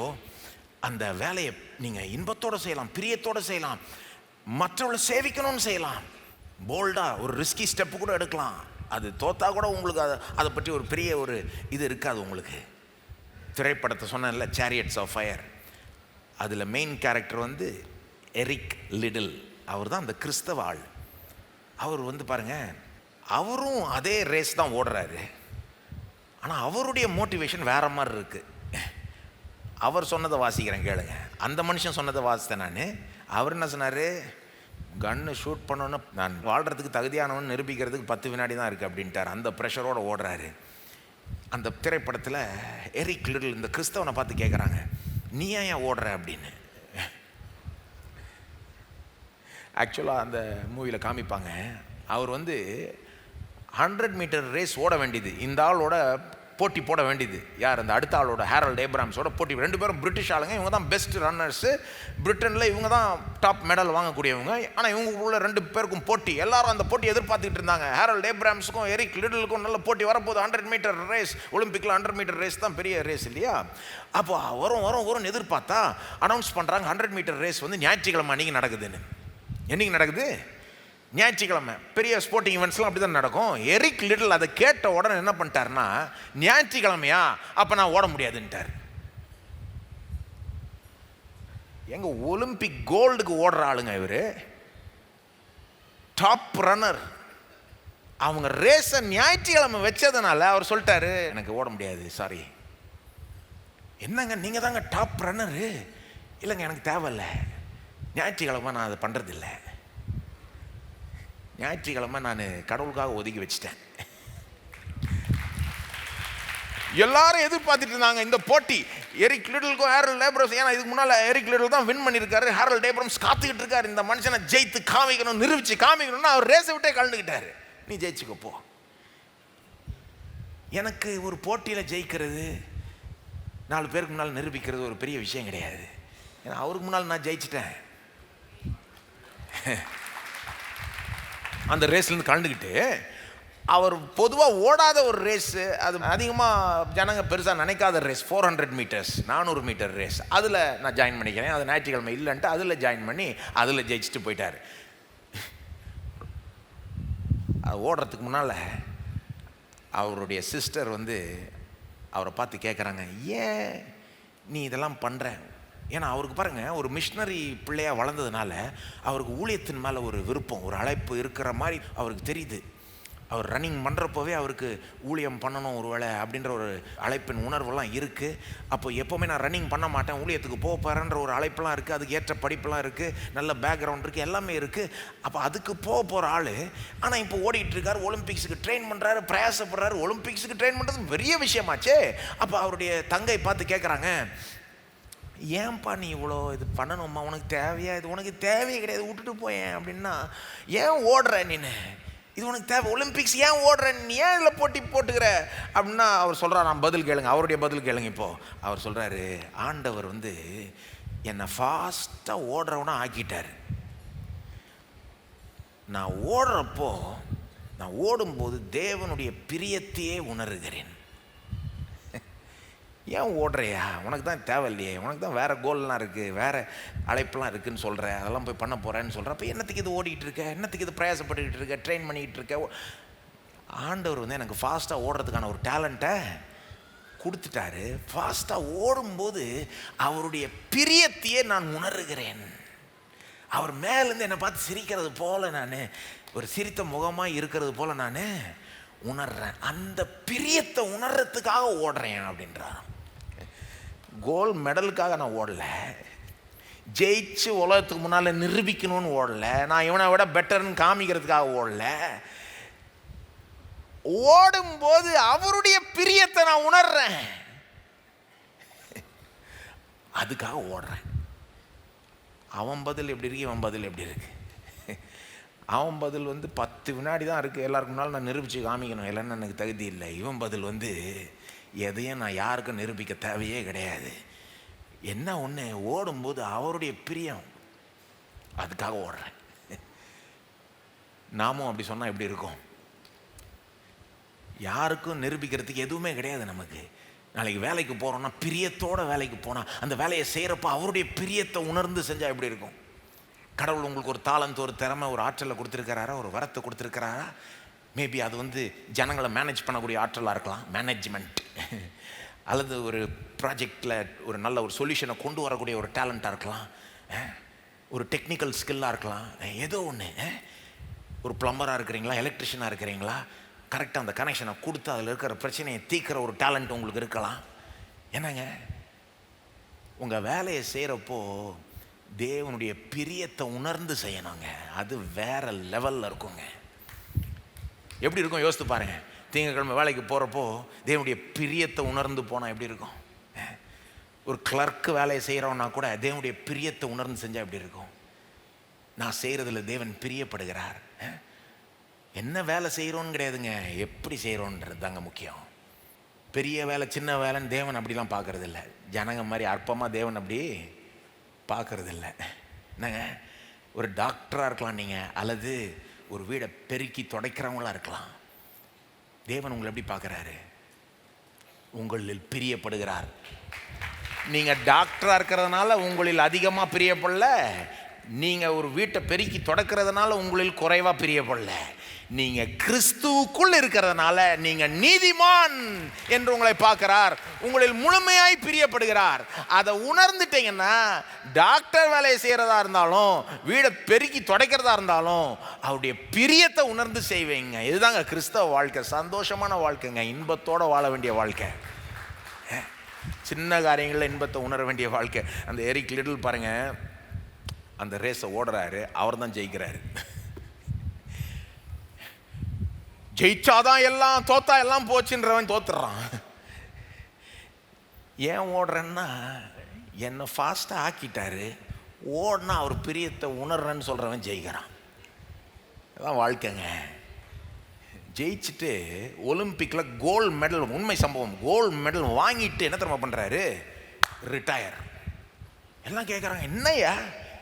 அந்த வேலையை நீங்கள் இன்பத்தோடு செய்யலாம், பிரியத்தோடு செய்யலாம், மற்றவர்களை சேவிக்கணும்னு செய்யலாம். போல்டாக ஒரு ரிஸ்கி ஸ்டெப்பு கூட எடுக்கலாம். அது தோத்தா கூட உங்களுக்கு அதை பற்றி ஒரு பெரிய ஒரு இது இருக்காது உங்களுக்கு. திரைப்படத்தை சொன்னேன்ல, சேரியட்ஸ் ஆஃப் ஃபயர், அதில் மெயின் கேரக்டர் வந்து எரிக் லிடில். அவர் தான் அந்த கிறிஸ்தவ ஆள். அவர் வந்து பாருங்க, அவரும் அதே ரேஸ் தான் ஓடுறாரு. ஆனால் அவருடைய மோட்டிவேஷன் வேற மாதிரி இருக்கு. அவர் சொன்னதை வாசிக்கிறேன் கேளுங்க. அந்த மனுஷன் சொன்னதை வாசித்தேன் நான். அவர் என்ன சொன்னார், கன்னு ஷூட் பண்ணோன்னு நான் வாழ்கிறதுக்கு தகுதியானவன் நிரூபிக்கிறதுக்கு 10 வினாடி தான் இருக்குது அப்படின்ட்டார். அந்த ப்ரெஷரோடு ஓடுறாரு. அந்த திரைப்படத்தில் எரிக் லிட்டில் இந்த கிறிஸ்தவனை பார்த்து கேட்குறாங்க, நீ ஏன் ஓடுற அப்படின்னு. ஆக்சுவலாக அந்த மூவியில் காமிப்பாங்க, அவர் வந்து 100 மீட்டர் ரேஸ் ஓட வேண்டியது, இந்த ஆளோட போட்டி போட வேண்டியது. யார்? அந்த அடுத்த ஆளோட ஹேரல்ட் ஏப்ராம்ஸோட போட்டி. 2 பேரும் பிரிட்டிஷ் ஆளுங்க. இவங்க தான் பெஸ்ட் ரன்னர்ஸு பிரிட்டனில். இவங்க தான் டாப் மெடல் வாங்கக்கூடியவங்க. ஆனால் இவங்களுக்குள்ள 2 பேருக்கும் போட்டி. எல்லாரும் அந்த போட்டி எதிர்பார்த்துக்கிட்டு இருந்தாங்க. ஹேரல்ட் ஏப்ராம்ஸுக்கும் எரிக் லிட்டிலுக்கும் நல்ல போட்டி வரப்போகுது. 100 மீட்டர் ரேஸ், ஒலிம்பிக்கில் 100 மீட்டர் ரேஸ் தான் பெரிய ரேஸ் இல்லையா? அப்போ வரும்னு எதிர்பார்த்தா அனௌன்ஸ் பண்ணுறாங்க, 100 மீட்டர் ரேஸ் வந்து ஞாயிற்றுக்கிழமை அன்றைக்கி நடக்குதுன்னு. என்றைக்கு நடக்குது? ஞாயிற்றுக்கிழமை. பெரிய ஸ்போர்ட்டிங் ஈவெண்ட்ஸ்லாம் அப்படி தான் நடக்கும். எரிக் லிட்டில் அதை கேட்ட உடனே என்ன பண்ணிட்டாருன்னா, ஞாயிற்றுக்கிழமையா, அப்போ நான் ஓட முடியாதுன்ட்டார். எங்க ஒலிம்பிக் கோல்டுக்கு ஓடுற ஆளுங்க இவர், டாப் ரன்னர். அவங்க ரேஸை ஞாயிற்றுக்கிழமை வச்சதுனால அவர் சொல்லிட்டாரு, எனக்கு ஓட முடியாது, சாரி. என்னங்க நீங்கள் தாங்க டாப் ரன்னரு. இல்லைங்க, எனக்கு தேவையில்ல, ஞாயிற்றுக்கிழமை நான் அதை பண்ணுறதில்ல, ஞாயிற்றுக்கிழமை நான் கடவுளுக்காக ஒதுக்கி வச்சிட்டேன். எல்லாரும் எதிர்பார்த்துட்டு இருந்தாங்க இந்த போட்டி. எரிக் லிட்டிலுக்கும் ஹேரல்ட் ஏப்ரம்ஸ். ஏன்னா இதுக்கு முன்னால் எரிக் லிட்டில் தான் வின் பண்ணியிருக்காரு. ஹேரல்ட் ஏப்ரம்ஸ் காத்துக்கிட்டு இருக்காரு, இந்த மனுஷனை ஜெயித்து காமிக்கணும், நிரூபிச்சு காமிக்கணும்னு. அவர் ரேஸை விட்டே கலந்துக்கிட்டாரு. நீ ஜெயிச்சுக்கோ போ. எனக்கு ஒரு போட்டியில் ஜெயிக்கிறது, 4 பேருக்கு முன்னால் நிரூபிக்கிறது ஒரு பெரிய விஷயம் கிடையாது. ஏன்னா அவருக்கு முன்னால் நான் ஜெயிச்சிட்டேன். அந்த ரேஸ்லேருந்து கலந்துக்கிட்டு அவர் பொதுவாக ஓடாத ஒரு ரேஸு, அது அதிகமாக ஜனங்க பெருசாக நினைக்காத ரேஸ், 400 மீட்டர்ஸ், 400 மீட்டர் ரேஸ். அதில் நான் ஜாயின் பண்ணிக்கிறேன். அது ஞாயிற்றுக்கிழமை இல்லைன்ட்டு அதில் ஜாயின் பண்ணி அதில் ஜெயிச்சுட்டு போயிட்டார். அது ஓடுறதுக்கு முன்னால் அவருடைய சிஸ்டர் வந்து அவரை பார்த்து கேட்குறாங்க, ஏன் நீ இதெல்லாம் பண்ணுற? ஏன்னா அவருக்கு பாருங்கள், ஒரு மிஷினரி பிள்ளையாக வளர்ந்ததுனால அவருக்கு ஊழியத்தின் மேலே ஒரு விருப்பம், ஒரு அழைப்பு இருக்கிற மாதிரி அவருக்கு தெரியுது. அவர் ரன்னிங் பண்ணுறப்போவே அவருக்கு ஊழியம் பண்ணணும் ஒரு வேளை அப்படின்ற ஒரு அழைப்பின் உணர்வெல்லாம் இருக்குது. அப்போ எப்போவுமே நான் ரன்னிங் பண்ண மாட்டேன், ஊழியத்துக்கு போகிறேன்ற ஒரு அழைப்பெல்லாம் இருக்குது, அதுக்கு ஏற்ற படிப்பெல்லாம் இருக்குது, நல்ல பேக்ரவுண்ட் இருக்குது, எல்லாமே இருக்குது. அப்போ அதுக்கு போகிற ஆள். ஆனால் இப்போ ஓடிட்டு இருக்கார், ஒலிம்பிக்ஸுக்கு ட்ரெயின் பண்ணுறாரு, பிரயாசப்படுறாரு. ஒலிம்பிக்ஸுக்கு ட்ரெயின் பண்ணுறது பெரிய விஷயமாச்சே. அப்போ அவருடைய தங்கை பார்த்து கேட்குறாங்க, ஏன்பா நீ இவ்வளோ இது பண்ணணும்மா, உனக்கு தேவையா? இது உனக்கு தேவையே கிடையாது, விட்டுட்டு போயேன் அப்படின்னா. ஏன் ஓடுற நீனு? இது உனக்கு தேவை, ஒலிம்பிக்ஸ் ஏன் ஓடுற நீ? ஏன் இதில் போட்டி போட்டுக்கிற அப்படின்னா அவர் சொல்கிறார், நான் பதில் கேளுங்க, அவருடைய பதில் கேளுங்க. இப்போது அவர் சொல்கிறாரு, ஆண்டவர் வந்து என்னை ஃபாஸ்ட்டாக ஓடுறவனா ஆக்கிட்டார். நான் ஓடுறப்போ, நான் ஓடும்போது தேவனுடைய பிரியத்தையே உணர்கிறேன். ஏன் ஓடுறியா? உனக்கு தான் தேவையில்லையே, உனக்கு தான் வேறு கோல்லாம் இருக்குது, வேறு அழைப்பெல்லாம் இருக்குதுன்னு சொல்கிற, அதெல்லாம் போய் பண்ண போகிறேன்னு சொல்கிற. அப்போ என்னத்துக்கு இது ஓடிக்கிட்டு இருக்க? என்னத்துக்கு இது பிரயாசப்பட்டுக்கிட்டு இருக்க, ட்ரெயின் பண்ணிக்கிட்டு இருக்க? ஆண்டவர் வந்து எனக்கு ஃபாஸ்ட்டாக ஓடுறதுக்கான ஒரு டேலண்ட்டை கொடுத்துட்டாரு. ஃபாஸ்ட்டாக ஓடும்போது அவருடைய பிரியத்தையே நான் உணர்கிறேன். அவர் மேலேருந்து என்னை பார்த்து சிரிக்கிறது போல், நான் ஒரு சிரித்த முகமாக இருக்கிறது போல் நான் உணர்றேன். அந்த பிரியத்தை உணர்றதுக்காக ஓடுறேன் அப்படின்றார். கோல்டு மெடலுக்காக நான் ஓடல, ஜெயிச்சு உலகத்துக்கு முன்னால் நிரூபிக்கணும்னு ஓடல, நான் இவனை விட பெட்டர்னு காமிக்கிறதுக்காக ஓடல. ஓடும்போது அவருடைய பிரியத்தை நான் உணர்றேன், அதுக்காக ஓடுறேன். அவன் பதில் எப்படி இருக்கு, இவன் பதில் எப்படி இருக்கு? அவன் பதில் வந்து 10 வினாடி தான் இருக்குது, எல்லாருக்கும் முன்னால் நான் நிரூபித்து காமிக்கணும், இல்லைன்னு எனக்கு தகுதி இல்லை. இவன் பதில் வந்து எதையும் நான் யாருக்கும் நிரூபிக்க தேவையே கிடையாது. என்ன ஒன்று, ஓடும்போது அவருடைய பிரியம், அதுக்காக ஓடுறேன். நாமும் அப்படி சொன்னால் எப்படி இருக்கும்? யாருக்கும் நிரூபிக்கிறதுக்கு எதுவுமே கிடையாது நமக்கு. நாளைக்கு வேலைக்கு போகிறோன்னா பிரியத்தோடு வேலைக்கு போனால் அந்த வேலையை செய்கிறப்ப அவருடைய பிரியத்தை உணர்ந்து செஞ்சால் எப்படி இருக்கும்? கடவுள் உங்களுக்கு ஒரு தாளந்து, ஒரு திறமை, ஒரு ஆற்றலை கொடுத்துருக்கிறாரா, ஒரு வரத்தை கொடுத்துருக்கிறாரா. மேபி அது ஜனங்களை மேனேஜ் பண்ணக்கூடிய ஆற்றலாக இருக்கலாம், மேனேஜ்மெண்ட். அல்லது ஒரு ப்ராஜெக்டில் ஒரு நல்ல ஒரு சொல்யூஷனை கொண்டு வரக்கூடிய ஒரு டேலண்ட்டாக இருக்கலாம், ஒரு டெக்னிக்கல் ஸ்கில்லாக இருக்கலாம். ஏதோ ஒன்று. ஒரு ப்ளம்பராக இருக்கிறீங்களா, எலக்ட்ரிஷியனாக இருக்கிறீங்களா, கரெக்டாக அந்த கனெக்ஷனை கொடுத்து அதில் இருக்கிற பிரச்சனையை தீர்க்கிற ஒரு டேலண்ட் உங்களுக்கு இருக்கலாம். என்னங்க, உங்கள் வேலையை செய்கிறப்போ தேவனுடைய பிரியத்தை உணர்ந்து செய்யணுங்க. அது வேற லெவலில் இருக்குங்க. எப்படி இருக்கும் யோசித்து பாருங்க. திங்கட்கிழமை வேலைக்கு போகிறப்போ தேவனுடைய பிரியத்தை உணர்ந்து போனால் எப்படி இருக்கும்? ஒரு கிளர்க்கு வேலையை செய்கிறோன்னா கூட தேவனுடைய பிரியத்தை உணர்ந்து செஞ்சால் எப்படி இருக்கும்? நான் செய்கிறதுல தேவன் பிரியப்படுகிறார். என்ன வேலை செய்கிறோன்னு கிடையாதுங்க, எப்படி செய்கிறோன்றது தாங்க முக்கியம். பெரிய வேலை சின்ன வேலைன்னு தேவன் அப்படிலாம் பார்க்கறது இல்லை. ஜனங்க மாதிரி அற்பமாக தேவன் அப்படி பார்க்கறது இல்லை. என்னங்க, ஒரு டாக்டராக இருக்கலாம் நீங்கள், அல்லது ஒரு வீடை பெருக்கி துடைக்கிறவங்களா இருக்கலாம். தேவன் உங்களை எப்படி பார்க்குறாரு? உங்களில் பிரியப்படுகிறார். நீங்கள் டாக்டராக இருக்கிறதுனால உங்களில் அதிகமாக பிரியப்படல, நீங்கள் ஒரு வீட்டை பெருக்கி தொடக்கிறதுனால உங்களில் குறைவாக பிரியப்படல. நீங்கள் கிறிஸ்துவுக்குள் இருக்கிறதுனால நீங்கள் நீதிமான் என்று உங்களை பார்க்கிறார், உங்களில் முழுமையாய் பிரியப்படுகிறார். அதை உணர்ந்துட்டீங்கன்னா டாக்டர் வேலையை செய்கிறதா இருந்தாலும் வீடை பெருக்கி துடைக்கிறதா இருந்தாலும் அவருடைய பிரியத்தை உணர்ந்து செய்வீங்க. இதுதாங்க கிறிஸ்தவ வாழ்க்கை, சந்தோஷமான வாழ்க்கைங்க, இன்பத்தோடு வாழ வேண்டிய வாழ்க்கை. சின்ன காரியங்களில் இன்பத்தை உணர வேண்டிய வாழ்க்கை. அந்த எரிக் லிட்டில் பாருங்க, அந்த ரேஸை ஓடுறாரு, அவர் தான் ஜெயிக்கிறாரு. ஜெயிச்சாதான் எல்லாம், தோத்தா எல்லாம் போச்சுன்றவன் தோத்துறான். ஏன் ஓடுறேன்னா என்னை ஃபாஸ்ட்டாக ஆக்கிட்டாரு, ஓடுனா அவர் பிரியத்தை உணர்றேன்னு சொல்கிறவன் ஜெயிக்கிறான். அதான் வாழ்க்கைங்க. ஜெயிச்சுட்டு ஒலிம்பிக்கில் கோல்டு மெடல், உண்மை சம்பவம், கோல்டு மெடல் வாங்கிட்டு என்ன தெரியுமா பண்ணுறாரு? ரிட்டையர். எல்லாம் கேட்குறாங்க, என்னையா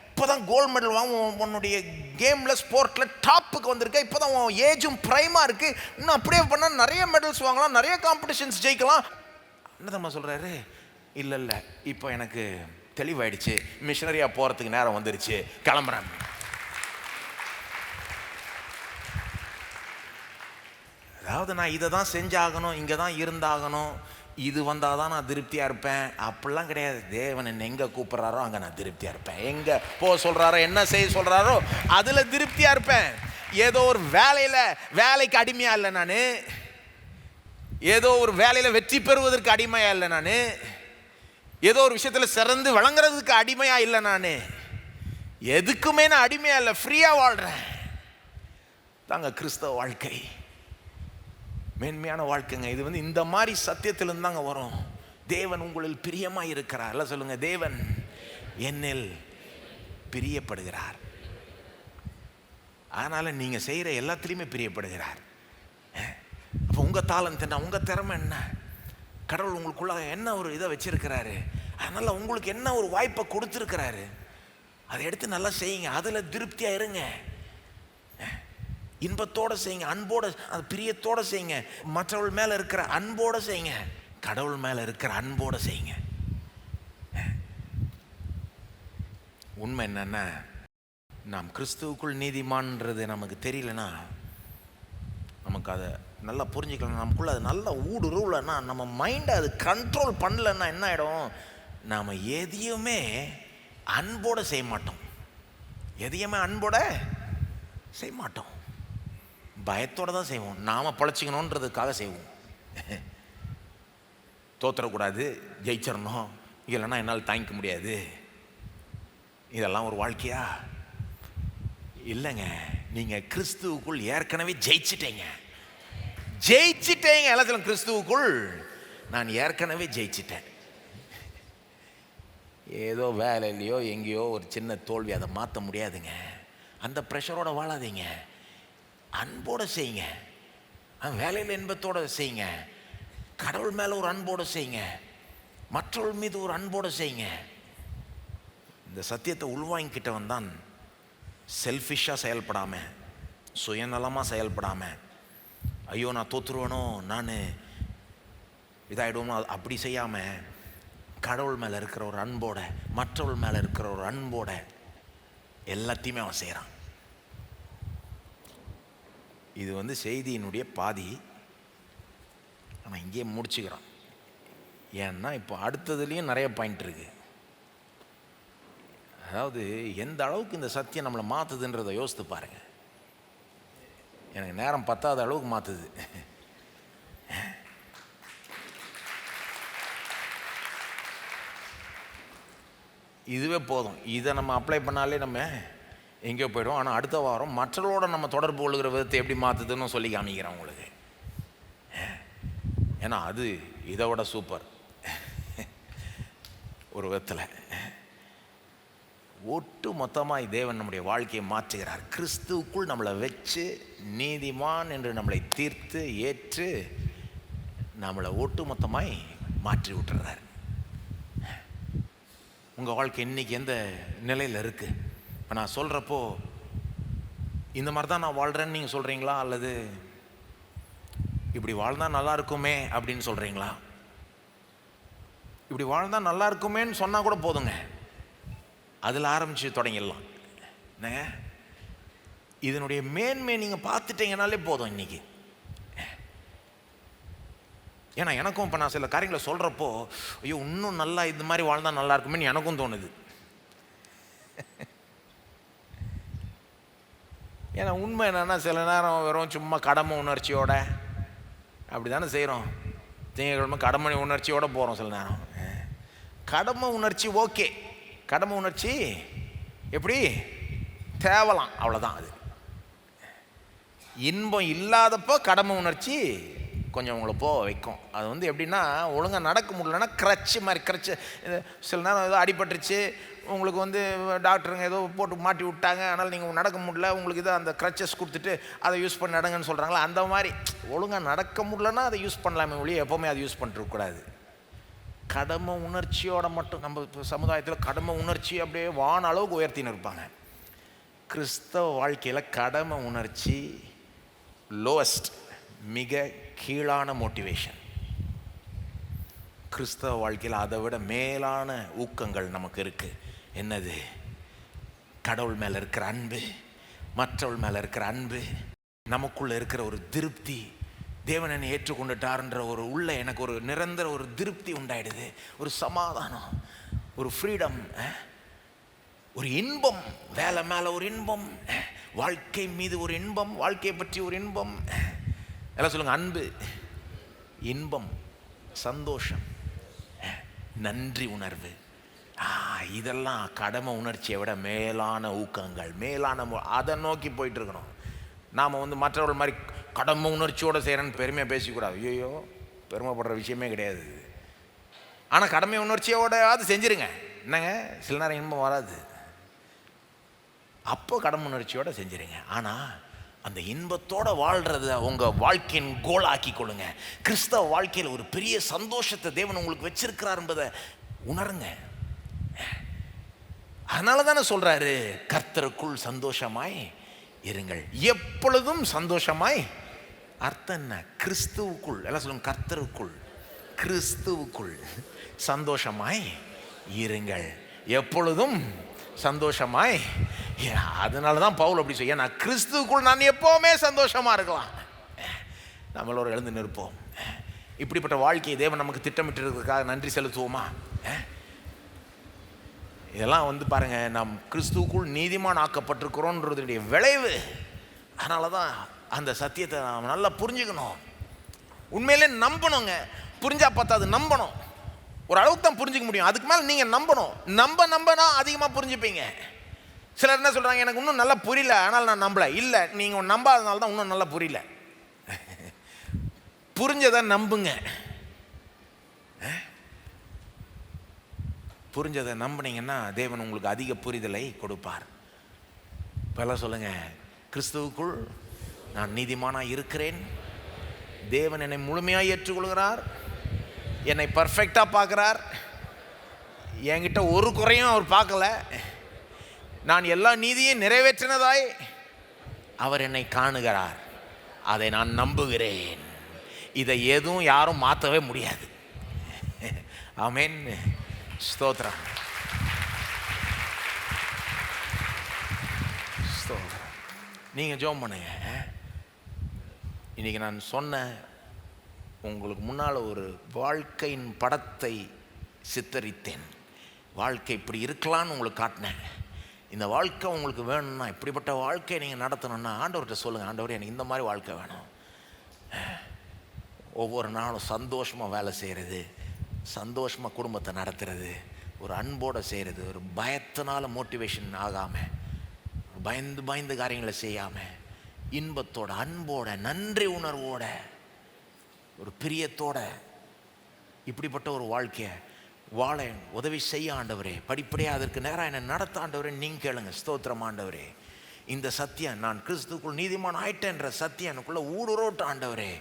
இப்போதான் கோல்டு மெடல் வாங்க, உன்னுடைய கேமில் ஸ்போர்ட்டில் டாப்புக்கு வந்திருக்க, இப்போ தான் உன் ஏஜும் ப்ரைமாக இருக்குது, இன்னும் அப்படியே பண்ணால் நிறைய மெடல்ஸ் வாங்கலாம், நிறைய காம்படிஷன்ஸ் ஜெயிக்கலாம். என்ன தெரியுமா சொல்கிறாரு? இல்லை இப்போ எனக்கு தெளிவாயிடுச்சு, மிஷனரியாக போகிறதுக்கு நேரம் வந்துருச்சு, கிளம்புறேன். அதாவது நான் இதை தான் செஞ்சாகணும், இங்கே தான் இருந்தாகணும், இது வந்தால் தான் நான் திருப்தியாக இருப்பேன் அப்படிலாம் கிடையாது. தேவன் என்னை எங்கே கூப்பிட்றாரோ அங்கே நான் திருப்தியாக இருப்பேன். எங்கே போக சொல்கிறாரோ, என்ன செய்ய சொல்கிறாரோ அதில் திருப்தியாக இருப்பேன். ஏதோ ஒரு வேலைக்கு அடிமையாக இல்லை நான், ஏதோ ஒரு வேலையில் வெற்றி பெறுவதற்கு அடிமையாக இல்லை நான், ஏதோ ஒரு விஷயத்தில் சிறந்து வழங்குறதுக்கு அடிமையாக இல்லை நான், எதுக்குமே நான் அடிமையாக இல்லை, ஃப்ரீயாக வாழ்கிறேன். தாங்க கிறிஸ்தவ வாழ்க்கை, மேன்மையான வாழ்க்கைங்க. இது இந்த மாதிரி சத்தியத்திலிருந்து தாங்க வரும். தேவன் உங்களில் பிரியமாக இருக்கிறார். எல்லாம் சொல்லுங்க, தேவன் என்னில் பிரியப்படுகிறார். அதனால் நீங்கள் செய்கிற எல்லாத்துலேயுமே பிரியப்படுகிறார். அப்போ உங்கள் தாளந்து என்ன, உங்கள் திறமை என்ன, கடவுள் உங்களுக்குள்ள என்ன ஒரு இதை வச்சிருக்கிறாரு, அதனால் உங்களுக்கு என்ன ஒரு வாய்ப்பை கொடுத்துருக்கிறாரு, அதை எடுத்து நல்லா செய்யுங்க. அதில் திருப்தியாக இருங்க, இன்பத்தோடு செய்யுங்க, அன்போடு, அது பிரியத்தோடு செய்யுங்க. மற்றவள் மேலே இருக்கிற அன்போடு செய்யுங்க, கடவுள் மேலே இருக்கிற அன்போடு செய்யுங்க. உண்மை என்னன்னா, நாம் கிறிஸ்துவுக்குள் நீதிமான்றது நமக்கு தெரியலனா, நமக்கு அதை நல்லா புரிஞ்சுக்கலாம், நமக்குள்ள அது நல்லா ஊடுருவலைன்னா, நம்ம மைண்டை அது கண்ட்ரோல் பண்ணலைன்னா என்ன ஆகிடும்? நாம் எதையுமே அன்போடு செய்ய மாட்டோம், எதையுமே அன்போட செய்ய மாட்டோம், பயத்தோடு தான் செய்வோம். நாம் பழச்சிக்கணுன்றதுக்காக செய்வோம். தோற்றக்கூடாது, ஜெயிச்சிடணும், இல்லைன்னா என்னால் தாங்கிக்க முடியாது. இதெல்லாம் ஒரு வாழ்க்கையா? இல்லைங்க. நீங்கள் கிறிஸ்துவுக்குள் ஏற்கனவே ஜெயிச்சிட்டீங்க. எல்லாத்திலும் கிறிஸ்துவுக்குள் நான் ஏற்கனவே ஜெயிச்சிட்டேன். ஏதோ வேலையிலையோ எங்கேயோ ஒரு சின்ன தோல்வி, அதை மாற்ற முடியாதுங்க. அந்த ப்ரெஷரோடு வாழாதீங்க, அன்போடு செய்யுங்க. வேலையில் இன்பத்தோடு செய்யுங்க, கடவுள் மேலே ஒரு அன்போடு செய்யுங்க, மற்றவர்கள் மீது ஒரு அன்போடு செய்யுங்க. இந்த சத்தியத்தை உள்வாங்கிக்கிட்டவன் தான் செல்ஃபிஷாக செயல்படாமல், சுயநலமாக செயல்படாமல், ஐயோ நான் தோற்றுருவேனோ, நான் இதாகிடுவோம், அப்படி செய்யாமல் கடவுள் மேலே இருக்கிற ஒரு அன்போட, மற்றவள் மேலே இருக்கிற ஒரு அன்போட எல்லாத்தையுமே அவன் செய்கிறான். இது செய்தியினுடைய பாதி. ஆனால் இங்கேயே முடிச்சுக்கிறான். ஏன்னா இப்போ அடுத்ததுலேயும் நிறைய பாயிண்ட் இருக்கு. அதாவது எந்த அளவுக்கு இந்த சத்தியம் நம்மளை மாற்றுதுன்றதை யோசித்து பாருங்க. எனக்கு நேரம் பத்தாத அளவுக்கு மாற்றுது. இதுவே போதும். இதை நம்ம அப்ளை பண்ணாலே நம்ம எங்கேயோ போய்டும். ஆனால் அடுத்த வாரம் மற்றவர்களோட நம்ம தொடர்பு கொள்கிற விதத்தை எப்படி மாற்றுதுன்னு சொல்லி காமிக்கிறேன் உங்களுக்கு. ஏன்னா அது இதை விட சூப்பர். ஒரு விதத்தில் ஒட்டு மொத்தமாக தேவன் நம்முடைய வாழ்க்கையை மாற்றுகிறார். கிறிஸ்துவுக்குள் நம்மளை வச்சு நீதிமான் என்று நம்மளை தீர்த்து ஏற்று நம்மளை ஒட்டு மொத்தமாய் மாற்றி விட்டுறார். உங்கள் வாழ்க்கை இன்றைக்கி எந்த நிலையில் இருக்குது? இப்போ நான் சொல்கிறப்போ இந்த மாதிரி தான் நான் வாழ்கிறேன்னு நீங்கள் சொல்கிறீங்களா, அல்லது இப்படி வாழ்ந்தால் நல்லா இருக்குமே அப்படின்னு சொல்கிறீங்களா? இப்படி வாழ்ந்தால் நல்லா இருக்குமேன்னு சொன்னால் கூட போதுங்க, அதில் ஆரம்பித்து தொடங்கிடலாம். என்னங்க, இதனுடைய மேன்மை நீங்கள் பார்த்துட்டீங்கனாலே போதும் இன்றைக்கி. ஏன்னா எனக்கும் இப்போ நான் சில காரியங்களை சொல்கிறப்போ ஐயோ இன்னும் நல்லா இது மாதிரி வாழ்ந்தால் நல்லா இருக்குமேன்னு எனக்கும் தோணுது. ஏன்னா உண்மை என்னென்னா சில நேரம் வெறும் சும்மா கடமை உணர்ச்சியோட அப்படி தானே செய்கிறோம். திங்கக்கிழமை கடமை உணர்ச்சியோடு போகிறோம். சில நேரம் கடமை உணர்ச்சி ஓகே, கடமை உணர்ச்சி எப்படி தேவலாம், அவ்வளோதான். அது இன்பம் இல்லாதப்போ கடமை உணர்ச்சி கொஞ்சம் உங்களை போக வைக்கும். அது எப்படின்னா ஒழுங்காக நடக்க முடியலன்னா கிரச்சு மாதிரி கிரச்சு. சில நேரம் ஏதோ அடிபட்டுருச்சு உங்களுக்கு, டாக்டருங்க ஏதோ போட்டு மாட்டி விட்டாங்க, ஆனால் நீங்கள் நடக்க முடியல, உங்களுக்கு இதை அந்த கிரச்சஸ் கொடுத்துட்டு அதை யூஸ் பண்ணி நடங்கன்னு சொல்கிறாங்களா, அந்த மாதிரி ஒழுங்காக நடக்க முடியலன்னா அதை யூஸ் பண்ணலாமே ஒழிய எப்போவுமே அதை யூஸ் பண்ணிருக்கக்கூடாது. கடமை உணர்ச்சியோட மட்டும் நம்ம சமுதாயத்தில் கடமை உணர்ச்சி அப்படியே வான அளவுக்கு உயர்த்தின்னு இருப்பாங்க. கிறிஸ்தவ வாழ்க்கையில் கடமை உணர்ச்சி லோவஸ்ட், மிக கீழான மோட்டிவேஷன். கிறிஸ்தவ வாழ்க்கையில் அதை விட மேலான ஊக்கங்கள் நமக்கு இருக்குது. என்னது? கடவுள் மேலே இருக்கிற அன்பு, மற்றவள் மேலே இருக்கிற அன்பு, நமக்குள்ளே இருக்கிற ஒரு திருப்தி. தேவன் என்னை ஏற்றுக்கொண்டுட்டார்ன்ற ஒரு உள்ள எனக்கு ஒரு நிரந்தர ஒரு திருப்தி உண்டாயிடுது, ஒரு சமாதானம், ஒரு ஃப்ரீடம், ஒரு இன்பம். வேலை மேலே ஒரு இன்பம், வாழ்க்கை மீது ஒரு இன்பம், வாழ்க்கையை பற்றி ஒரு இன்பம். எல்லாம் சொல்லுங்க, அன்பு, இன்பம், சந்தோஷம், நன்றி உணர்வு. இதெல்லாம் கடமை உணர்ச்சியை விட மேலான ஊக்கங்கள், மேலான. அதை நோக்கி போயிட்டு இருக்கணும். நாம் மற்றவர்கள் மாதிரி கடமை உணர்ச்சியோடு செய்கிறேன்னு பெருமையாக பேசிக்கூடாது. ஐயோ, பெருமைப்படுற விஷயமே கிடையாது. ஆனால் கடமை உணர்ச்சியோட அது செஞ்சுருங்க. என்னங்க, சில நேரம் இன்பம் வராது, அப்போ கடமை உணர்ச்சியோடு செஞ்சுருங்க. ஆனால் அந்த இன்பத்தோடு வாழ்கிறத உங்கள் வாழ்க்கையின் கோல் ஆக்கி கொள்ளுங்க. கிறிஸ்தவ வாழ்க்கையில் ஒரு பெரிய சந்தோஷத்தை தேவன் உங்களுக்கு வச்சிருக்கிறார் என்பதை உணருங்க. அதனால தானே சொல்கிறாரு, கர்த்தருக்குள் சந்தோஷமாய் இருங்கள், எப்பொழுதும் சந்தோஷமாய். அர்த்தம் என்ன? கிறிஸ்துவுக்குள். எல்லாம் சொல்லுங்க, கர்த்தருக்குள், கிறிஸ்துவுக்குள் சந்தோஷமாய் இருங்கள், எப்பொழுதும் சந்தோஷமாய். அதனால தான் பவுல் அப்படி சொல்ல, நான் கிறிஸ்துவுக்குள் நான் எப்போவுமே சந்தோஷமாக இருக்கலாம். நம்மளோட எழுந்து நிற்போம். இப்படிப்பட்ட வாழ்க்கையை தேவன் நமக்கு திட்டமிட்டு இருக்கிறதுக்காக நன்றி செலுத்துவோமா? இதெல்லாம் பாருங்கள், நாம் கிறிஸ்துவுக்குள் நீதிமான் ஆக்கப்பட்டிருக்கிறோன்றதுடைய விளைவு. அதனால தான் அந்த சத்தியத்தை நாம் நல்லா புரிஞ்சுக்கணும், உண்மையிலே நம்பணுங்க. புரிஞ்சா பார்த்தாது, நம்பணும். ஒரு அளவுக்கு தான் புரிஞ்சிக்க முடியும், அதுக்கு மேலே நீங்கள் நம்பணும். நம்பினா அதிகமாக புரிஞ்சுப்பீங்க. சிலர் என்ன சொல்கிறாங்க, எனக்கு இன்னும் நல்லா புரியல ஆனால் நான் நம்பலை. இல்லை, நீங்கள் நம்பாதனால தான் இன்னும் நல்லா புரியல. புரிஞ்சதை நம்புங்க. புரிஞ்சதை நம்பினீங்கன்னா தேவன் உங்களுக்கு அதிக புரிதலை கொடுப்பார். இப்பெல்லாம் சொல்லுங்க, கிறிஸ்துவுக்குள் நான் நீதிமானாக இருக்கிறேன், தேவன் என்னை முழுமையாக ஏற்றுக்கொள்கிறார், என்னை பர்ஃபெக்டாக பார்க்குறார், என்கிட்ட ஒரு குறையும் அவர் பார்க்கல, நான் எல்லா நீதியும் நிறைவேற்றினதாய் அவர் என்னை காணுகிறார், அதை நான் நம்புகிறேன். இதை எதுவும் யாரும் மாற்றவே முடியாது. ஆமென், ஸ்தோத்திரம். ஸ்தோத்திரம். நீங்கள் ஜெபம் பண்ணுங்க. இன்றைக்கி நான் சொன்ன உங்களுக்கு முன்னால் ஒரு வாழ்க்கையின் படத்தை சித்தரித்தேன். வாழ்க்கை இப்படி இருக்கலான்னு உங்களுக்கு காட்டினேன். இந்த வாழ்க்கை உங்களுக்கு வேணும்னா, இப்படிப்பட்ட வாழ்க்கையை நீங்கள் நடத்தணும்னா ஆண்டவர்கிட்ட சொல்லுங்கள், ஆண்டவரே எனக்கு இந்த மாதிரி வாழ்க்கை வேணும். ஒவ்வொரு நாளும் சந்தோஷமாக வேலை செய்கிறது, சந்தோஷமாக குடும்பத்தை நடத்துறது, ஒரு அன்போடு செய்கிறது, ஒரு பயத்தினால மோட்டிவேஷன் ஆகாமல், பயந்து பயந்து காரியங்களை செய்யாமல், இன்பத்தோட, அன்போட, நன்றி உணர்வோட, ஒரு பிரியத்தோட இப்படிப்பட்ட ஒரு வாழ்க்கையை வாழ உதவி செய்ய ஆண்டவரே. படிப்படியாக அதற்கு நேரம் என்னை நடத்த ஆண்டவரே. நீங்கள் கேளுங்க. ஸ்தோத்திரம் ஆண்டவரே. இந்த சத்தியம், நான் கிறிஸ்துக்குள் நீதிமான் ஆயிட்டேன்ற சத்தியம் எனக்குள்ளே ஊடுரோட்ட ஆண்டவரே.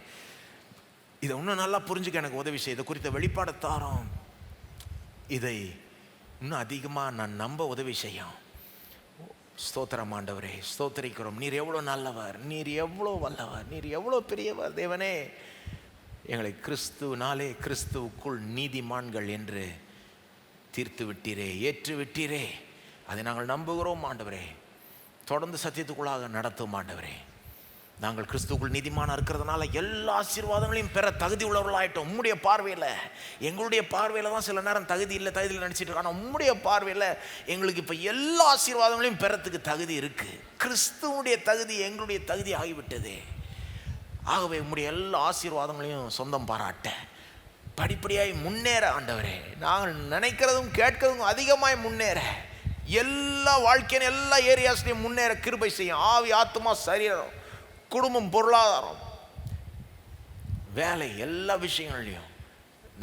இதை இன்னும் நல்லா புரிஞ்சுக்க எனக்கு உதவி செய்ய, இதை குறித்த வெளிப்பாடு தாரோம். இதை இன்னும் அதிகமாக நான் நம்ப உதவி செய்யும். ஸ்தோத்திரம் ஆண்டவரே. ஸ்தோத்திரிக்கிறோம். நீர் எவ்வளோ நல்லவர், நீர் எவ்வளோ வல்லவர், நீர் எவ்வளோ பெரியவர். தேவனே, எங்களை கிறிஸ்துவினாலே கிறிஸ்துவுக்குள் நீதிமான்கள் என்று தீர்த்து விட்டீரே, ஏற்று விட்டீரே. அதை நாங்கள் நம்புகிறோம் ஆண்டவரே. தொடர்ந்து சத்தியத்துக்குள்ளாக நடத்தும் ஆண்டவரே. நாங்கள் கிறிஸ்துவுக்குள் நீதிமானாக இருக்கிறதுனால எல்லா ஆசீர்வாதங்களையும் பெற தகுதி உள்ளவர்களாயிட்டோம். உம்முடைய பார்வையில், எங்களுடைய பார்வையில் தான் சில நேரம் தகுதி இல்லை நினச்சிட்டு இருக்கோம். ஆனால் உம்முடைய பார்வையில் எங்களுக்கு இப்போ எல்லா ஆசீர்வாதங்களையும் பெறத்துக்கு தகுதி இருக்குது. கிறிஸ்துவுடைய தகுதி எங்களுடைய தகுதி ஆகிவிட்டது. ஆகவே உம்முடைய எல்லா ஆசீர்வாதங்களையும் சொந்தம் பாராட்ட, படிப்படியாய் முன்னேற ஆண்டவரே. நாங்கள் நினைக்கிறதும் கேட்கிறதும் அதிகமாய் முன்னேற, எல்லா வாழ்க்கையின் எல்லா ஏரியாஸ்லையும் முன்னேற கிருபை செய்யும். ஆவி, ஆத்மா, சரீரம், குடும்பம், பொருளாதாரம், வேலை, எல்லா விஷயங்கள்லையும்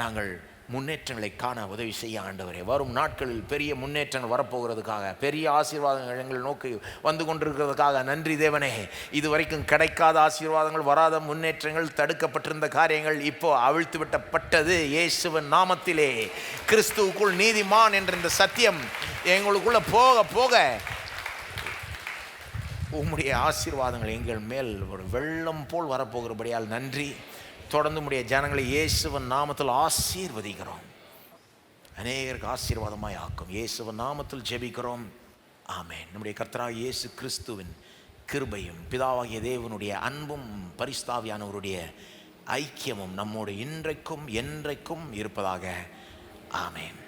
நாங்கள் முன்னேற்றங்களை காண உதவி செய்ய ஆண்டவரே. வரும் நாட்களில் பெரிய முன்னேற்றங்கள் வரப்போகிறதுக்காக, பெரிய ஆசீர்வாதங்கள் எங்கள் நோக்கி வந்து கொண்டிருக்கிறதுக்காக நன்றி தேவனே. இதுவரைக்கும் கிடைக்காத ஆசீர்வாதங்கள், வராத முன்னேற்றங்கள், தடுக்கப்பட்டிருந்த காரியங்கள் இப்போ அவிழ்த்து விட்டப்பட்டது இயேசுவின் நாமத்திலே. கிறிஸ்துவுக்குள் நீதிமான் என்ற இந்த சத்தியம் எங்களுக்குள்ள போக போக உம்முடைய ஆசீர்வாதங்கள் எங்கள் மேல் ஒரு வெள்ளம் போல் வரப்போகிறபடியால் நன்றி. தொடர்ந்து உம்முடைய ஜனங்களை இயேசுவின் நாமத்தில் ஆசீர்வதிக்கிறோம். அநேகருக்கு ஆசீர்வாதமாய் ஆக்கும். இயேசுவின் நாமத்தில் ஜெபிக்கிறோம். ஆமென். நம்முடைய கர்த்தராகிய இயேசு கிறிஸ்துவின் கிருபையும், பிதாவாகிய தேவனுடைய அன்பும், பரிசுத்தாவியானவருடைய ஐக்கியமும் நம்மோடு இன்றைக்கும் என்றைக்கும் இருப்பதாக. ஆமென்.